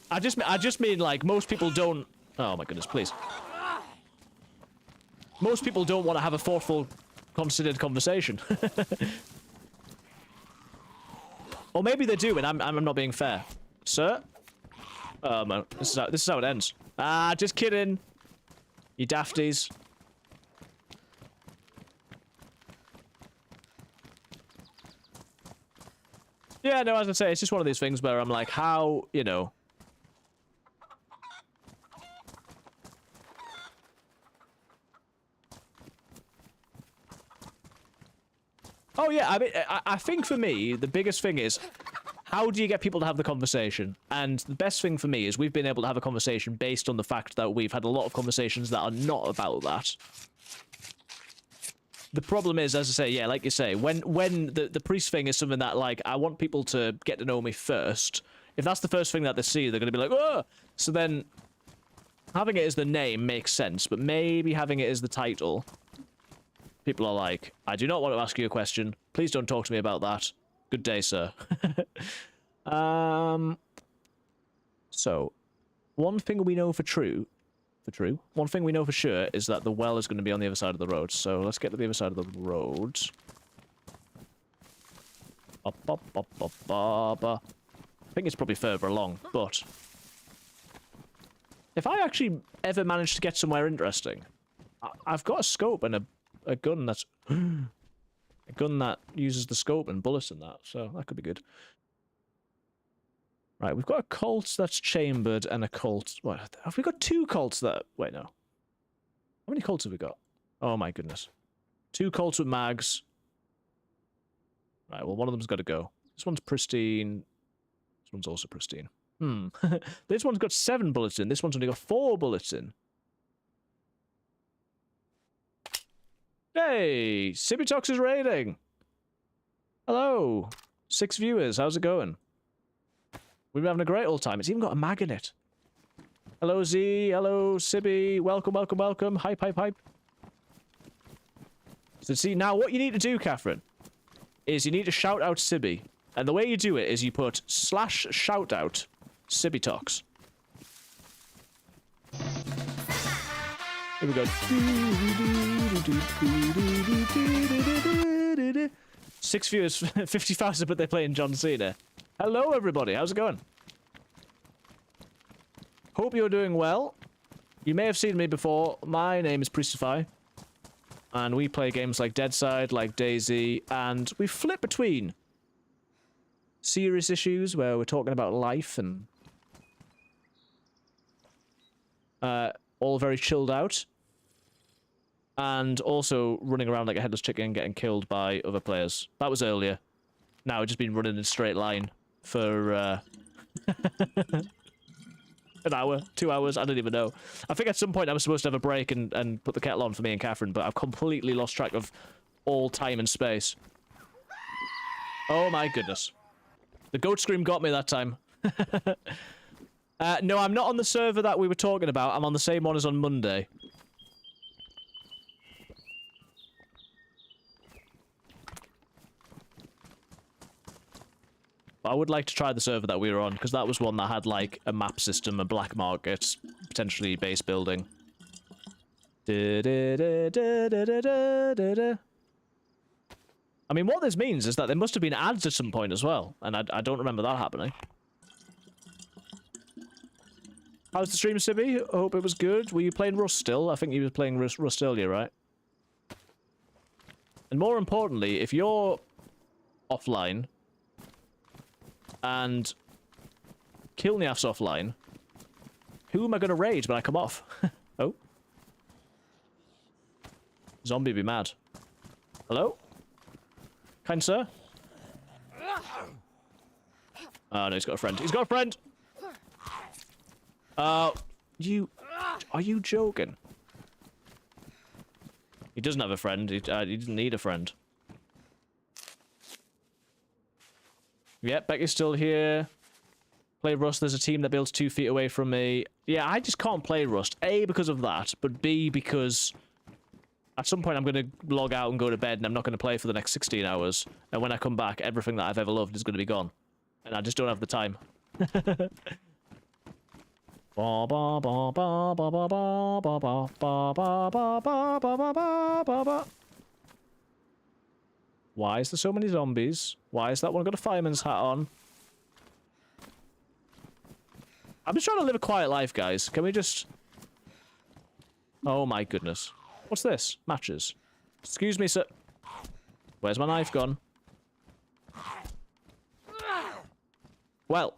I just mean like most people don't. Oh my goodness, please. Most people don't want to have a thoughtful, considered conversation. Or maybe they do, and I'm not being fair, sir. Oh man, this is how it ends. Ah, just kidding. You dafties. Yeah, no, as I say, it's just one of these things where I'm like, how, you know. Oh yeah, I mean, I think for me, the biggest thing is, how do you get people to have the conversation? And the best thing for me is we've been able to have a conversation based on the fact that we've had a lot of conversations that are not about that. The problem is, as I say, yeah, like you say, when the priest thing is something that, like, I want people to get to know me first. If that's the first thing that they see, they're going to be like, oh! So then, having it as the name makes sense, but maybe having it as the title, people are like, I do not want to ask you a question. Please don't talk to me about that. Good day, sir. So, one thing we know for one thing we know for sure is that the well is going to be on the other side of the road. So let's get to the other side of the road. I think it's probably further along, but if I actually ever manage to get somewhere interesting, I've got a scope and a gun that's a gun that uses the scope and bullets and that, so that could be good. Right, we've got a Colt that's chambered and a Colt. What have we got? 2 Colts that. Wait, no. How many Colts have we got? Oh my goodness. 2 Colts with mags. Right, well, one of them's got to go. This one's pristine. This one's also pristine. This one's got 7 bullets in. This one's only got 4 bullets in. Hey, Sibitox is raiding. Hello, 6 viewers. How's it going? We've been having a great old time. It's even got a mag in it. Hello, Z. Hello, Sibby. Welcome, welcome, welcome. Hype, hype, hype. So see, now what you need to do, Catherine, is you need to shout out Sibby. And the way you do it is you put /shoutout Sibitox. Here we go. 6 viewers, 50,000, but they're playing John Cena. Hello, everybody. How's it going? Hope you're doing well. You may have seen me before. My name is Priestify. And we play games like DayZ, like DayZ, and we flip between serious issues where we're talking about life and all very chilled out, and also running around like a headless chicken and getting killed by other players. That was earlier. Now I've just been running in a straight line for an hour, 2 hours, I don't even know. I think at some point I was supposed to have a break and put the kettle on for me and Catherine, but I've completely lost track of all time and space. Oh my goodness. The goat scream got me that time. No, I'm not on the server that we were talking about. I'm on the same one as on Monday. I would like to try the server that we were on, because that was one that had, like, a map system, a black market, potentially base building. I mean, what this means is that there must have been ads at some point as well, and I don't remember that happening. How's the stream, Sibby? I hope it was good. Were you playing Rust still? I think you were playing Rust earlier, right? And more importantly, if you're offline and Kilniaf's offline, who am I going to raid when I come off? Oh. Zombie be mad. Hello? Kind sir? Oh, no, he's got a friend. He's got a friend! Are you joking? He doesn't have a friend. He didn't need a friend. Yep, Becky's still here. Play Rust. There's a team that builds 2 feet away from me. Yeah, I just can't play Rust. A, because of that, but B, because At some point, I'm going to log out and go to bed, and I'm not going to play for the next 16 hours. And when I come back, everything that I've ever loved is going to be gone. And I just don't have the time. Why is there so many zombies? Why is that one got a fireman's hat on? I'm just trying to live a quiet life, guys. Can we just... Oh my goodness. What's this? Matches. Excuse me, sir. Where's my knife gone? Well,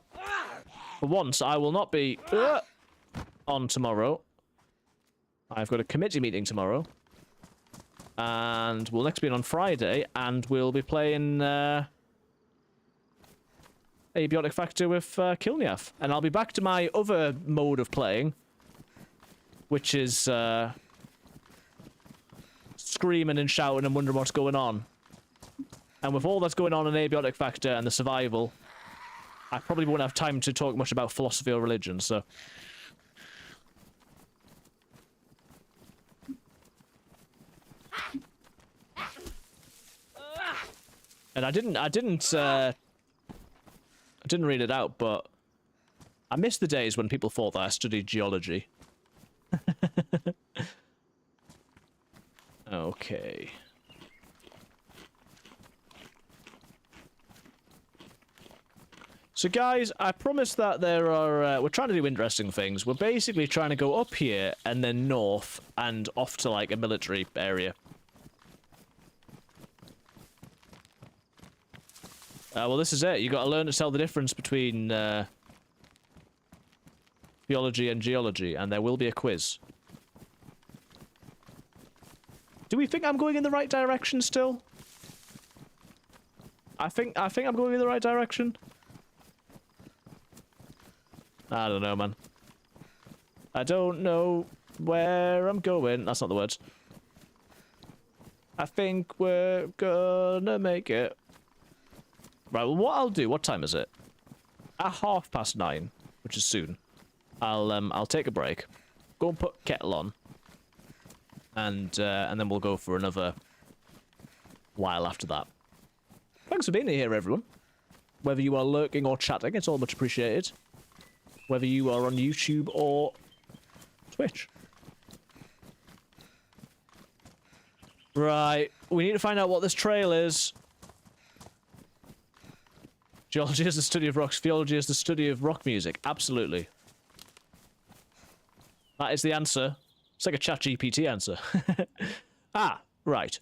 for once, I will not be on tomorrow. I've got a committee meeting tomorrow. And we'll next be on Friday, and we'll be playing Abiotic Factor with Kilniaf. And I'll be back to my other mode of playing, which is screaming and shouting and wondering what's going on. And with all that's going on in Abiotic Factor and the survival, I probably won't have time to talk much about philosophy or religion, so... And I didn't read it out, but I miss the days when people thought that I studied geology. Okay. So guys, I promise that there are, we're trying to do interesting things. We're basically trying to go up here and then north and off to like a military area. Well, this is it. You got to learn to tell the difference between theology and geology, and there will be a quiz. Do we think I'm going in the right direction still? I think I'm going in the right direction. I don't know, man. I don't know where I'm going. That's not the words. I think we're gonna make it. Right, well, what I'll do, what time is it? At 9:30, which is soon. I'll take a break, go and put kettle on, and then we'll go for another while after that. Thanks for being here, everyone. Whether you are lurking or chatting, it's all much appreciated. Whether you are on YouTube or Twitch. Right, we need to find out what this trail is. Geology is the study of rocks. Theology is the study of rock music. Absolutely. That is the answer. It's like a ChatGPT answer. Ah, right.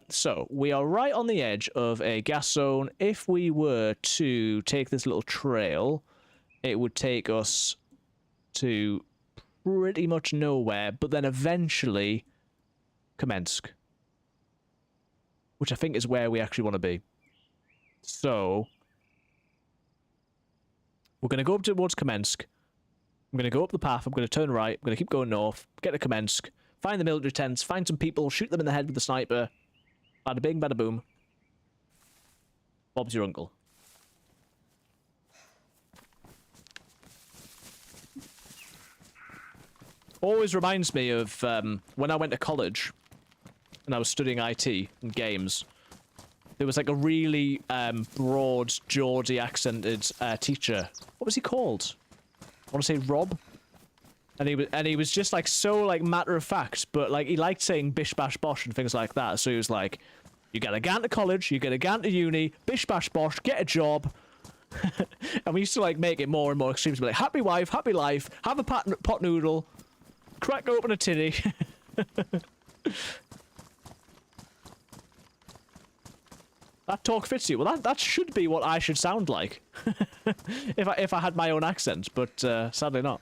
So, we are right on the edge of a gas zone. If we were to take this little trail, it would take us to pretty much nowhere, but then eventually Kamensk. Which I think is where we actually want to be. So... we're going to go up towards Kamensk. I'm going to go up the path. I'm going to turn right. I'm going to keep going north. Get to Kamensk. Find the military tents. Find some people. Shoot them in the head with a sniper. Bada bing, bada boom. Bob's your uncle. Always reminds me of when I went to college and I was studying IT and games. There was like a really broad Geordie accented teacher. What was he called? I want to say Rob. And he was just like so like matter of fact, but like he liked saying bish bash bosh and things like that. So he was like, you gotta go to college, you gotta go to uni, bish bash bosh, get a job. And we used to like make it more and more extreme. To be like, happy wife, happy life, have a pot noodle, crack open a tinny. That talk fits you. Well, that should be what I should sound like. if I had my own accent, but sadly not.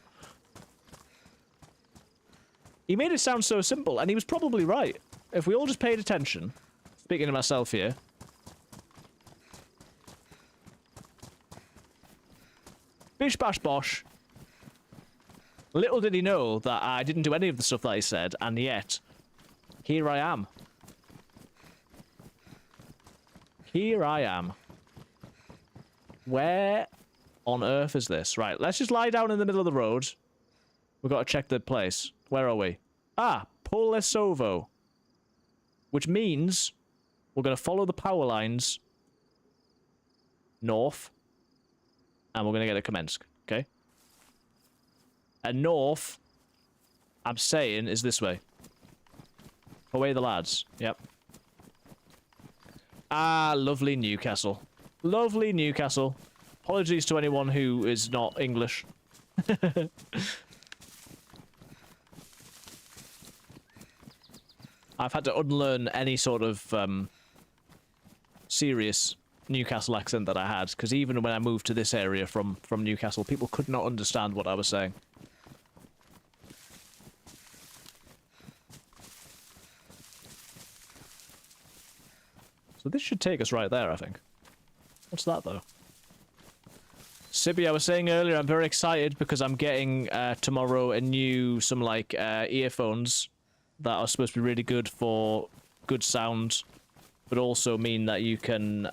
He made it sound so simple, and he was probably right. If we all just paid attention, speaking to myself here. Bish bash bosh. Little did he know that I didn't do any of the stuff that he said, and yet, here I am. Here I am. Where on earth is this? Right, let's just lie down in the middle of the road. We've got to check the place. Where are we? Ah, Polesovo. which means we're going to follow the power lines north, and we're going to get to Kamensk, okay? And north, I'm saying, is this way. Away the lads. Yep. Ah, lovely Newcastle. Lovely Newcastle. Apologies to anyone who is not English. I've had to unlearn any sort of serious Newcastle accent that I had, because even when I moved to this area from Newcastle, people could not understand what I was saying. So this should take us right there, I think. What's that, though? Sibby, I was saying earlier, I'm very excited because I'm getting tomorrow some earphones that are supposed to be really good for good sound, but also mean that you can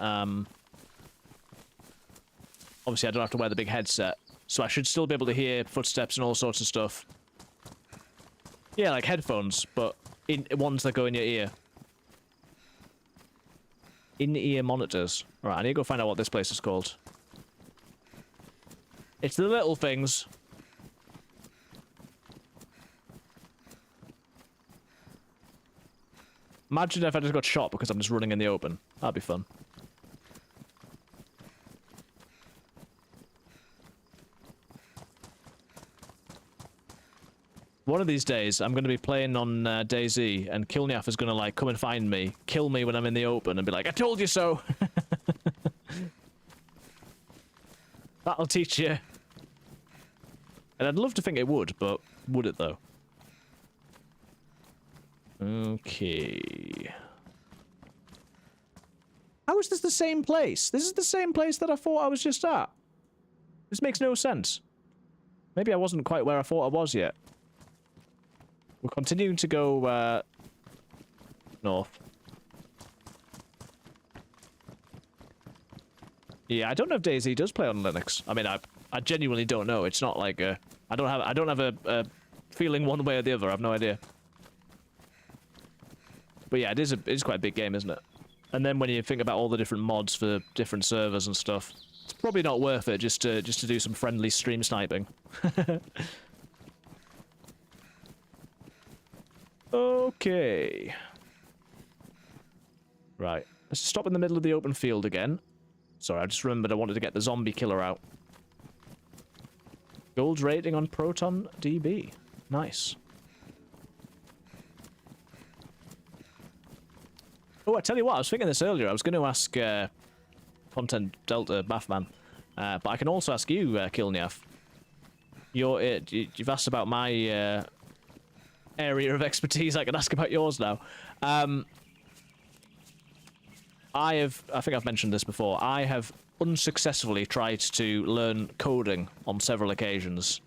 obviously I don't have to wear the big headset, so I should still be able to hear footsteps and all sorts of stuff. Yeah, like headphones, but ones that go in your ear. In-ear monitors. Right, I need to go find out what this place is called. It's the little things. Imagine if I just got shot because I'm just running in the open. That'd be fun. One of these days, I'm going to be playing on DayZ, and Chernarus is going to, like, come and find me, kill me when I'm in the open, and be like, I told you so! That'll teach you. And I'd love to think it would, but would it, though? Okay. How is this the same place? This is the same place that I thought I was just at. This makes no sense. Maybe I wasn't quite where I thought I was yet. We're continuing to go, north. Yeah, I don't know if DayZ does play on Linux. I mean, I genuinely don't know. It's not like I don't have a feeling one way or the other. I have no idea. But yeah, it's quite a big game, isn't it? And then when you think about all the different mods for different servers and stuff, it's probably not worth it just to do some friendly stream sniping. Okay. Right. Let's stop in the middle of the open field again. Sorry, I just remembered I wanted to get the zombie killer out. Gold rating on Proton DB. Nice. Oh, I tell you what, I was thinking this earlier. I was going to ask Content Delta Bathman, but I can also ask you, Chernarus. You've asked about my area of expertise. I can ask about yours now. I think I've mentioned this before. I have unsuccessfully tried to learn coding on several occasions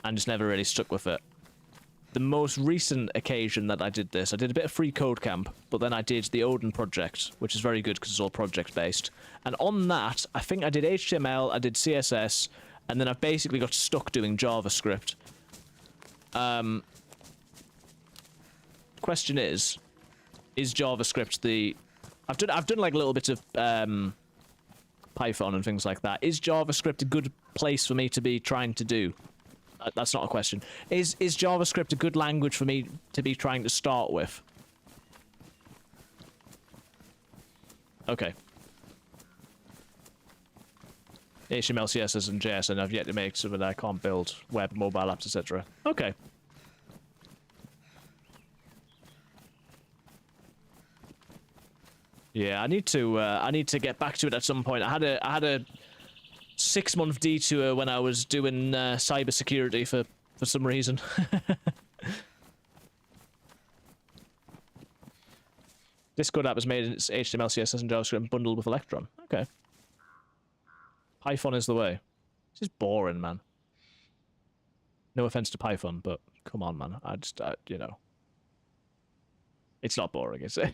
and just never really stuck with it. The most recent occasion that I did this, I did a bit of free code camp, but then I did the Odin project, which is very good because it's all project based. And on that, I think I did HTML, I did CSS, and then I've basically got stuck doing JavaScript. Question is JavaScript the... I've done like little bits of Python and things like that. Is JavaScript a good place for me to be trying to do? That's not a question. Is JavaScript a good language for me to be trying to start with? Okay. HTML, CSS, and JS, and I've yet to make so that I can't build web, mobile apps, etc. Okay. Yeah, I need to get back to it at some point. I had a 6-month detour when I was doing cybersecurity for some reason. Discord app is made in its HTML, CSS, and JavaScript and bundled with Electron. Okay. Python is the way. This is boring, man. No offense to Python, but come on, man. You know. It's not boring, is it?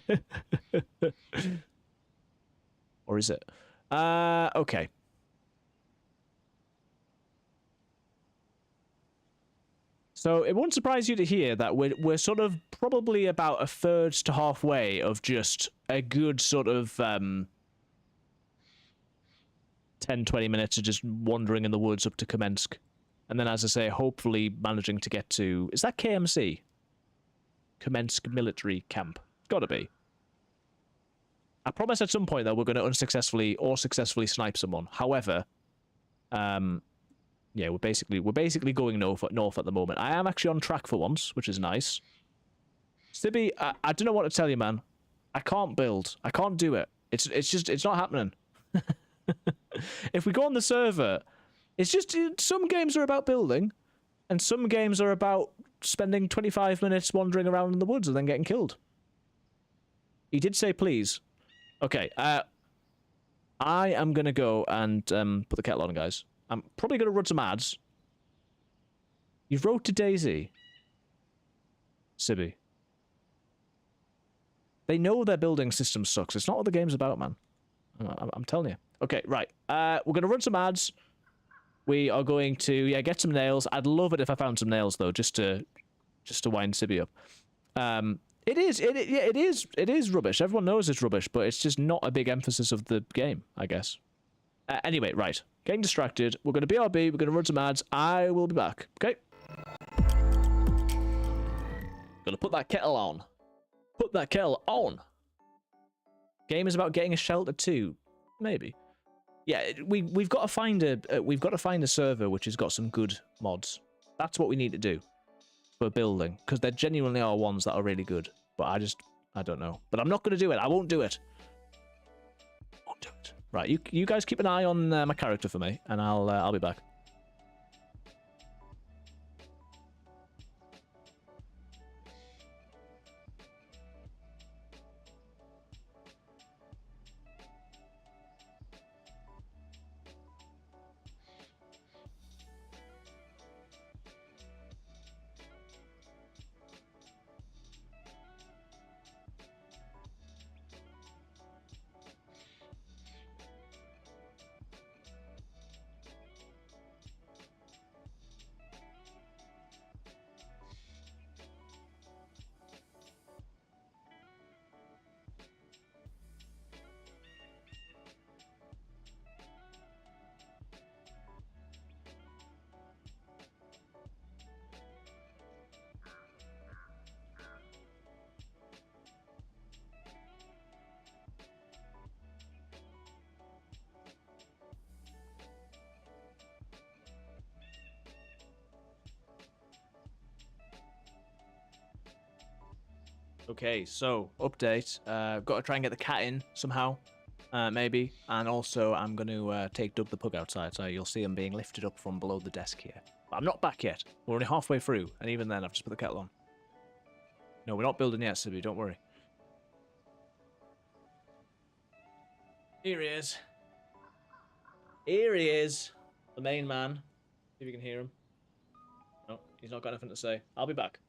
Or is it? Okay. So it won't surprise you to hear that we're sort of probably about a third to halfway of just a good sort of 10, 20 minutes of just wandering in the woods up to Kamensk. And then, as I say, hopefully managing to get to... Is that KMC? Kamensk Military Camp. Gotta be. I promise at some point that we're going to unsuccessfully or successfully snipe someone. However, yeah, we're basically going north at the moment. I am actually on track for once, which is nice. Sibby, I don't know what to tell you, man. I can't build. I can't do it. It's not happening. If we go on the server, it's just some games are about building, and some games are about spending 25 minutes wandering around in the woods and then getting killed. He did say please. Okay, I am gonna go and put the kettle on, guys. I'm probably gonna run some ads. You wrote to DayZ. Sibby. They know their building system sucks. It's not what the game's about, man. I'm telling you. Okay, right. We're gonna run some ads. We are going to get some nails. I'd love it if I found some nails though, just to wind Sibby up. It is rubbish. Everyone knows it's rubbish, but it's just not a big emphasis of the game, I guess. Anyway, right. Getting distracted. We're going to BRB. We're going to run some ads. I will be back. Okay. Gonna put that kettle on. Put that kettle on. Game is about getting a shelter too. Maybe. Yeah, we've got to find a server which has got some good mods. That's what we need to do for building, because there genuinely are ones that are really good. But I don't know. But I'm not going to do it. I won't do it. Won't do it. Right, you guys keep an eye on my character for me, and I'll be back. Okay, so update. Got to try and get the cat in somehow, maybe. And also, I'm going to take Doug the pug outside, so you'll see him being lifted up from below the desk here. But I'm not back yet. We're only halfway through, and even then, I've just put the kettle on. No, we're not building yet, Sibby. Don't worry. Here he is. Here he is, the main man. See if you can hear him. No, he's not got anything to say. I'll be back.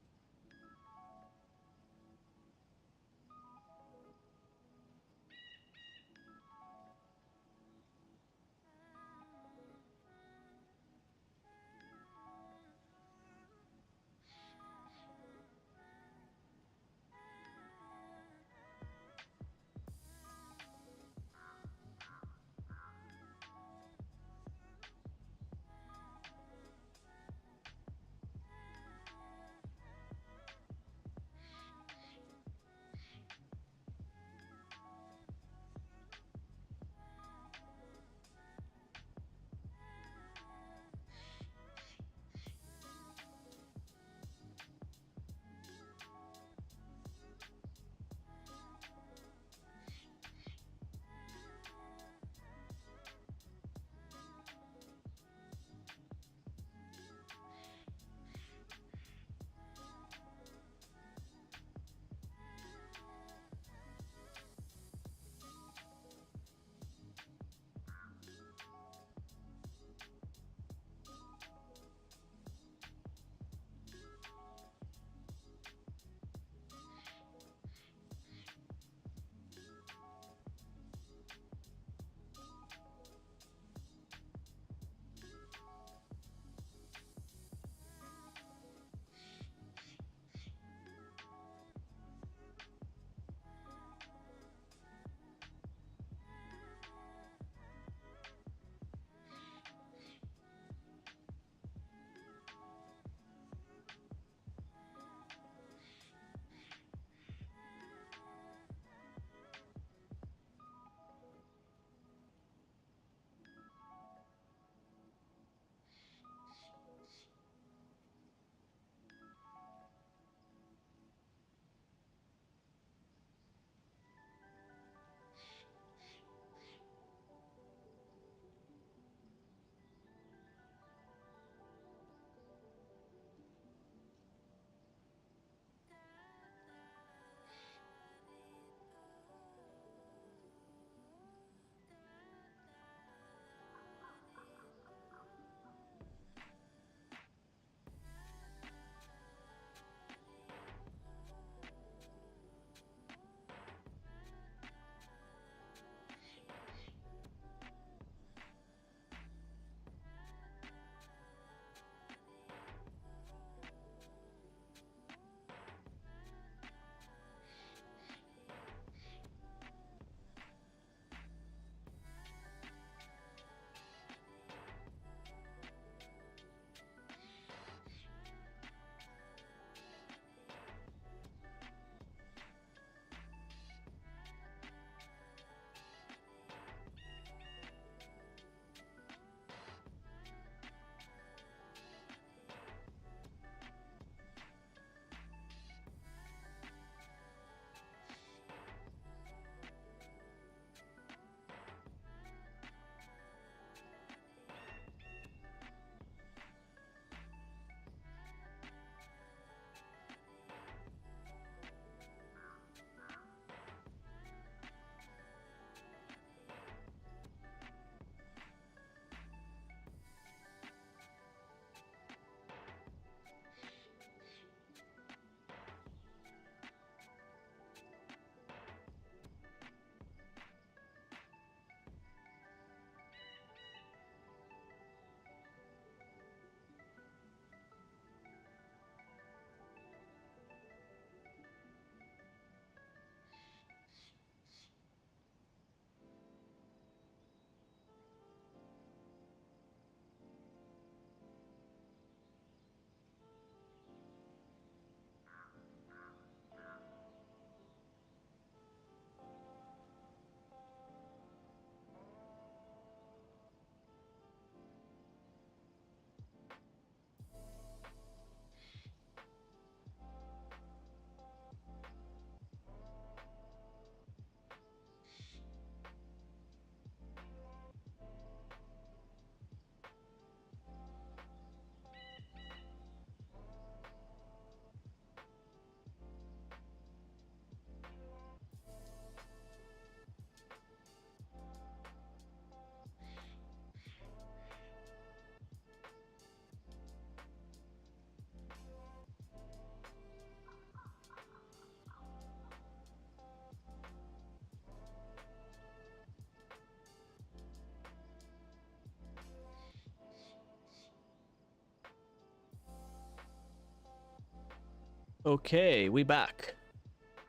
Okay, we back.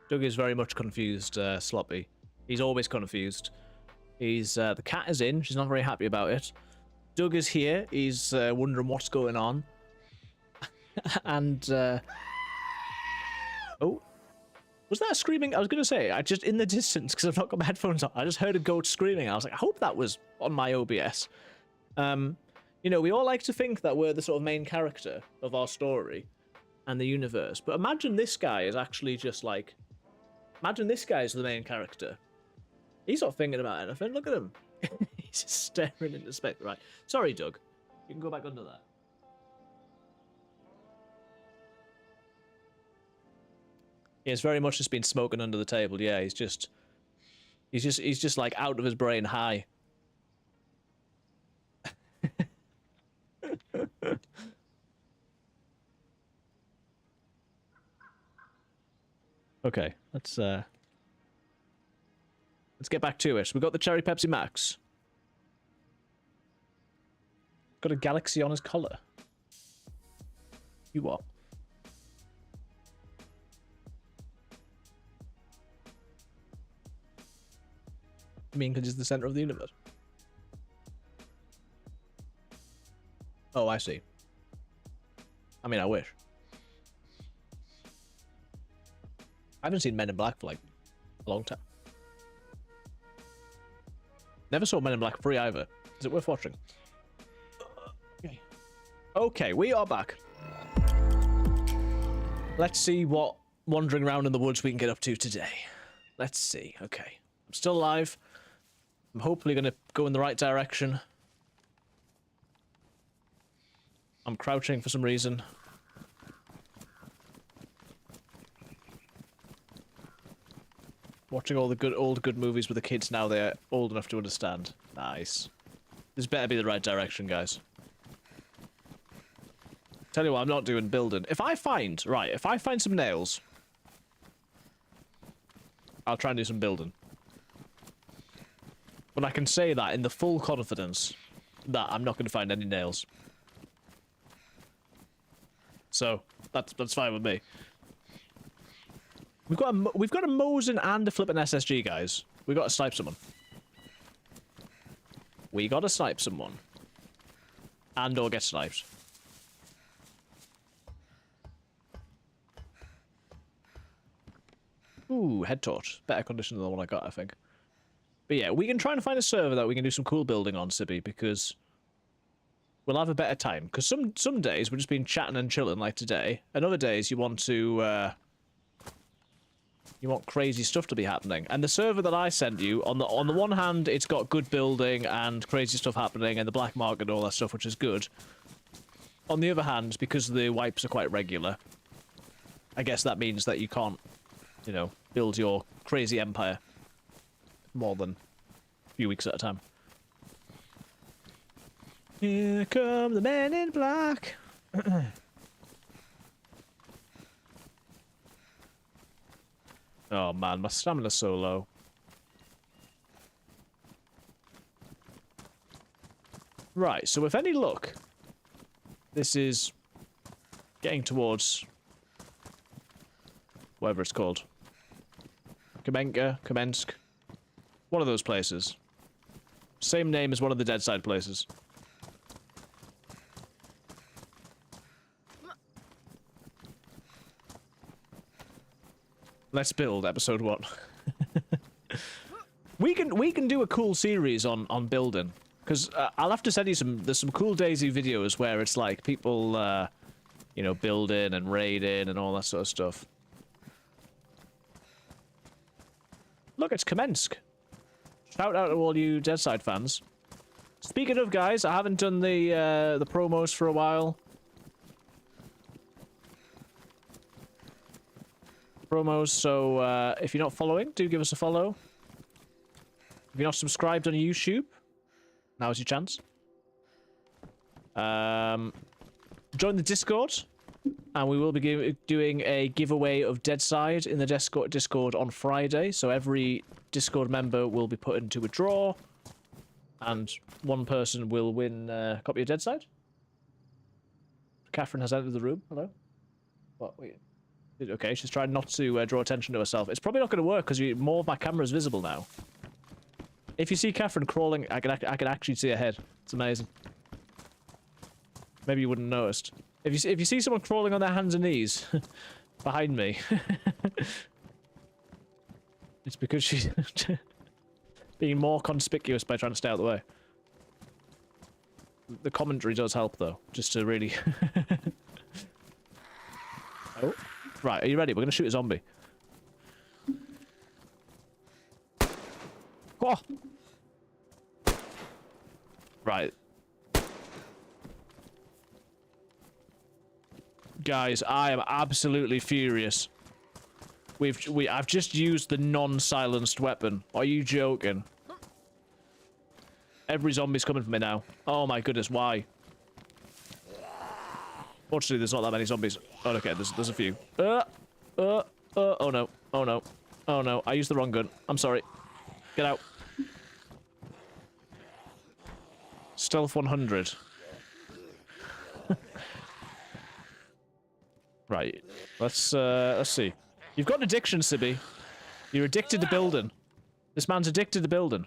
Doug is very much confused, Sloppy. He's always confused. He's the cat is in. She's not very happy about it. Doug is here. He's wondering what's going on. And oh, was that a screaming? I was gonna say, I just in the distance because I've not got my headphones on. I just heard a goat screaming. I was like, I hope that was on my OBS. You know, we all like to think that we're the sort of main character of our story and the universe, but imagine this guy is actually just like, imagine this guy is the main character. He's not thinking about anything. Look at him. He's just staring into space. Right. Sorry, Doug. You can go back under that. Yeah, it's very much just been smoking under the table. Yeah, he's just like out of his brain high. Okay, let's get back to it. We got the Cherry Pepsi Max. Got a galaxy on his collar. You what? I mean, because it's the center of the universe. Oh, I see. I mean, I wish. I haven't seen Men in Black for like a long time. Never saw Men in Black 3 either. Is it worth watching? Okay. Okay, we are back. Let's see what wandering around in the woods we can get up to today. Let's see. Okay. I'm still alive. I'm hopefully going to go in the right direction. I'm crouching for some reason. Watching all the good old good movies with the kids now they're old enough to understand. Nice. This better be the right direction, guys. Tell you what, I'm not doing building. If I find some nails, I'll try and do some building. But I can say that in the full confidence that I'm not going to find any nails. So that's fine with me. We've got a Mosin and a flippin' SSG, guys. We got to snipe someone. We got to snipe someone, and or get sniped. Ooh, head torch. Better condition than the one I got, I think. But yeah, we can try and find a server that we can do some cool building on, Sibby, because we'll have a better time. Because some days we've just been chatting and chilling like today, and other days you want to you want crazy stuff to be happening. And the server that I sent you, on the one hand, it's got good building and crazy stuff happening and the black market and all that stuff, which is good. On the other hand, because the wipes are quite regular, I guess that means that you can't, you know, build your crazy empire more than a few weeks at a time. Here come the men in black. Oh man, my stamina's so low. Right, so with any luck, this is getting towards whatever it's called. Kamenka, Kamensk. One of those places. Same name as one of the DayZ places. Let's build episode 1. we can do a cool series on building, because I'll have to send you there's some cool DayZ videos where it's like people you know, building and raiding and all that sort of stuff. Look, it's Kamensk. Shout out to all you DayZ fans. Speaking of, guys, I haven't done the promos for a while. Promos, so if you're not following, do give us a follow. If you're not subscribed on YouTube, now's your chance. Join the Discord, and we will be doing a giveaway of DayZ in the Discord on Friday. So every Discord member will be put into a draw, and one person will win a copy of DayZ. Catherine has entered the room. Hello. What? Wait. Okay, she's trying not to draw attention to herself. It's probably not going to work because more of my camera is visible now. If you see Catherine crawling, I can actually see her head. It's amazing. Maybe you wouldn't have noticed. If you see someone crawling on their hands and knees behind me, it's because she's being more conspicuous by trying to stay out of the way. The commentary does help though, just to really. Oh, right. Are you ready? We're gonna shoot a zombie. Oh. Right. Guys, I am absolutely furious. I've just used the non-silenced weapon. Are you joking? Every zombie's coming for me now. Oh my goodness, why? Fortunately, there's not that many zombies. Oh, okay, there's a few. Oh no, oh no, oh no, I used the wrong gun. I'm sorry. Get out. Stealth 100. Right, let's see. You've got an addiction, Sibby. You're addicted to building. This man's addicted to building.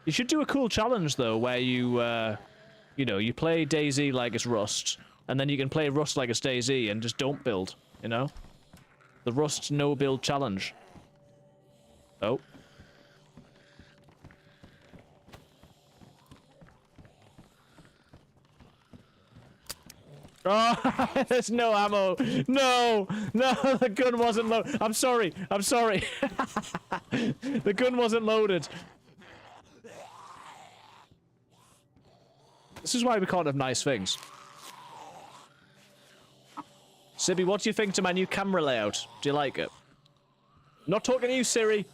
You should do a cool challenge though, where you, you know, you play DayZ like it's Rust, and then you can play Rust like it's DayZ and just don't build. You know, the Rust no build challenge. Oh. Oh, there's no ammo. No, the gun wasn't loaded. I'm sorry. The gun wasn't loaded. This is why we can't have nice things. Sibby, what do you think to my new camera layout? Do you like it? Not talking to you, Siri.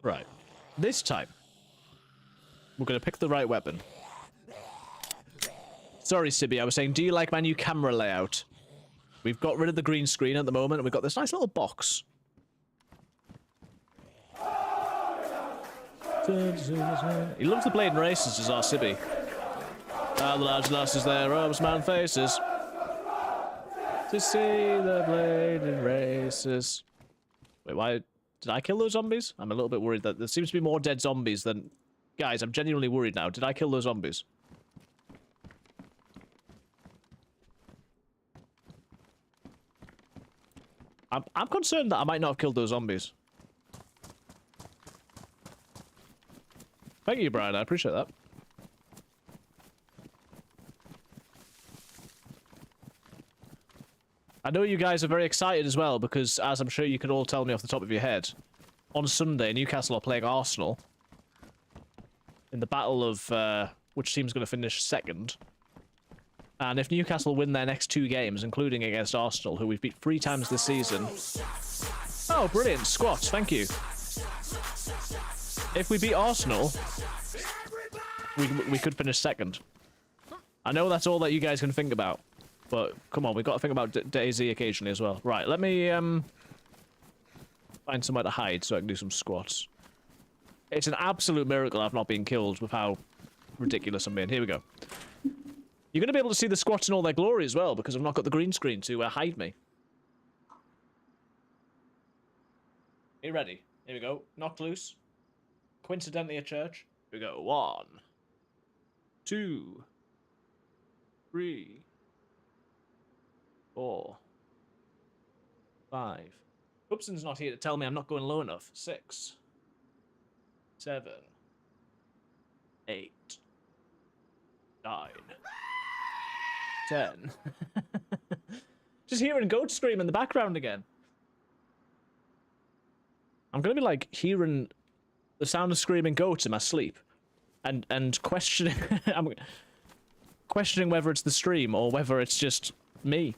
Right. This time, we're going to pick the right weapon. Sorry, Sibby, I was saying, do you like my new camera layout? We've got rid of the green screen at the moment, and we've got this nice little box. He loves the blade and races, as our Sibby. Ah, the large lasses there, robes, man faces. To see the blade and races. Wait, why... Did I kill those zombies? I'm a little bit worried that there seems to be more dead zombies than... Guys, I'm genuinely worried now. Did I kill those zombies? I'm concerned that I might not have killed those zombies. Thank you, Brian. I appreciate that. I know you guys are very excited as well, because, as I'm sure you can all tell me off the top of your head, on Sunday, Newcastle are playing Arsenal in the battle of which team's going to finish second. And if Newcastle win their next 2 games, including against Arsenal, who we've beat 3 times this season... Oh, brilliant. Squats, thank you. If we beat Arsenal, we could finish second. I know that's all that you guys can think about. But, come on, we've got to think about DayZ occasionally as well. Right, let me, find somewhere to hide so I can do some squats. It's an absolute miracle I've not been killed with how ridiculous I'm being. Here we go. You're going to be able to see the squats in all their glory as well, because I've not got the green screen to hide me. Are you ready? Here we go. Knocked loose. Coincidentally a church. Here we go. 1, 2, 3... 4, 5. Upson's not here to tell me I'm not going low enough. 6, 7, 8, 9, 10. Just hearing goat scream in the background again. I'm gonna be like hearing the sound of screaming goats in my sleep, and questioning. I'm questioning whether it's the stream or whether it's just me.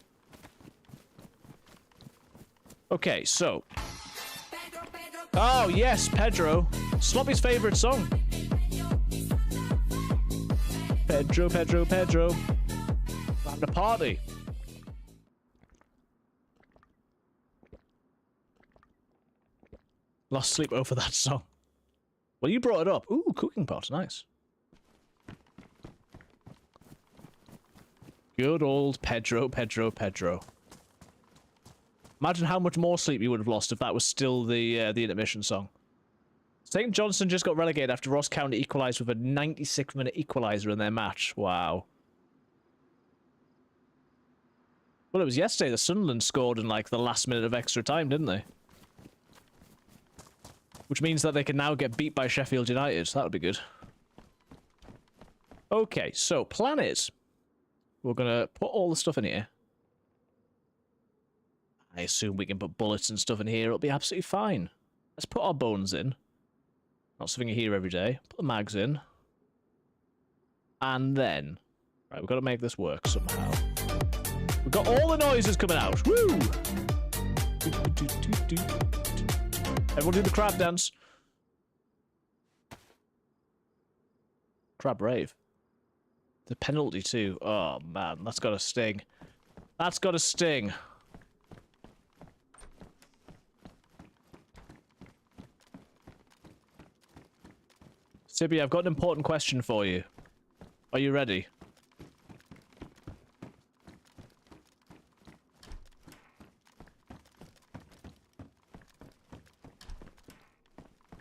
Okay, so... Oh, yes, Pedro. Sloppy's favorite song. Pedro, Pedro, Pedro. I'm having a party. Lost sleep over that song. Well, you brought it up. Ooh, cooking pot. Nice. Good old Pedro, Pedro, Pedro. Imagine how much more sleep you would have lost if that was still the intermission song. St. Johnstone just got relegated after Ross County equalised with a 96-minute equaliser in their match. Wow. Well, it was yesterday that Sunderland scored in, like, the last minute of extra time, didn't they? Which means that they can now get beat by Sheffield United. So that would be good. Okay, so plan is... we're gonna put all the stuff in here. I assume we can put bullets and stuff in here. It'll be absolutely fine. Let's put our bones in. Not something you hear every day. Put the mags in. And then... right, we've got to make this work somehow. We've got all the noises coming out. Woo! Everyone do the crab dance. Crab rave. The penalty too. Oh man, that's got to sting. That's got to sting. Sibby, I've got an important question for you. Are you ready?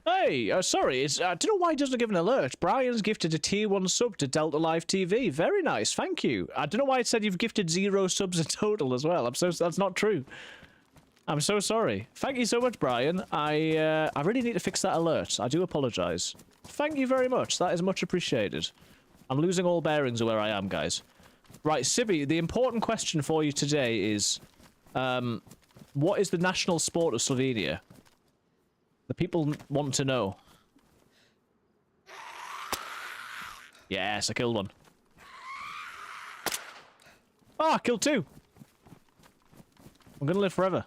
Hey, sorry, I don't know why he doesn't give an alert. Brian's gifted a tier 1 sub to Delta Live TV. Very nice, thank you. I don't know why it said you've gifted 0 subs in total as well. That's not true. I'm so sorry. Thank you so much, Brian. I really need to fix that alert. I do apologise. Thank you very much. That is much appreciated. I'm losing all bearings of where I am, guys. Right, Sibby, the important question for you today is, what is the national sport of Slovenia? The people want to know. Yes, I killed one. Oh, I killed 2. I'm gonna live forever.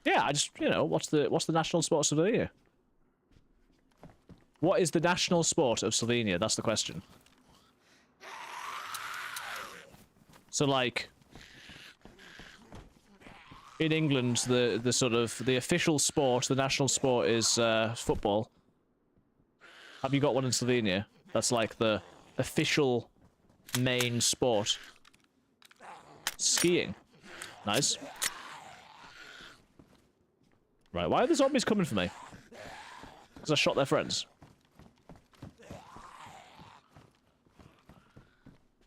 Yeah, I just, you know, what's the national sport of Slovenia? What is the national sport of Slovenia? That's the question. So, like, in England, the sort of the official sport, the national sport is football. Have you got one in Slovenia? That's like the official main sport. Skiing. Nice. Right, why are the zombies coming for me? Because I shot their friends.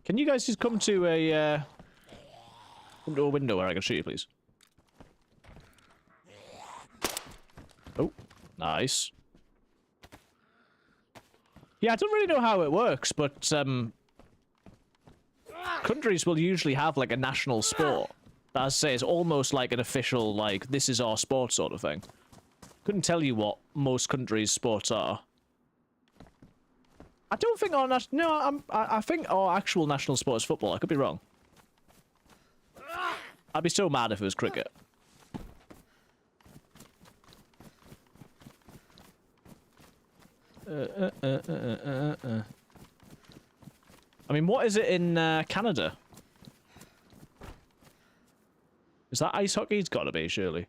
Can you guys just come to a window where I can shoot you, please? Oh, nice. Yeah, I don't really know how it works, but countries will usually have like a national sport. That, as I say, is almost like an official, like, this is our sport sort of thing. Couldn't tell you what most countries' sports are. I don't think our I think our actual national sport is football. I could be wrong. I'd be so mad if it was cricket. I mean, what is it in Canada? Is that ice hockey? It's gotta be, surely.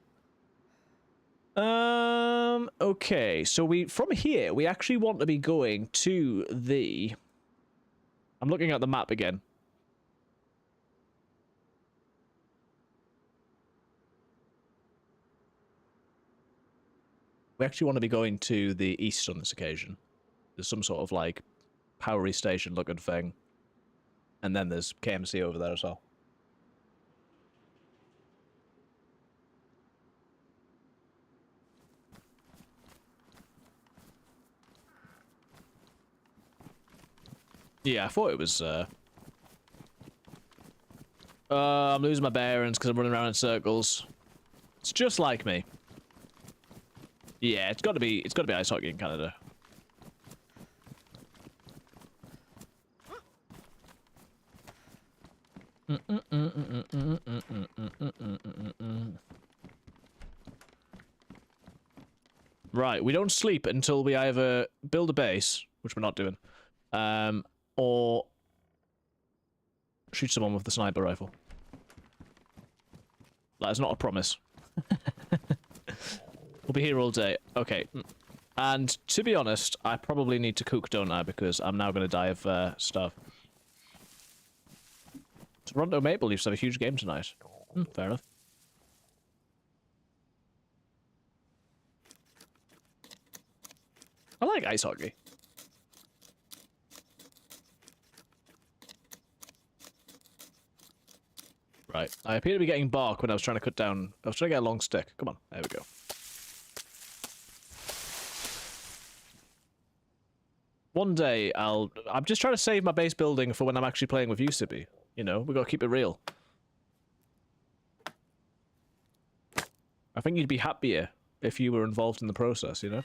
Okay, so from here, we actually want to be going to the... I'm looking at the map again. We actually want to be going to the east on this occasion. There's some sort of, like, powery station looking thing. And then there's KMC over there as well. Yeah, I thought it was, I'm losing my bearings because I'm running around in circles. It's just like me. Yeah, it's gotta be ice hockey in Canada. Right, we don't sleep until we either build a base, which we're not doing, or shoot someone with the sniper rifle. That is not a promise. We'll be here all day. Okay. And to be honest, I probably need to cook, don't I? Because I'm now going to die of stuff. Toronto Maple Leafs have a huge game tonight. Fair enough. I like ice hockey. Right. I appear to be getting bark when I was trying to cut down... I was trying to get a long stick. Come on. There we go. One day, I'm just trying to save my base building for when I'm actually playing with you, Sippy. You know, we got to keep it real. I think you'd be happier if you were involved in the process, you know?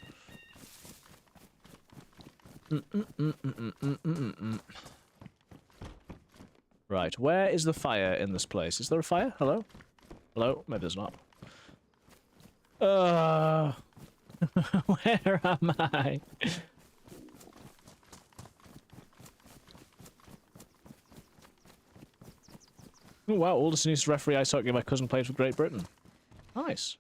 Right, where is the fire in this place? Is there a fire? Hello? Hello? Maybe there's not. Where am I? Oh wow, oldest and used to referee ice hockey my cousin played for Great Britain. Nice.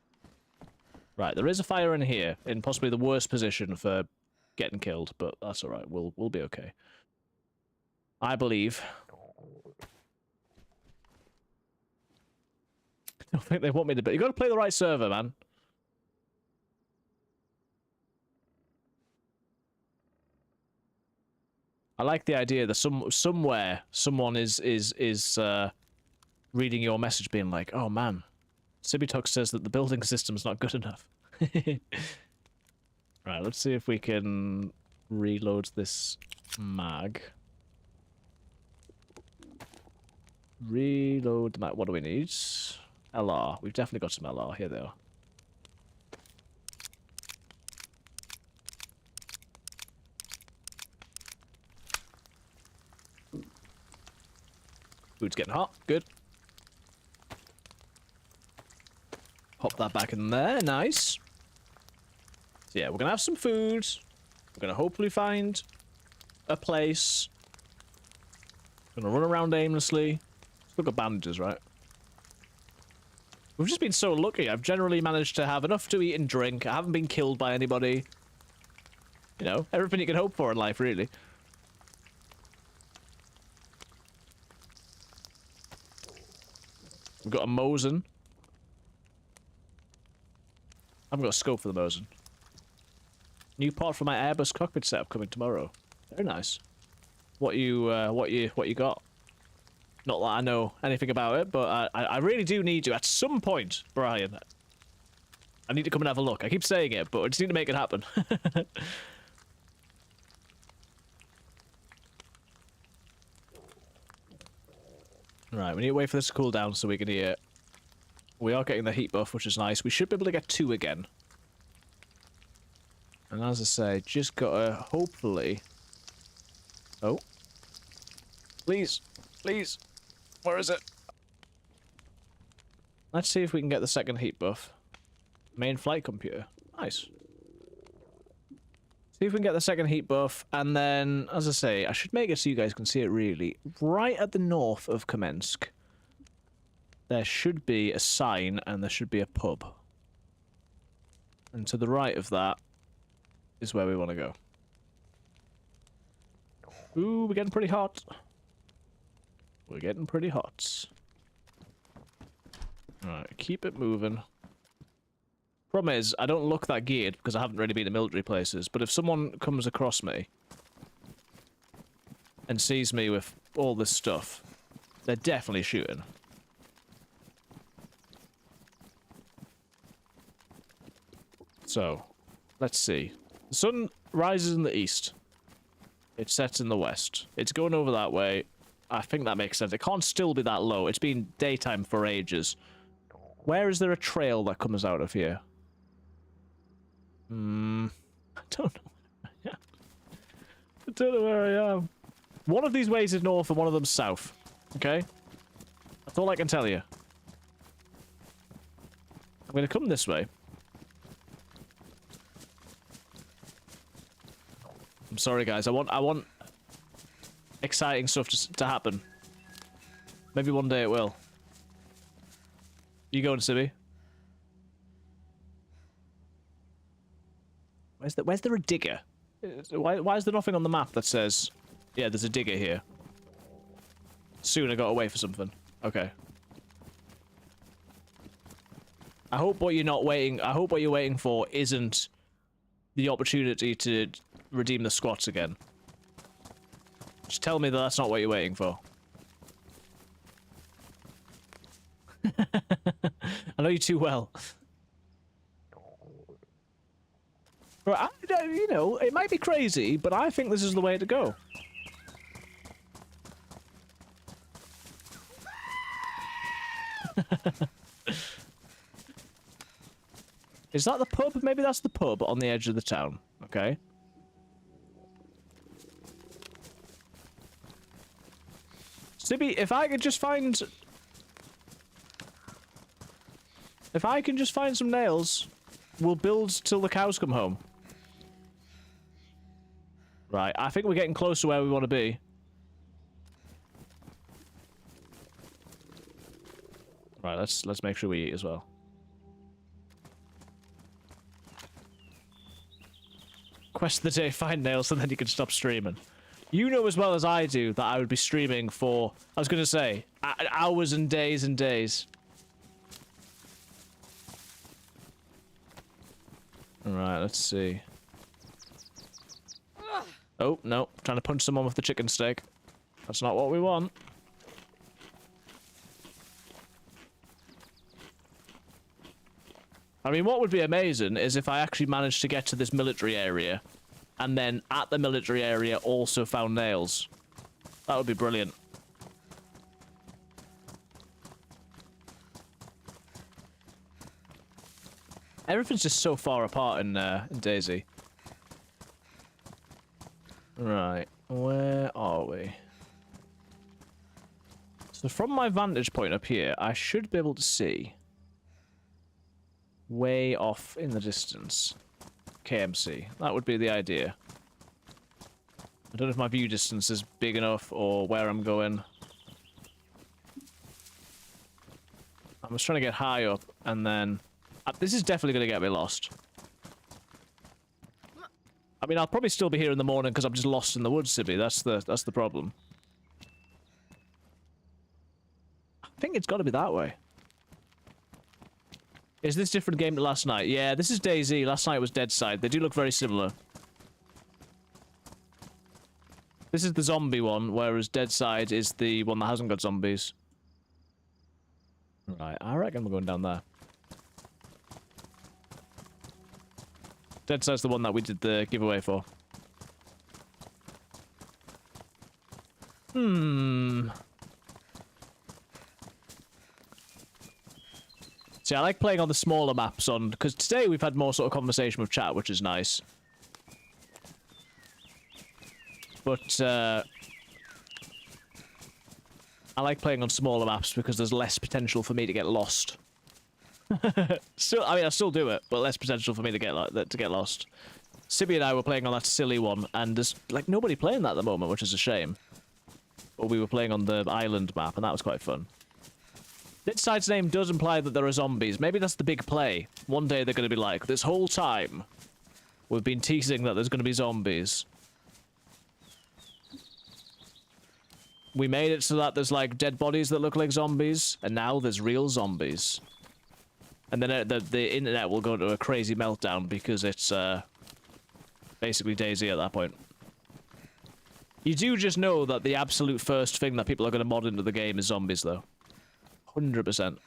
Right, there is a fire in here, in possibly the worst position for getting killed, but that's alright, we'll be okay. I believe. I don't think they want me to, but you gotta play the right server, man. I like the idea that somewhere someone is reading your message being like, oh man, Sibitok says that the building system's not good enough. Right, let's see if we can reload this mag. Reload the mag. What do we need? LR. We've definitely got some LR. Here they are. Food's getting hot. Good. Pop that back in there. Nice. So yeah, we're gonna have some food. We're gonna hopefully find a place. Gonna run around aimlessly. Still got bandages, right? We've just been so lucky. I've generally managed to have enough to eat and drink. I haven't been killed by anybody. You know, everything you can hope for in life, really. We've got a Mosin. I haven't got a scope for the Mosin. New part for my Airbus cockpit setup coming tomorrow. Very nice. What you got? Not that I know anything about it, but I really do need to. At some point, Brian, I need to come and have a look. I keep saying it, but I just need to make it happen. Right, we need to wait for this to cool down so we can eat it. We are getting the heat buff, which is nice. We should be able to get 2 again. And as I say, just gotta hopefully... Oh. Please. Please. Where is it? Let's see if we can get the second heat buff. Main flight computer. Nice. See if we can get the second heat buff, and then, as I say, I should make it so you guys can see it really. Right at the north of Kamensk, there should be a sign, and there should be a pub. And to the right of that is where we want to go. Ooh, we're getting pretty hot. We're getting pretty hot. Alright, keep it moving. Problem is, I don't look that geared because I haven't really been to military places, but if someone comes across me and sees me with all this stuff, they're definitely shooting. So, let's see. The sun rises in the east. It sets in the west. It's going over that way. I think that makes sense. It can't still be that low. It's been daytime for ages. Where is there a trail that comes out of here? I don't know. I don't know where I am. One of these ways is north and one of them's south. Okay? That's all I can tell you. I'm gonna come this way. I'm sorry, guys. I want exciting stuff to happen. Maybe one day it will. You going, Sibby? Where's there a digger? Why is there nothing on the map that says, yeah, there's a digger here? Soon I got away for something. Okay. I hope what you're waiting for isn't the opportunity to redeem the squats again. Just tell me that that's not what you're waiting for. I know you too well. But you know, it might be crazy, but I think this is the way to go. Is that the pub? Maybe that's the pub on the edge of the town. Okay. Sibby, if I could just find... If I can just find some nails, we'll build till the cows come home. Right, I think we're getting close to where we want to be. Right, let's make sure we eat as well. Quest of the day, find nails, and then you can stop streaming. You know as well as I do that I would be streaming for, I was going to say, hours and days and days. Alright, let's see. Oh, no. Trying to punch someone with the chicken steak. That's not what we want. I mean, what would be amazing is if I actually managed to get to this military area, and then at the military area also found nails. That would be brilliant. Everything's just so far apart in DayZ. Right, where are we? So from my vantage point up here, I should be able to see way off in the distance KMC. That would be the idea. I don't know if my view distance is big enough or where I'm going. I'm just trying to get high up and then... this is definitely going to get me lost. I mean, I'll probably still be here in the morning because I'm just lost in the woods, Sibby. That's the problem. I think it's got to be that way. Is this different game to last night? Yeah, this is DayZ. Last night was Deadside. They do look very similar. This is the zombie one, whereas Deadside is the one that hasn't got zombies. Right, I reckon we're going down there. Deadside's the one that we did the giveaway for. See, I like playing on the smaller maps on... Because today we've had more sort of conversation with chat, which is nice. But, I like playing on smaller maps because there's less potential for me to get lost. Still, I mean, I still do it, but less potential for me to get lost. Sibby and I were playing on that silly one, and there's, like, nobody playing that at the moment, which is a shame. But we were playing on the island map, and that was quite fun. Deadside's name does imply that there are zombies. Maybe that's the big play. One day they're going to be like, this whole time, we've been teasing that there's going to be zombies. We made it so that there's, like, dead bodies that look like zombies, and now there's real zombies. And then the internet will go into a crazy meltdown because it's, basically DayZ at that point. You do just know that the absolute first thing that people are going to mod into the game is zombies, though. 100%.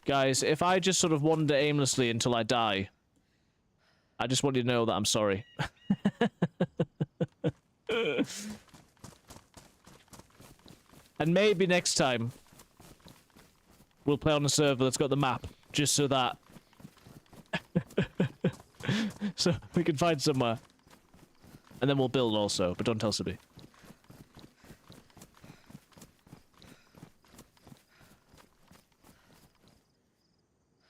Guys, if I just sort of wander aimlessly until I die, I just want you to know that I'm sorry. And maybe next time, we'll play on a server that's got the map, just so that... so we can find somewhere. And then we'll build also, but don't tell Sibby.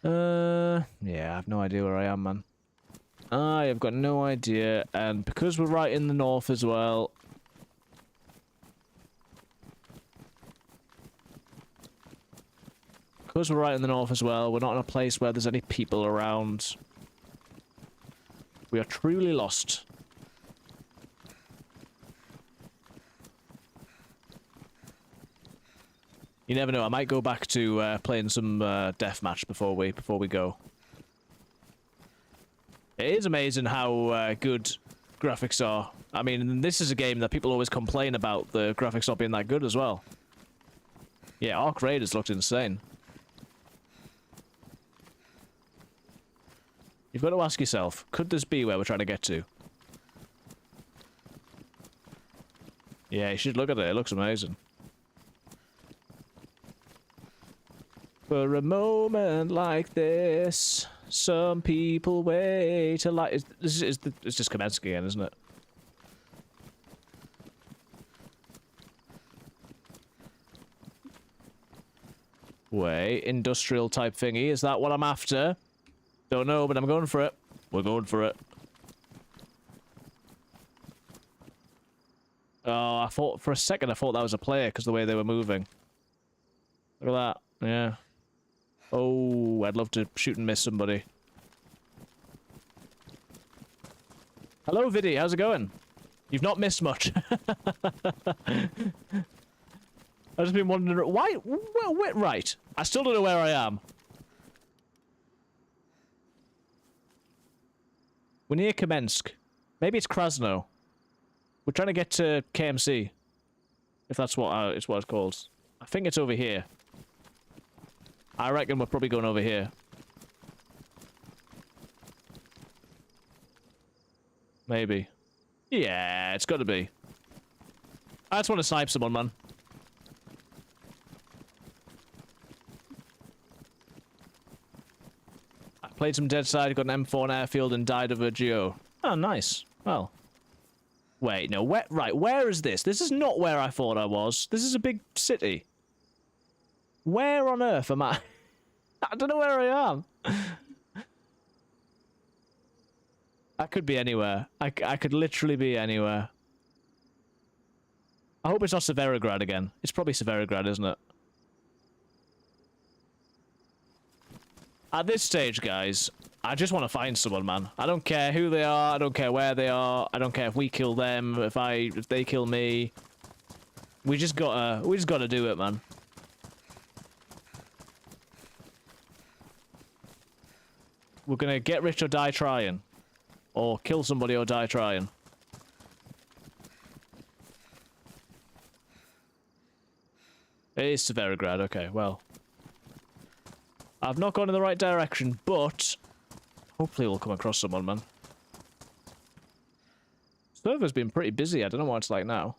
Yeah, I have no idea where I am, man. I have got no idea, and because we're right in the north as well... Because we're right in the north as well, we're not in a place where there's any people around. We are truly lost. You never know, I might go back to playing some Deathmatch before we go. It is amazing how good graphics are. I mean, this is a game that people always complain about the graphics not being that good as well. Yeah, Arc Raiders looked insane. You've got to ask yourself, could this be where we're trying to get to? Yeah, you should look at it. It looks amazing. For a moment like this, some people wait a light. It's just Kamensky again, isn't it? Wait, industrial type thingy. Is that what I'm after? Don't know, but I'm going for it. We're going for it. Oh, I thought for a second that was a player because the way they were moving. Look at that. Yeah. Oh, I'd love to shoot and miss somebody. Hello, Viddy. How's it going? You've not missed much. I've just been wondering why. Well, right. I still don't know where I am. We're near Kamensk. Maybe it's Krasno. We're trying to get to KMC. If that's what it's called. I think it's over here. I reckon we're probably going over here. Maybe. Yeah, it's got to be. I just want to snipe someone, man. I played some DayZ, got an M4 in airfield, and died of a GO. Oh, nice. Well. Wait, no, where is this? This is not where I thought I was. This is a big city. Where on earth am I? I don't know where I am. I could be anywhere. I could literally be anywhere. I hope it's not Severograd again. It's probably Severograd, isn't it? At this stage, guys, I just want to find someone, man. I don't care who they are. I don't care where they are. I don't care if we kill them. If they kill me. We just gotta do it, man. We're gonna get rich or die trying. Or kill somebody or die trying. It is Severograd, okay, well. I've not gone in the right direction, but hopefully we'll come across someone, man. Server's been pretty busy, I don't know what it's like now.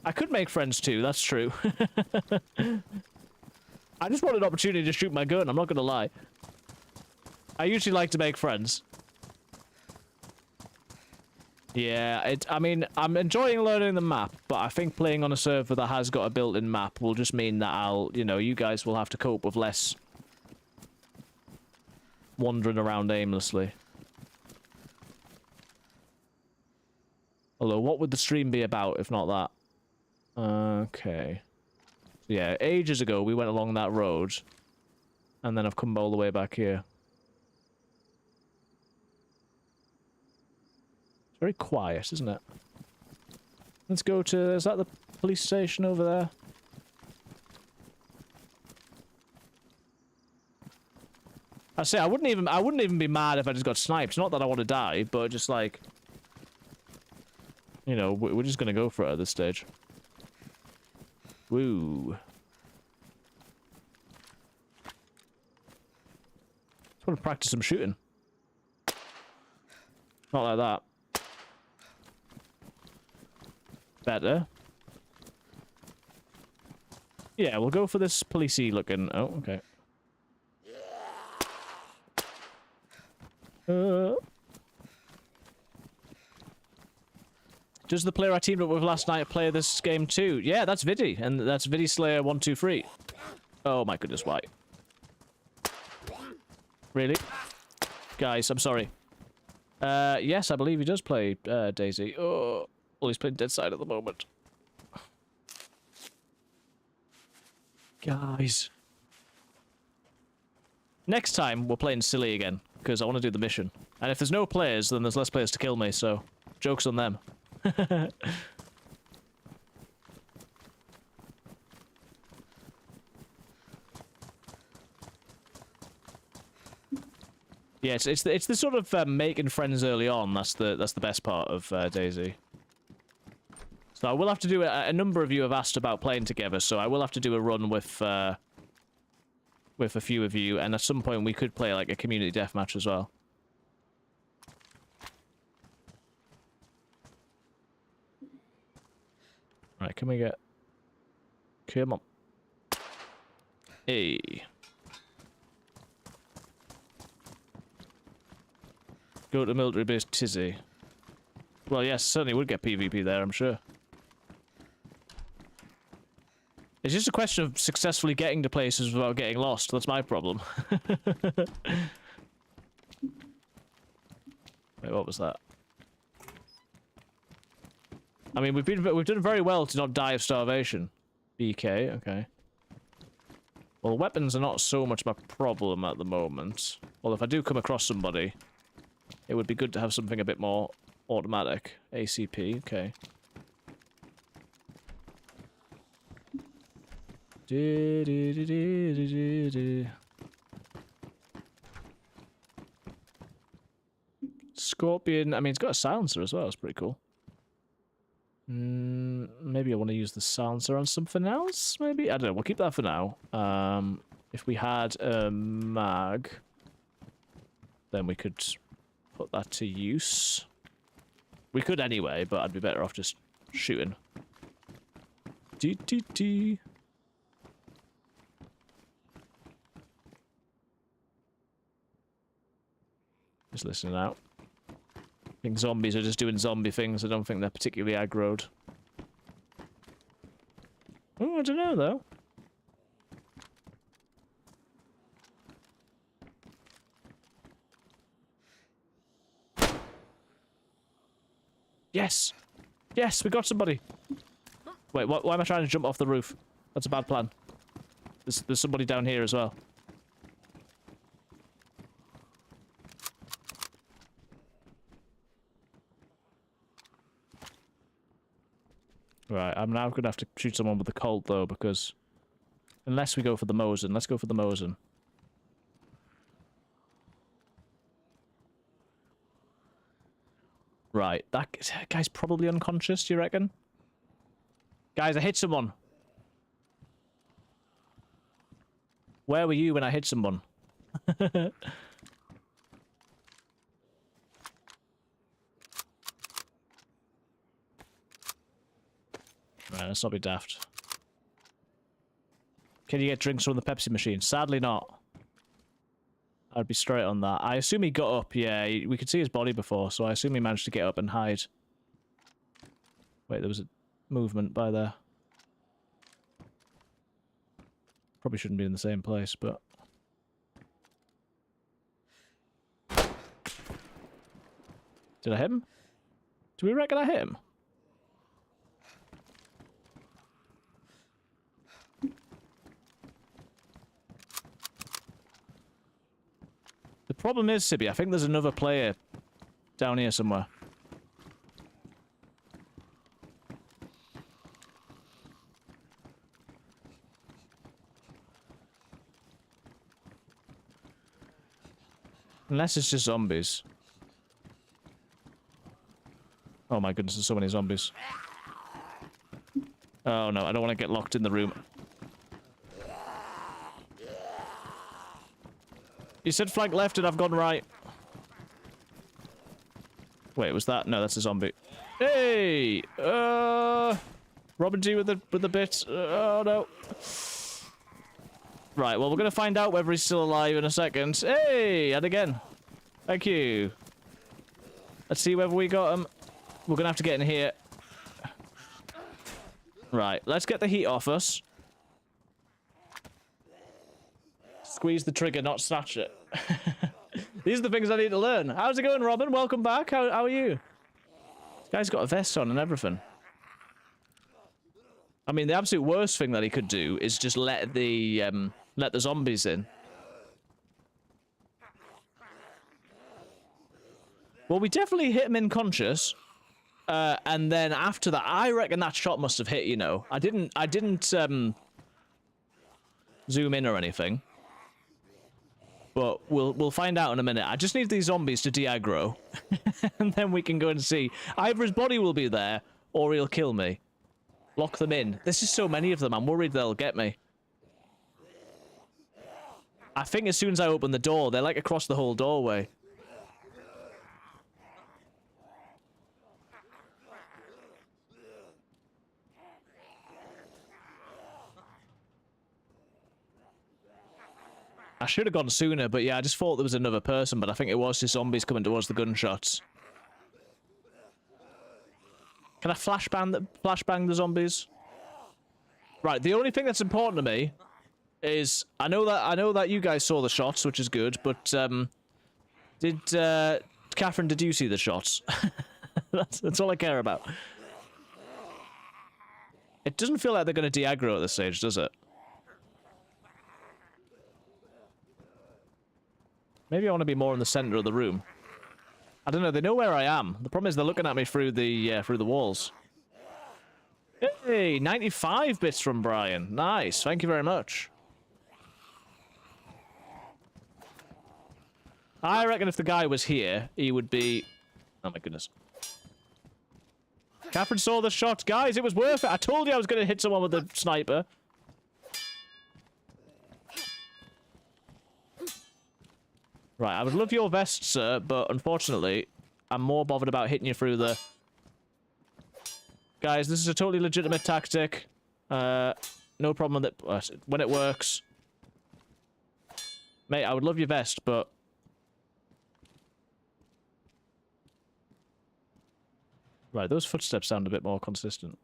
I could make friends too, that's true. I just want an opportunity to shoot my gun, I'm not gonna lie. I usually like to make friends. Yeah, I mean, I'm enjoying learning the map, but I think playing on a server that has got a built-in map will just mean that you guys will have to cope with less wandering around aimlessly. Although, what would the stream be about if not that? Okay. So yeah, ages ago we went along that road, and then I've come all the way back here. Very quiet, isn't it? Let's go to... Is that the police station over there? I say I wouldn't even be mad if I just got sniped. Not that I want to die, but just like, you know, we're just gonna go for it at this stage. Woo. Just want to practice some shooting. Not like that. Better. Yeah, we'll go for this policey looking. Oh, okay. Does the player I teamed up with last night play this game too? Yeah, that's Viddy, and that's Viddy Slayer 123. Oh my goodness, why? Really? Guys, I'm sorry. Yes, I believe he does play DayZ. Oh. Well, he's playing DayZ at the moment. Guys. Next time, we're playing silly again, because I want to do the mission. And if there's no players, then there's less players to kill me, so joke's on them. Yeah, it's the sort of making friends early on. That's the best part of DayZ. So I will have to do a number of you have asked about playing together, so I will have to do a run with a few of you, and at some point we could play like a community deathmatch as well. Right, can we get? Come on. Hey. Go to military base Tizzy. Well, yes, certainly would get PvP there, I'm sure. It's just a question of successfully getting to places without getting lost. That's my problem. Wait, what was that? I mean, we've done very well to not die of starvation. BK, okay. Well, weapons are not so much my problem at the moment. Well, if I do come across somebody, it would be good to have something a bit more automatic. ACP, okay. Scorpion, I mean, it's got a silencer as well, it's pretty cool. Maybe I want to use the silencer on something else, maybe? I don't know, we'll keep that for now. If we had a mag, then we could put that to use. We could anyway, but I'd be better off just shooting. Just listening out. I think zombies are just doing zombie things. I don't think they're particularly aggroed. Oh, I don't know, though. Yes! Yes, we got somebody! Wait, why am I trying to jump off the roof? That's a bad plan. There's somebody down here as well. Right, I'm now going to have to shoot someone with the Colt, though, because... Unless we go for the Mosin. Let's go for the Mosin. Right, that guy's probably unconscious, do you reckon? Guys, I hit someone. Where were you when I hit someone? Right, let's not be daft. Can you get drinks from the Pepsi machine? Sadly not. I'd be straight on that. I assume he got up, yeah. We could see his body before, so I assume he managed to get up and hide. Wait, there was a movement by there. Probably shouldn't be in the same place, but... Did I hit him? Do we reckon I hit him? The problem is, Sibby, I think there's another player down here somewhere. Unless it's just zombies. Oh my goodness, there's so many zombies. Oh no, I don't want to get locked in the room. You said flank left and I've gone right. Wait, was that? No, that's a zombie. Hey! Robin G with the bit. Oh no. Right, well, we're going to find out whether he's still alive in a second. Hey! And again. Thank you. Let's see whether we got him. We're going to have to get in here. Right, let's get the heat off us. Squeeze the trigger, not snatch it. These are the things I need to learn. How's it going, Robin? Welcome back. How are you? This guy's got a vest on and everything. I mean, the absolute worst thing that he could do is just let the zombies in. Well, we definitely hit him unconscious. And then after that, I reckon that shot must have hit, you know. I didn't zoom in or anything. But we'll find out in a minute. I just need these zombies to de-aggro. And then we can go and see. Either his body will be there, or he'll kill me. Lock them in. There's just so many of them, I'm worried they'll get me. I think as soon as I open the door, they're like across the whole doorway. I should have gone sooner, but yeah, I just thought there was another person, but I think it was just zombies coming towards the gunshots. Can I flashbang the zombies? Right, the only thing that's important to me is I know that you guys saw the shots, which is good, but Catherine, did you see the shots? that's all I care about. It doesn't feel like they're going to de-aggro at this stage, does it? Maybe I want to be more in the center of the room. I don't know. They know where I am. The problem is they're looking at me through the walls. Hey, 95 bits from Brian. Nice. Thank you very much. I reckon if the guy was here, he would be... Oh my goodness. Catherine saw the shot. Guys, it was worth it. I told you I was going to hit someone with a sniper. Right, I would love your vest, sir, but unfortunately, I'm more bothered about hitting you through the... Guys, this is a totally legitimate tactic. No problem with it when it works. Mate, I would love your vest, but... Right, those footsteps sound a bit more consistent.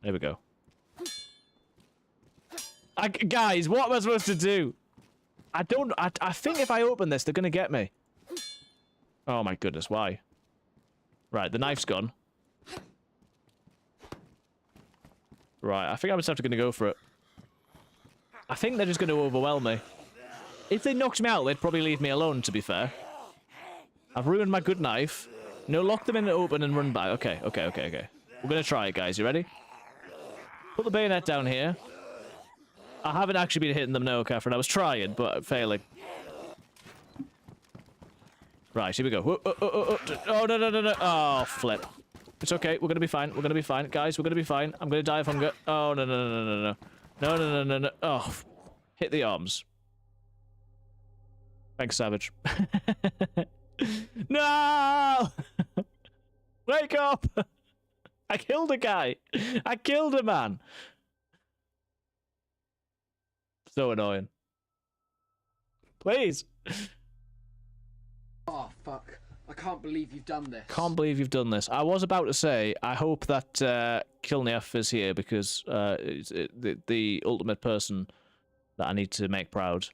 There we go. Guys, what am I supposed to do? I think if I open this, they're gonna get me. Oh my goodness, why? Right, the knife's gone. Right, I think I'm just have to gonna go for it. I think they're just gonna overwhelm me. If they knocked me out, they'd probably leave me alone, to be fair. I've ruined my good knife. No, lock them in and open and run back. Okay. We're gonna try it, guys. You ready? Put the bayonet down here. I haven't actually been hitting them, no, Catherine. I was trying, but failing. Right, here we go. Oh, no. Oh, flip. It's okay. We're gonna be fine. We're gonna be fine. Guys, we're gonna be fine. I'm gonna die of hunger. Oh, no. No. Oh, hit the arms. Thanks, Savage. No! Wake up! I killed a guy. I killed a man. So annoying. Please. Oh, fuck. I can't believe you've done this. Can't believe you've done this. I was about to say, I hope that Kilnief is here because the ultimate person that I need to make proud.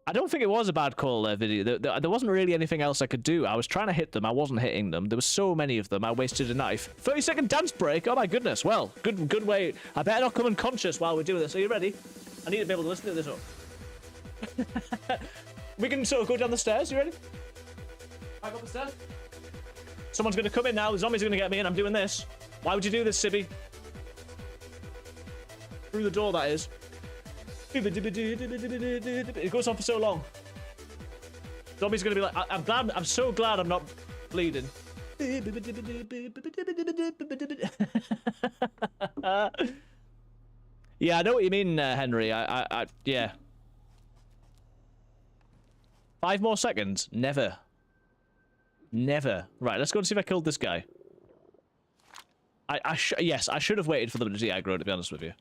I don't think it was a bad call, video. There wasn't really anything else I could do. I was trying to hit them. I wasn't hitting them. There were so many of them. I wasted a knife. 30-second dance break. Oh my goodness. Well, good way. I better not come unconscious while we're doing this. Are you ready? I need to be able to listen to this up. We can sort of go down the stairs. You ready? Back up the stairs. Someone's going to come in now. The zombies are going to get me, and I'm doing this. Why would you do this, Sibby? Through the door, that is. It goes on for so long. Zombies are going to be like, I'm so glad I'm not bleeding. Yeah, I know what you mean, Henry. Yeah. 5 more seconds? Never. Never. Right, let's go and see if I killed this guy. Yes, I should have waited for them to de-aggro, to be honest with you.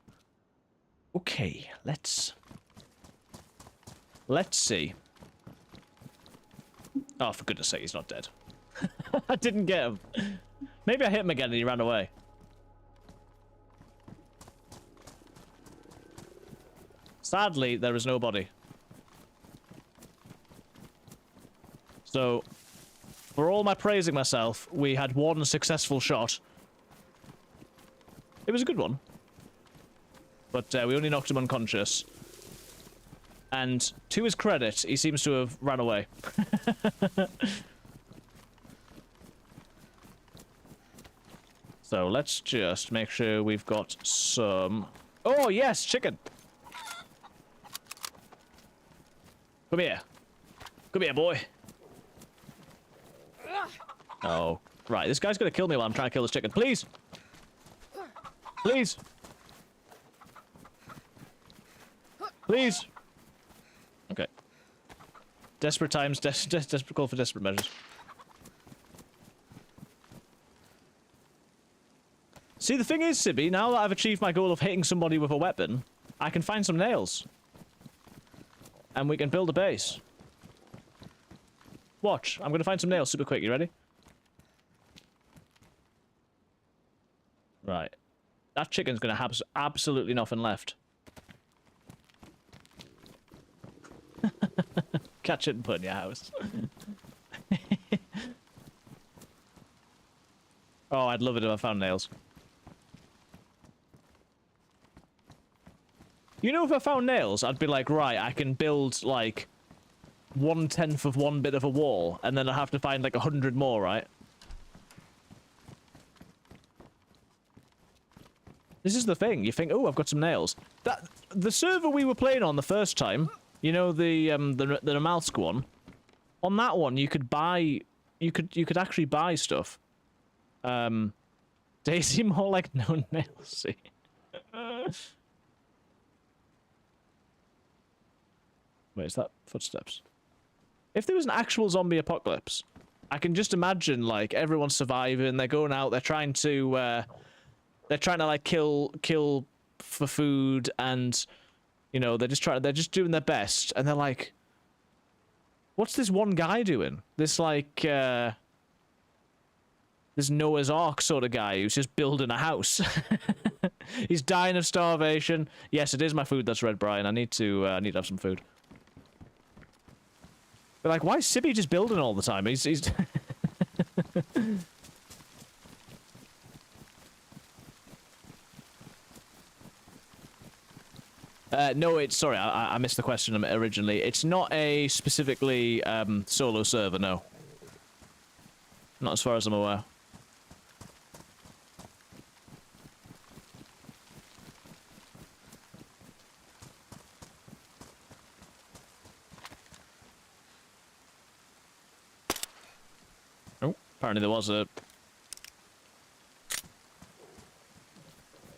Okay, let's see. Oh, for goodness sake, he's not dead. I didn't get him. Maybe I hit him again and he ran away. Sadly, there is nobody. So, for all my praising myself, we had 1 successful shot. It was a good one. But we only knocked him unconscious. And to his credit, he seems to have ran away. So let's just make sure we've got some... Oh, yes, chicken! Come here. Come here, boy. Oh, right. This guy's gonna kill me while I'm trying to kill this chicken. Please! Please! Please! Okay. Desperate times, desperate call for desperate measures. See, the thing is, Sibby, now that I've achieved my goal of hitting somebody with a weapon, I can find some nails. And we can build a base. Watch, I'm gonna find some nails super quick, you ready? Right. That chicken's gonna have absolutely nothing left. Catch it and put it in your house. Oh, I'd love it if I found nails. You know, if I found nails, I'd be like, right, I can build, like, 1/10 of one bit of a wall, and then I'll have to find, like, 100 more, right? This is the thing. You think, oh, I've got some nails. The server we were playing on the first time, you know, the Namalsk one, on that one, you could buy... You could actually buy stuff. DayZ more like no nails, see? Wait, is that footsteps? If there was an actual zombie apocalypse, I can just imagine, like, everyone's surviving, they're going out, they're trying to like kill for food, and you know, they're just doing their best, and they're like, what's this one guy doing? This like this Noah's Ark sort of guy who's just building a house. He's dying of starvation. Yes, it is my food that's red, Brian. I need to have some food. But like, why is Sibby just building all the time? He's no, it's... Sorry, I missed the question originally. It's not a specifically solo server, no. Not as far as I'm aware. Oh, apparently there was a...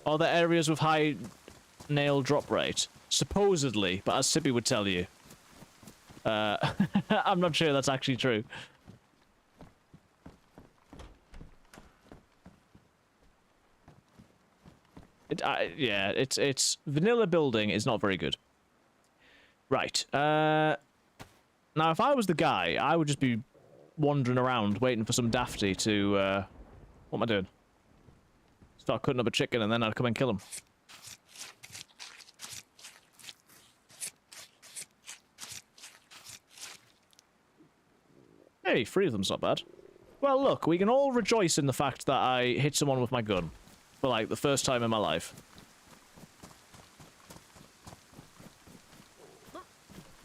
Are there areas with high... nail drop rate? Supposedly, but as Sibby would tell you. I'm not sure that's actually true. Yeah, it's vanilla building is not very good. Right. Now, if I was the guy, I would just be wandering around waiting for some dafty to... What am I doing? Start cutting up a chicken and then I'd come and kill him. Hey, 3 of them's not bad. Well, look, we can all rejoice in the fact that I hit someone with my gun. For, like, the first time in my life.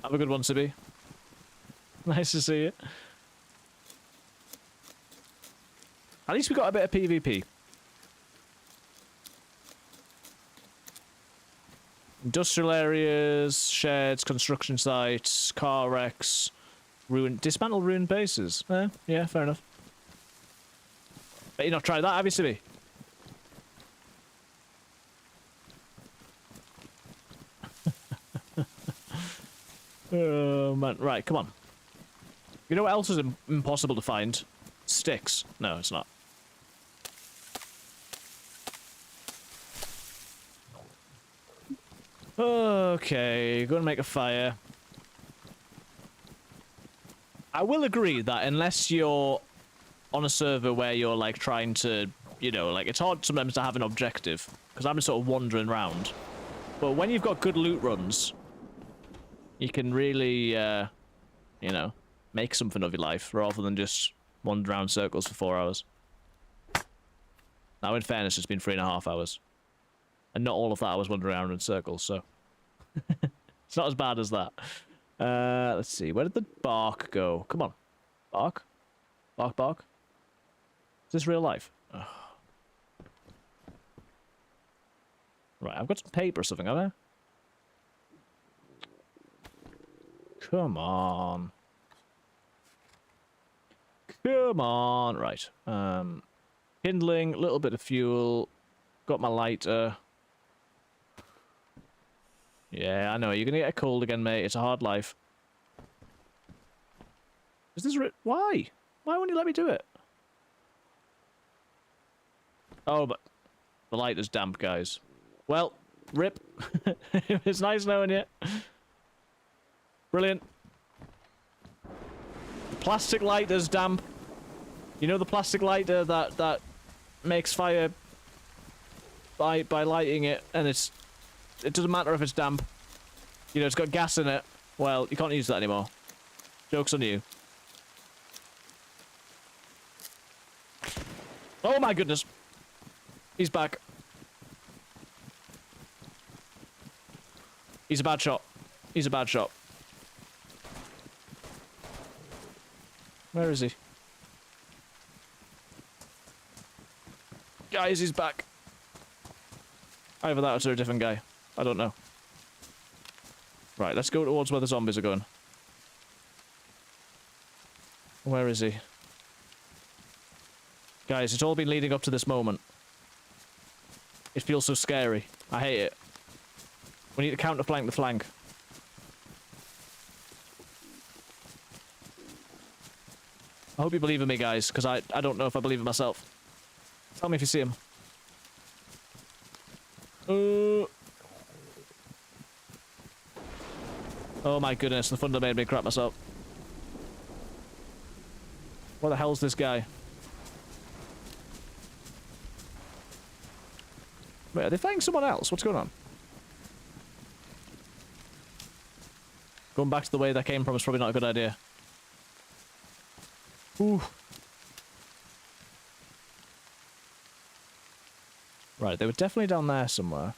Have a good one, Sibby. Nice to see you. At least we got a bit of PvP. Industrial areas, sheds, construction sites, car wrecks... Dismantle ruined bases. Yeah, fair enough. Bet you not tried that, have you, Sibby? Oh, man. Right, come on. You know what else is impossible to find? Sticks. No, it's not. Okay, go and make a fire. I will agree that unless you're on a server where you're, like, trying to, you know, like, it's hard sometimes to have an objective, because I'm just sort of wandering around. But when you've got good loot runs, you can really, you know, make something of your life, rather than just wander around circles for 4 hours. Now, in fairness, it's been 3.5 hours. And not all of that I was wandering around in circles, so... It's not as bad as that. Let's see. Where did the bark go? Come on. Bark? Bark, bark? Is this real life? Oh. Right, I've got some paper or something, have I? Come on. Come on. Right. Kindling, a little bit of fuel. Got my lighter. Yeah, I know. You're gonna get a cold again, mate. It's a hard life. Is this why? Why won't you let me do it? Oh, but the lighter's damp, guys. Well, rip. It's nice knowing you. Brilliant. The plastic lighter's damp. You know the plastic lighter that makes fire by lighting it, and it doesn't matter if it's damp. You know, it's got gas in it. Well, you can't use that anymore. Joke's on you. Oh my goodness. He's back. He's a bad shot. He's a bad shot. Where is he? Guys, he's back. Either that or to a different guy. I don't know. Right, let's go towards where the zombies are going. Where is he? Guys, it's all been leading up to this moment. It feels so scary. I hate it. We need to counterflank the flank. I hope you believe in me, guys, because I don't know if I believe in myself. Tell me if you see him. Oh my goodness, the thunder made me crap myself. What the hell's this guy? Wait, are they fighting someone else? What's going on? Going back to the way that came from is probably not a good idea. Ooh. Right, they were definitely down there somewhere.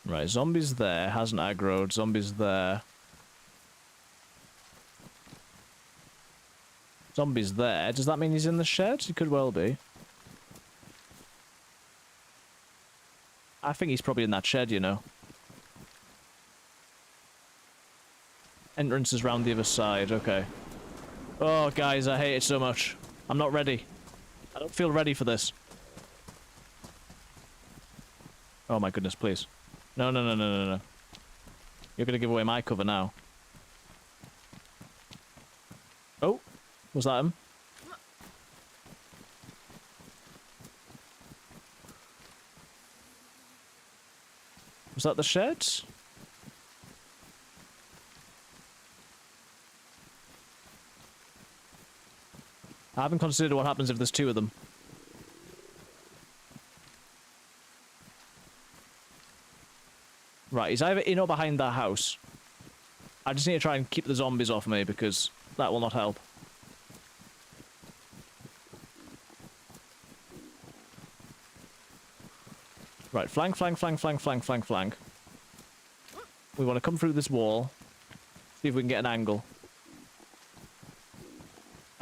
Right, zombies there, hasn't aggroed, zombies there. Zombies there, does that mean he's in the shed? He could well be. I think he's probably in that shed, you know. Entrance is round the other side, okay. Oh, guys, I hate it so much. I'm not ready. I don't feel ready for this. Oh my goodness, please. No, no, no, no, no, no. You're gonna give away my cover now. Oh, was that him? Was that the shed? I haven't considered what happens if there's two of them. Right, he's either in or behind that house. I just need to try and keep the zombies off me because that will not help. Right, flank, flank, flank, flank, flank, flank, flank. We want to come through this wall. See if we can get an angle.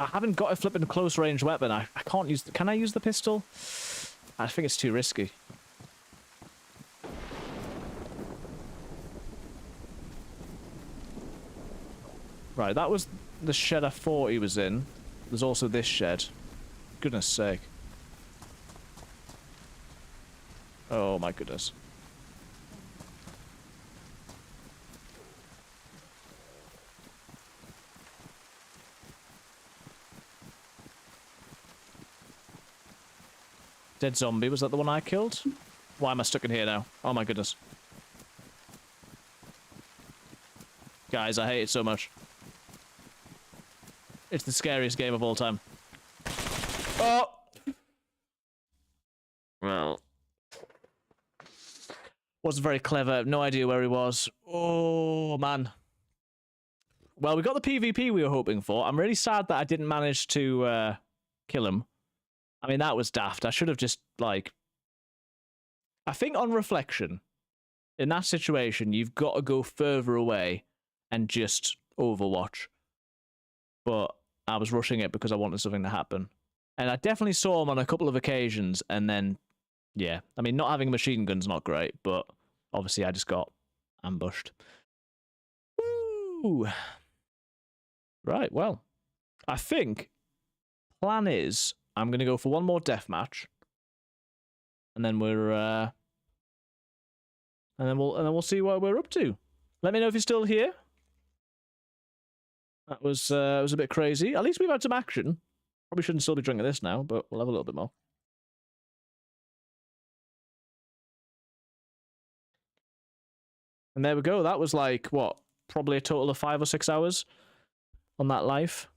I haven't got a flipping close range weapon. I can't use... Can I use the pistol? I think it's too risky. Right, that was the shed I thought he was in. There's also this shed. Goodness sake. Oh my goodness. Dead zombie, was that the one I killed? Why am I stuck in here now? Oh my goodness. Guys, I hate it so much. It's the scariest game of all time. Oh! Well. Wasn't very clever. No idea where he was. Oh, man. Well, we got the PvP we were hoping for. I'm really sad that I didn't manage to kill him. I mean, that was daft. I should have just, like, I think on reflection, in that situation, you've got to go further away and just Overwatch. But I was rushing it because I wanted something to happen. And I definitely saw him on a couple of occasions, and then, yeah. I mean, not having a machine gun's not great, but obviously I just got ambushed. Woo! Right, well, I think plan is I'm going to go for one more deathmatch, and then we'll see what we're up to. Let me know if you're still here. That was a bit crazy. At least we've had some action. Probably shouldn't still be drinking this now, but we'll have a little bit more. And there we go. That was like, what, probably a total of 5 or 6 hours on that live.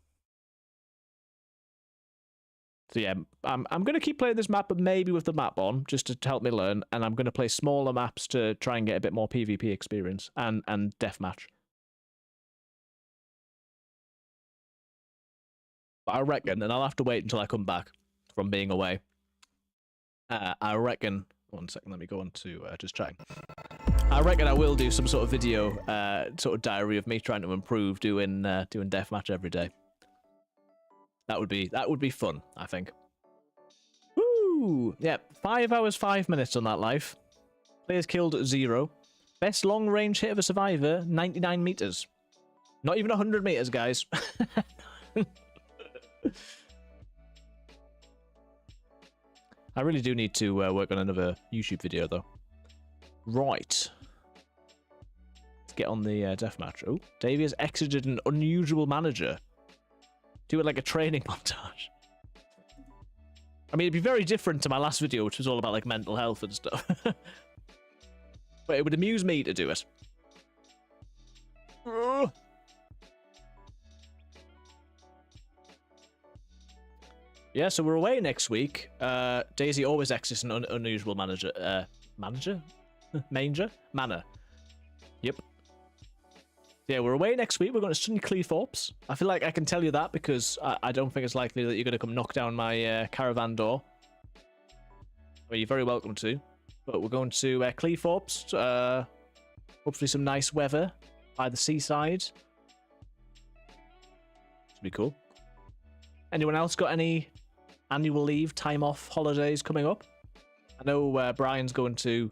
So yeah, I'm going to keep playing this map, but maybe with the map on, just to help me learn. And I'm going to play smaller maps to try and get a bit more PvP experience and deathmatch. But I reckon, and I'll have to wait until I come back from being away. I reckon, one second, let me go on to just chatting. I reckon I will do some sort of video, sort of diary of me trying to improve doing deathmatch every day. That would be fun, I think. Woo! Yeah, 5 hours 5 minutes on that life. Players killed 0. Best long range hit of a survivor, 99 meters. Not even 100 meters, guys. I really do need to work on another YouTube video, though. Right. Let's get on the deathmatch. Oh, Davey has exited an unusual manager. Do it like a training montage. I mean, it'd be very different to my last video, which was all about like mental health and stuff. But it would amuse me to do it. Yeah, so we're away next week. DayZ always exits an unusual manager. Manager? Manger? Manor. Yep. Yeah, we're away next week. We're going to sunny Cleethorpes. I feel like I can tell you that because I don't think it's likely that you're going to come knock down my caravan door. Well, you're very welcome to. But we're going to Cleethorpes. Hopefully some nice weather by the seaside. Should be cool. Anyone else got any annual leave, time off, holidays coming up? I know Brian's going to...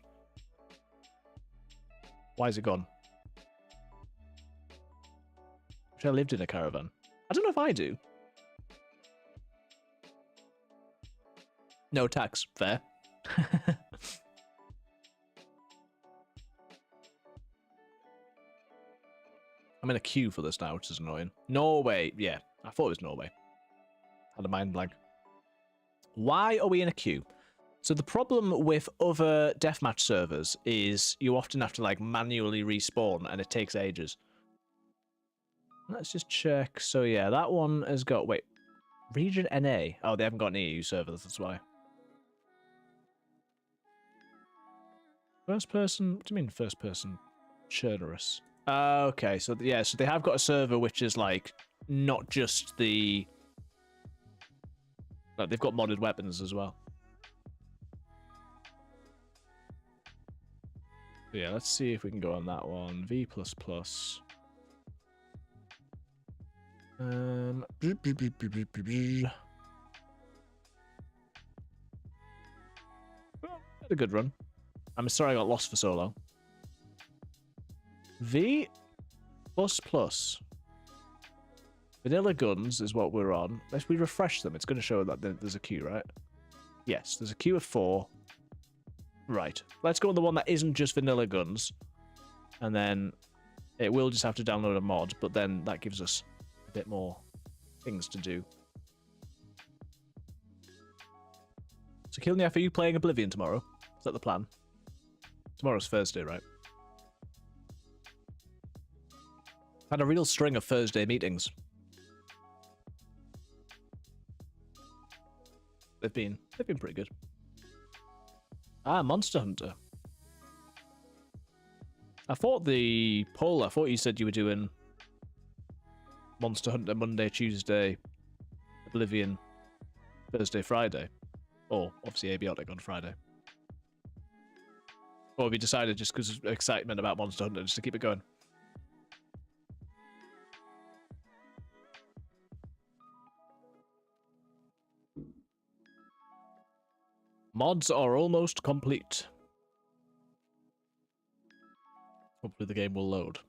Why is it gone? I lived in a caravan. I don't know if I do. No tax. Fair. I'm in a queue for this now, which is annoying. Norway. Yeah, I thought it was Norway. Had a mind blank. Why are we in a queue? So the problem with other deathmatch servers is you often have to like manually respawn and it takes ages. Let's just check. So yeah, that one has got... Wait. Region NA. Oh, they haven't got any EU servers, that's why. First person... What do you mean first person? Chernarus. Okay, so yeah, so they have got a server which is like not just the... No, they've got modded weapons as well. Yeah, let's see if we can go on that one. V++. Had a good run. I'm sorry I got lost for so long. V++. Vanilla guns is what we're on. If we refresh them, it's going to show that there's a queue, right? Yes, there's a queue of 4. Right. Let's go on the one that isn't just vanilla guns. And then it will just have to download a mod, but then that gives us a bit more things to do. So Kilniaf, are you playing Oblivion tomorrow? Is that the plan? Tomorrow's Thursday, right? Had a real string of Thursday meetings. They've been pretty good. Ah, Monster Hunter. I thought you said you were doing Monster Hunter Monday, Tuesday, Oblivion, Thursday, Friday. Or, obviously, Abiotic on Friday. Or have you decided just because of excitement about Monster Hunter just to keep it going? Mods are almost complete. Hopefully the game will load.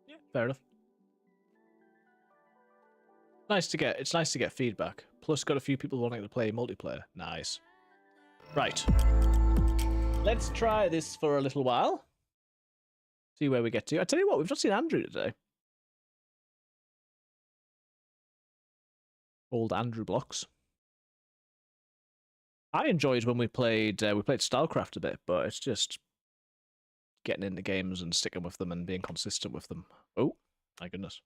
Yeah, fair enough. It's nice to get feedback. Plus got a few people wanting to play multiplayer. Nice. Right. Let's try this for a little while. See where we get to. I tell you what, we've not seen Andrew today. Old Andrew Blocks. I enjoyed when we played StarCraft a bit, but it's just getting into games and sticking with them and being consistent with them. Oh, my goodness.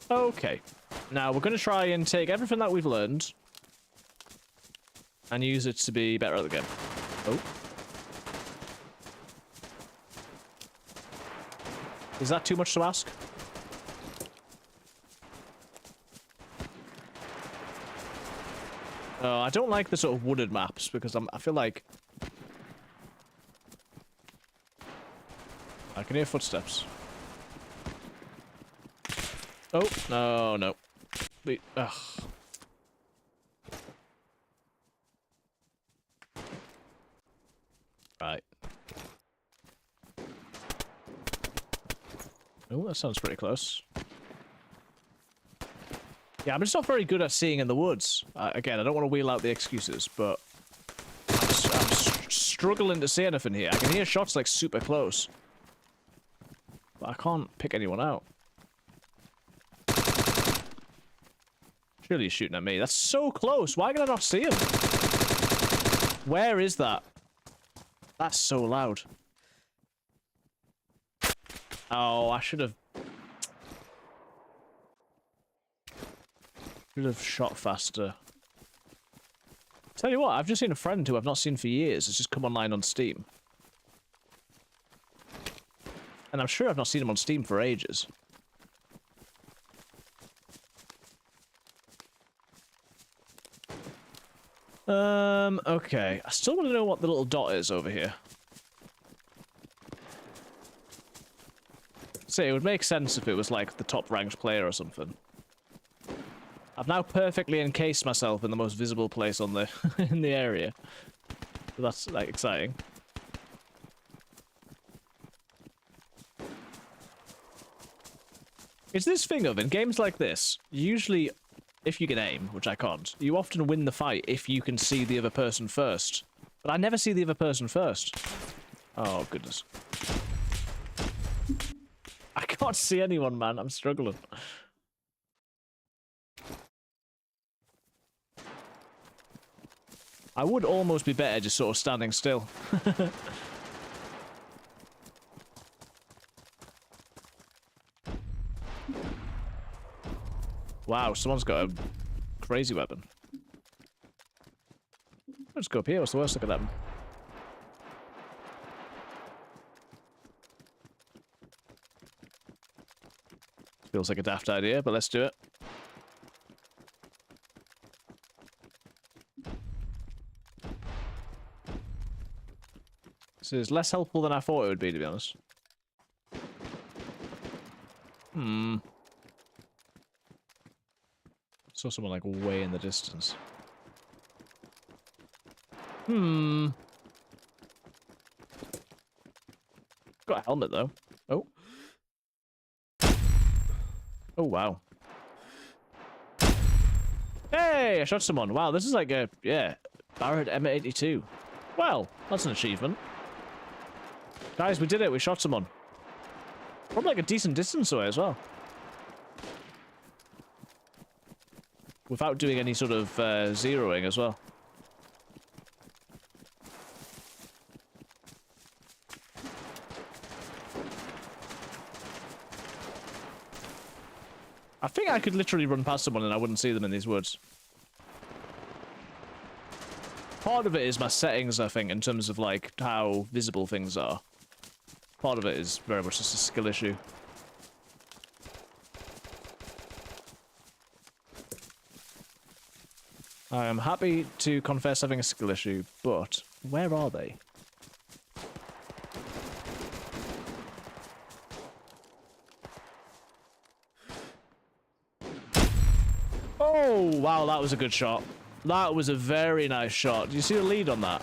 Okay, now we're going to try and take everything that we've learned and use it to be better at the game. Oh. Is that too much to ask? I don't like the sort of wooded maps because I feel like I can hear footsteps. Oh, no. Ugh. Right. Oh, that sounds pretty close. Yeah, I'm just not very good at seeing in the woods. Again, I don't want to wheel out the excuses, but I'm struggling to see anything here. I can hear shots like super close, but I can't pick anyone out. Surely he's shooting at me. That's so close. Why can I not see him? Where is that? That's so loud. Oh, I should have shot faster. Tell you what, I've just seen a friend who I've not seen for years. It's just come online on Steam. And I'm sure I've not seen him on Steam for ages. Okay. I still want to know what the little dot is over here. See, it would make sense if it was like the top ranked player or something. I've now perfectly encased myself in the most visible place on the in the area. So that's like exciting. It's this thing of in games like this, usually if you can aim, which I can't, you often win the fight if you can see the other person first. But I never see the other person first. Oh, goodness. I can't see anyone, man. I'm struggling. I would almost be better just sort of standing still. Wow, someone's got a crazy weapon. Let's go up here. What's the worst? Look at them. Feels like a daft idea, but let's do it. This is less helpful than I thought it would be, to be honest. Saw someone like way in the distance. Got a helmet though. Oh. Oh wow. Hey, I shot someone. Wow, this is like a Barrett M82. Well, that's an achievement. Guys, we did it. We shot someone. From like a decent distance away as well. Without doing any sort of zeroing as well. I think I could literally run past someone and I wouldn't see them in these woods. Part of it is my settings, I think, in terms of like how visible things are. Part of it is very much just a skill issue. I am happy to confess having a skill issue, but where are they? Oh, wow, that was a good shot. That was a very nice shot. Do you see the lead on that?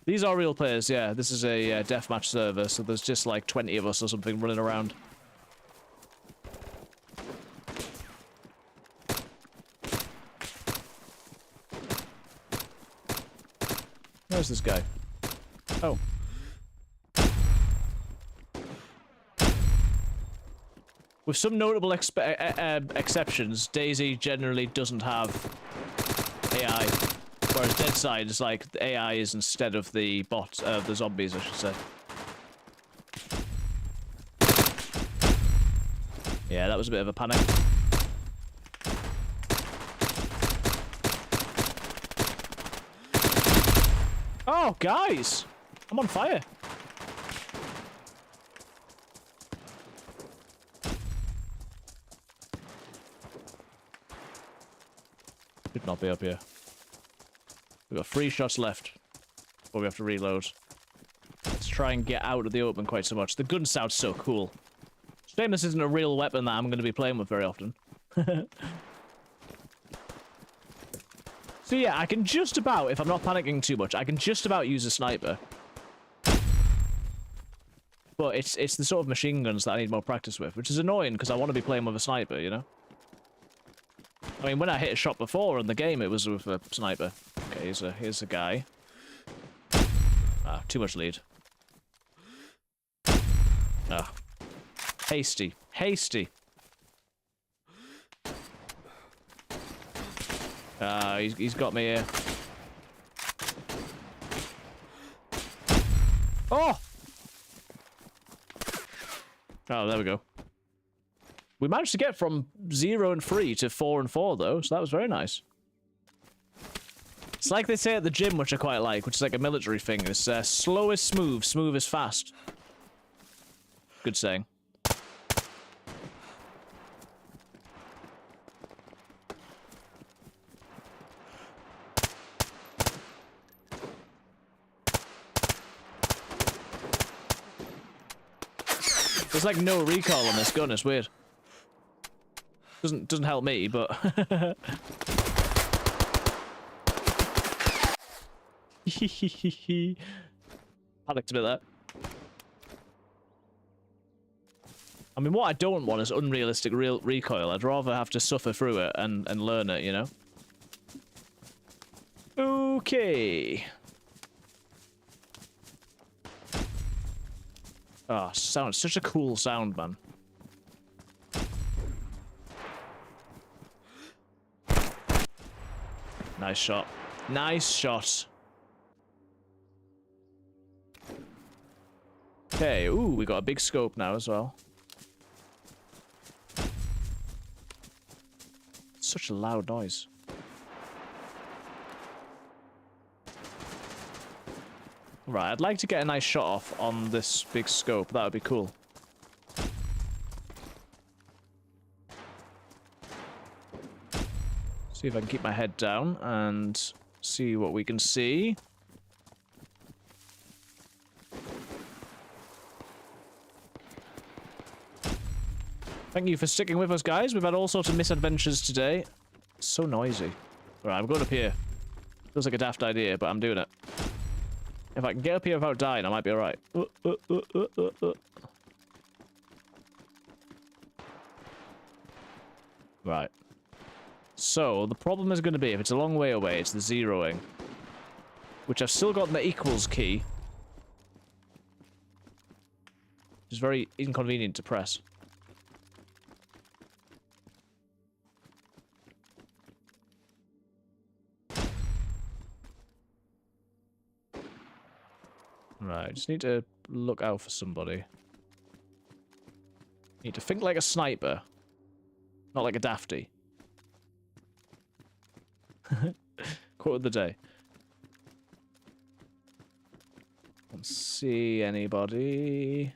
These are real players, yeah. This is a deathmatch server, so there's just like 20 of us or something running around. Where's this guy? Oh. With some notable exceptions, DayZ generally doesn't have AI, whereas DayZ is like the AI is instead of the bot, the zombies, I should say. Yeah, that was a bit of a panic. Oh, guys! I'm on fire. Should not be up here. We've got 3 shots left before we have to reload. Let's try and get out of the open quite so much. The gun sounds so cool. Shame this isn't a real weapon that I'm going to be playing with very often. So yeah, I can just about, if I'm not panicking too much, I can just about use a sniper. But it's the sort of machine guns that I need more practice with, which is annoying because I want to be playing with a sniper, you know? I mean, when I hit a shot before in the game, it was with a sniper. Okay, here's a guy. Ah, too much lead. Ah. Hasty. Hasty. Ah, he's got me here. Oh! Oh, there we go. We managed to get from 0 and 3 to 4 and 4, though, so that was very nice. It's like they say at the gym, which I quite like, which is like a military thing. It's slow is smooth, smooth is fast. Good saying. There's like no recoil on this gun, it's weird. Doesn't help me, but panicked a bit there. I mean, what I don't want is unrealistic recoil. I'd rather have to suffer through it and learn it, you know? Okay. Oh, sound, such a cool sound, man. Nice shot. Nice shot. Okay, ooh, we got a big scope now as well. Such a loud noise. Right, I'd like to get a nice shot off on this big scope. That would be cool. See if I can keep my head down and see what we can see. Thank you for sticking with us, guys. We've had all sorts of misadventures today. It's so noisy. Alright, I'm going up here. Feels like a daft idea, but I'm doing it. If I can get up here without dying, I might be alright. Right. So, the problem is going to be, if it's a long way away, it's the zeroing. Which I've still got the equals key. Which is very inconvenient to press. Right, just need to look out for somebody. Need to think like a sniper. Not like a dafty. Quote of the day. Don't see anybody.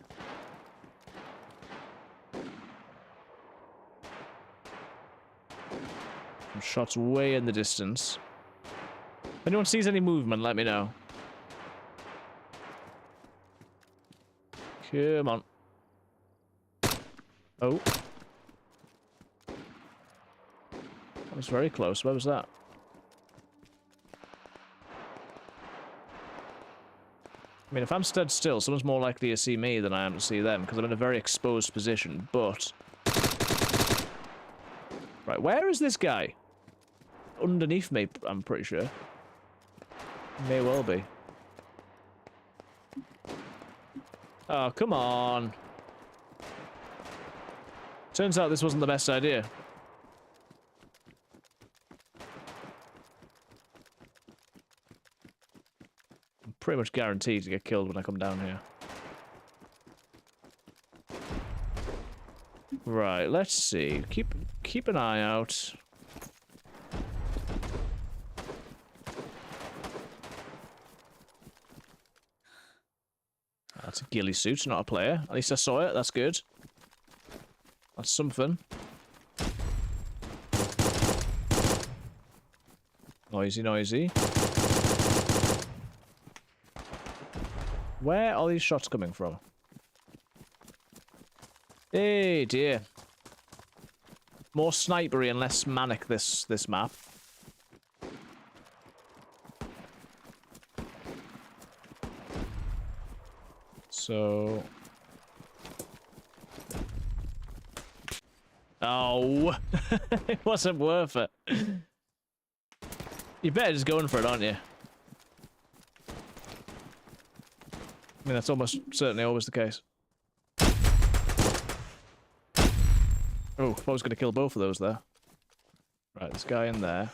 Some shots way in the distance. If anyone sees any movement, let me know. Come on. Oh. That was very close. Where was that? I mean, if I'm stood still, someone's more likely to see me than I am to see them, because I'm in a very exposed position, but... Right, where is this guy? Underneath me, I'm pretty sure. May well be. Oh, come on. Turns out this wasn't the best idea. I'm pretty much guaranteed to get killed when I come down here. Right, let's see. Keep an eye out. That's a ghillie suit, not a player. At least I saw it, that's good. That's something. Noisy, noisy. Where are these shots coming from? Hey, dear. More snipery and less manic this map. So... Oh, it wasn't worth it. You better just going for it, aren't you? I mean, that's almost certainly always the case. Oh, I was going to kill both of those there. Right, this guy in there.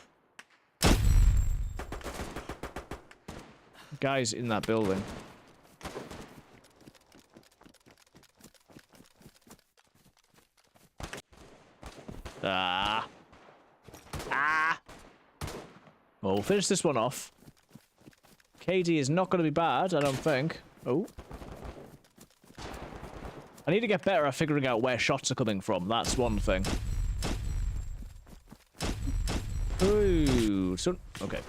Guy's in that building. Ah. Ah. Well, we'll finish this one off. KD is not going to be bad, I don't think. Oh. I need to get better at figuring out where shots are coming from. That's one thing. Ooh. So, okay.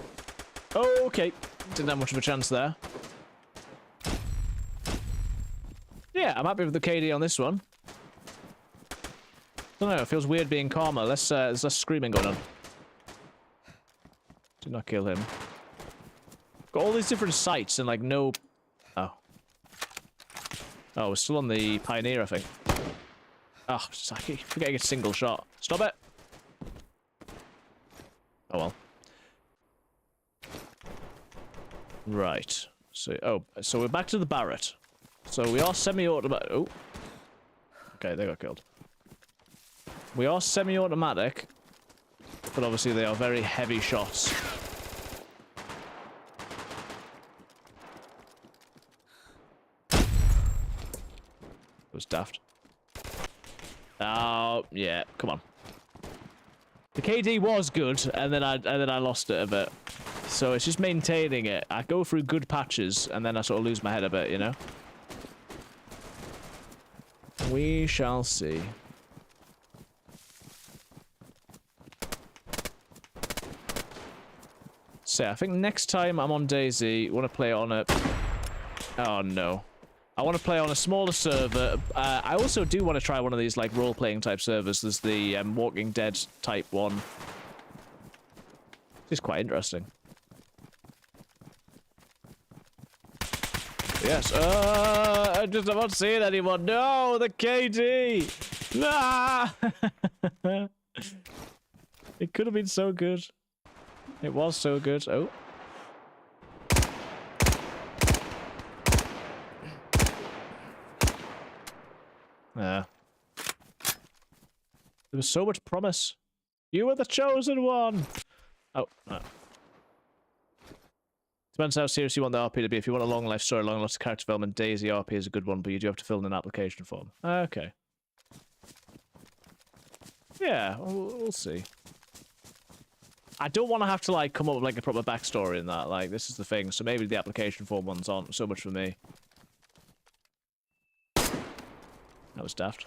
Okay. Didn't have much of a chance there. Yeah, I'm happy with the KD on this one. I don't know, it feels weird being calmer. There's less screaming going on. Did not kill him. Got all these different sights and like no... Oh. Oh, we're still on the Pioneer, I think. Oh, I keep forgetting a single shot. Stop it! Oh well. Right. So, so we're back to the Barrett. So we are semi-automatic. Oh. Okay, they got killed. We are semi-automatic, but obviously they are very heavy shots. It was daft. Oh, yeah, come on. The KD was good, and then I lost it a bit. So it's just maintaining it. I go through good patches, and then I sort of lose my head a bit, you know? We shall see. So I think next time I'm on DayZ, I want to play on a... Oh no. I want to play on a smaller server. I also do want to try one of these like role-playing type servers. There's the Walking Dead type one. It's quite interesting. Yes. I'm not seeing anyone. No, the KD. Nah. It could have been so good. It was so good. Oh. Yeah. There was so much promise. You were the chosen one. Oh, no. Depends how serious you want the RP to be. If you want a long life story, long lots of character development, DayZ RP is a good one, but you do have to fill in an application form. Okay. Yeah, we'll see. I don't want to have to like come up with like a proper backstory in that. Like, this is the thing. So maybe the application form ones aren't so much for me. That was daft.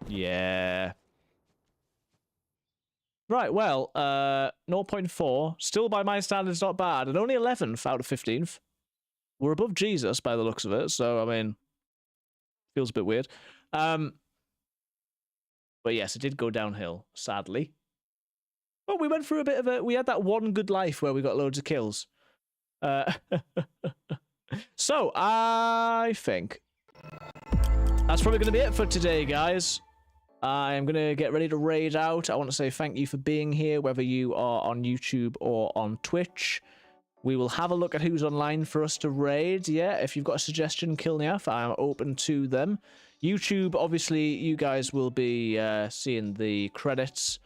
Yeah. Right, well, 0.4. Still by my standards, not bad. And only 11th out of 15th. We're above Jesus by the looks of it, so, I mean, feels a bit weird. But yes, it did go downhill, sadly. But we went through a bit of a... We had that one good life where we got loads of kills. So, I think that's probably going to be it for today, guys. I am going to get ready to raid out. I want to say thank you for being here, whether you are on YouTube or on Twitch. We will have a look at who's online for us to raid. Yeah, if you've got a suggestion, Kilniaf, I'm open to them. YouTube, obviously, you guys will be seeing the credits.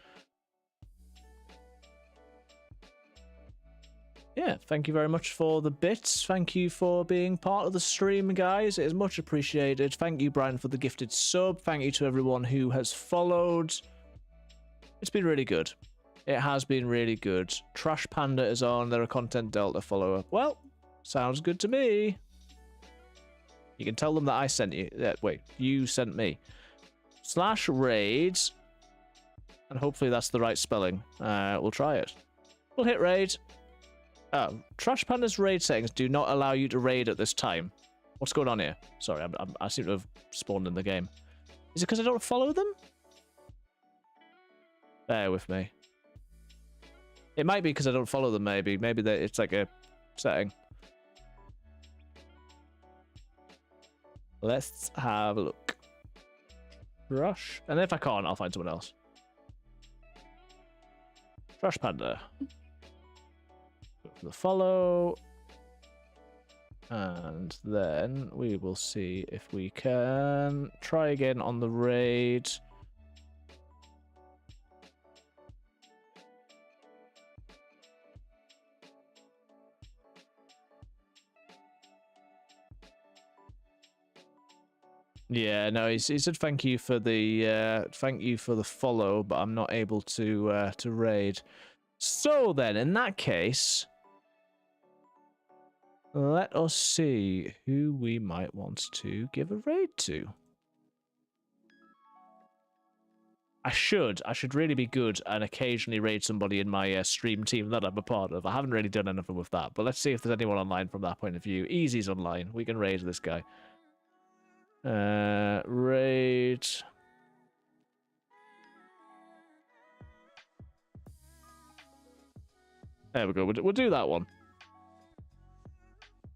Yeah, thank you very much for the bits. Thank you for being part of the stream, guys. It is much appreciated. Thank you, Brian, for the gifted sub. Thank you to everyone who has followed. It's been really good. It has been really good. Trash Panda is on. They're a Content Delta follower. Well, sounds good to me. You can tell them that I sent you. Wait, you sent me. /raids. And hopefully that's the right spelling. We'll try it. We'll hit raid. Oh, Trash Panda's raid settings do not allow you to raid at this time. What's going on here? Sorry, I seem to have spawned in the game. Is it because I don't follow them? Bear with me. It might be because I don't follow them, maybe. Maybe it's like a setting. Let's have a look. Rush. And if I can't, I'll find someone else. Trash Panda. The follow, and then we will see if we can try again on the raid. Yeah, no, he said thank you for the follow, but I'm not able to raid. So then, in that case, let us see who we might want to give a raid to. I should really be good and occasionally raid somebody in my stream team that I'm a part of. I haven't really done anything with that, but let's see if there's anyone online from that point of view. Easy's online. We can raid this guy. Raid. There we go. We'll do that one.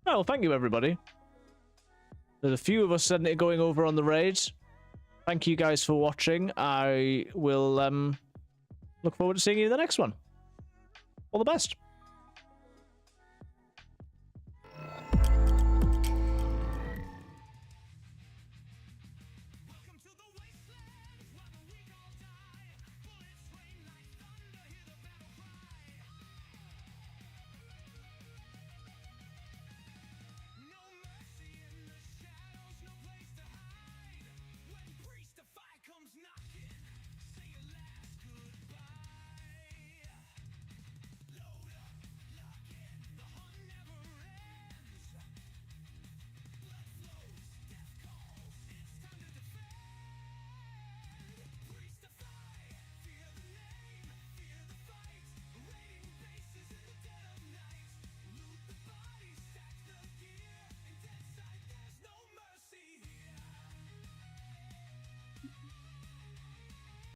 Well, thank you, everybody. There's a few of us suddenly going over on the raids. Thank you guys for watching. I will look forward to seeing you in the next one. All the best.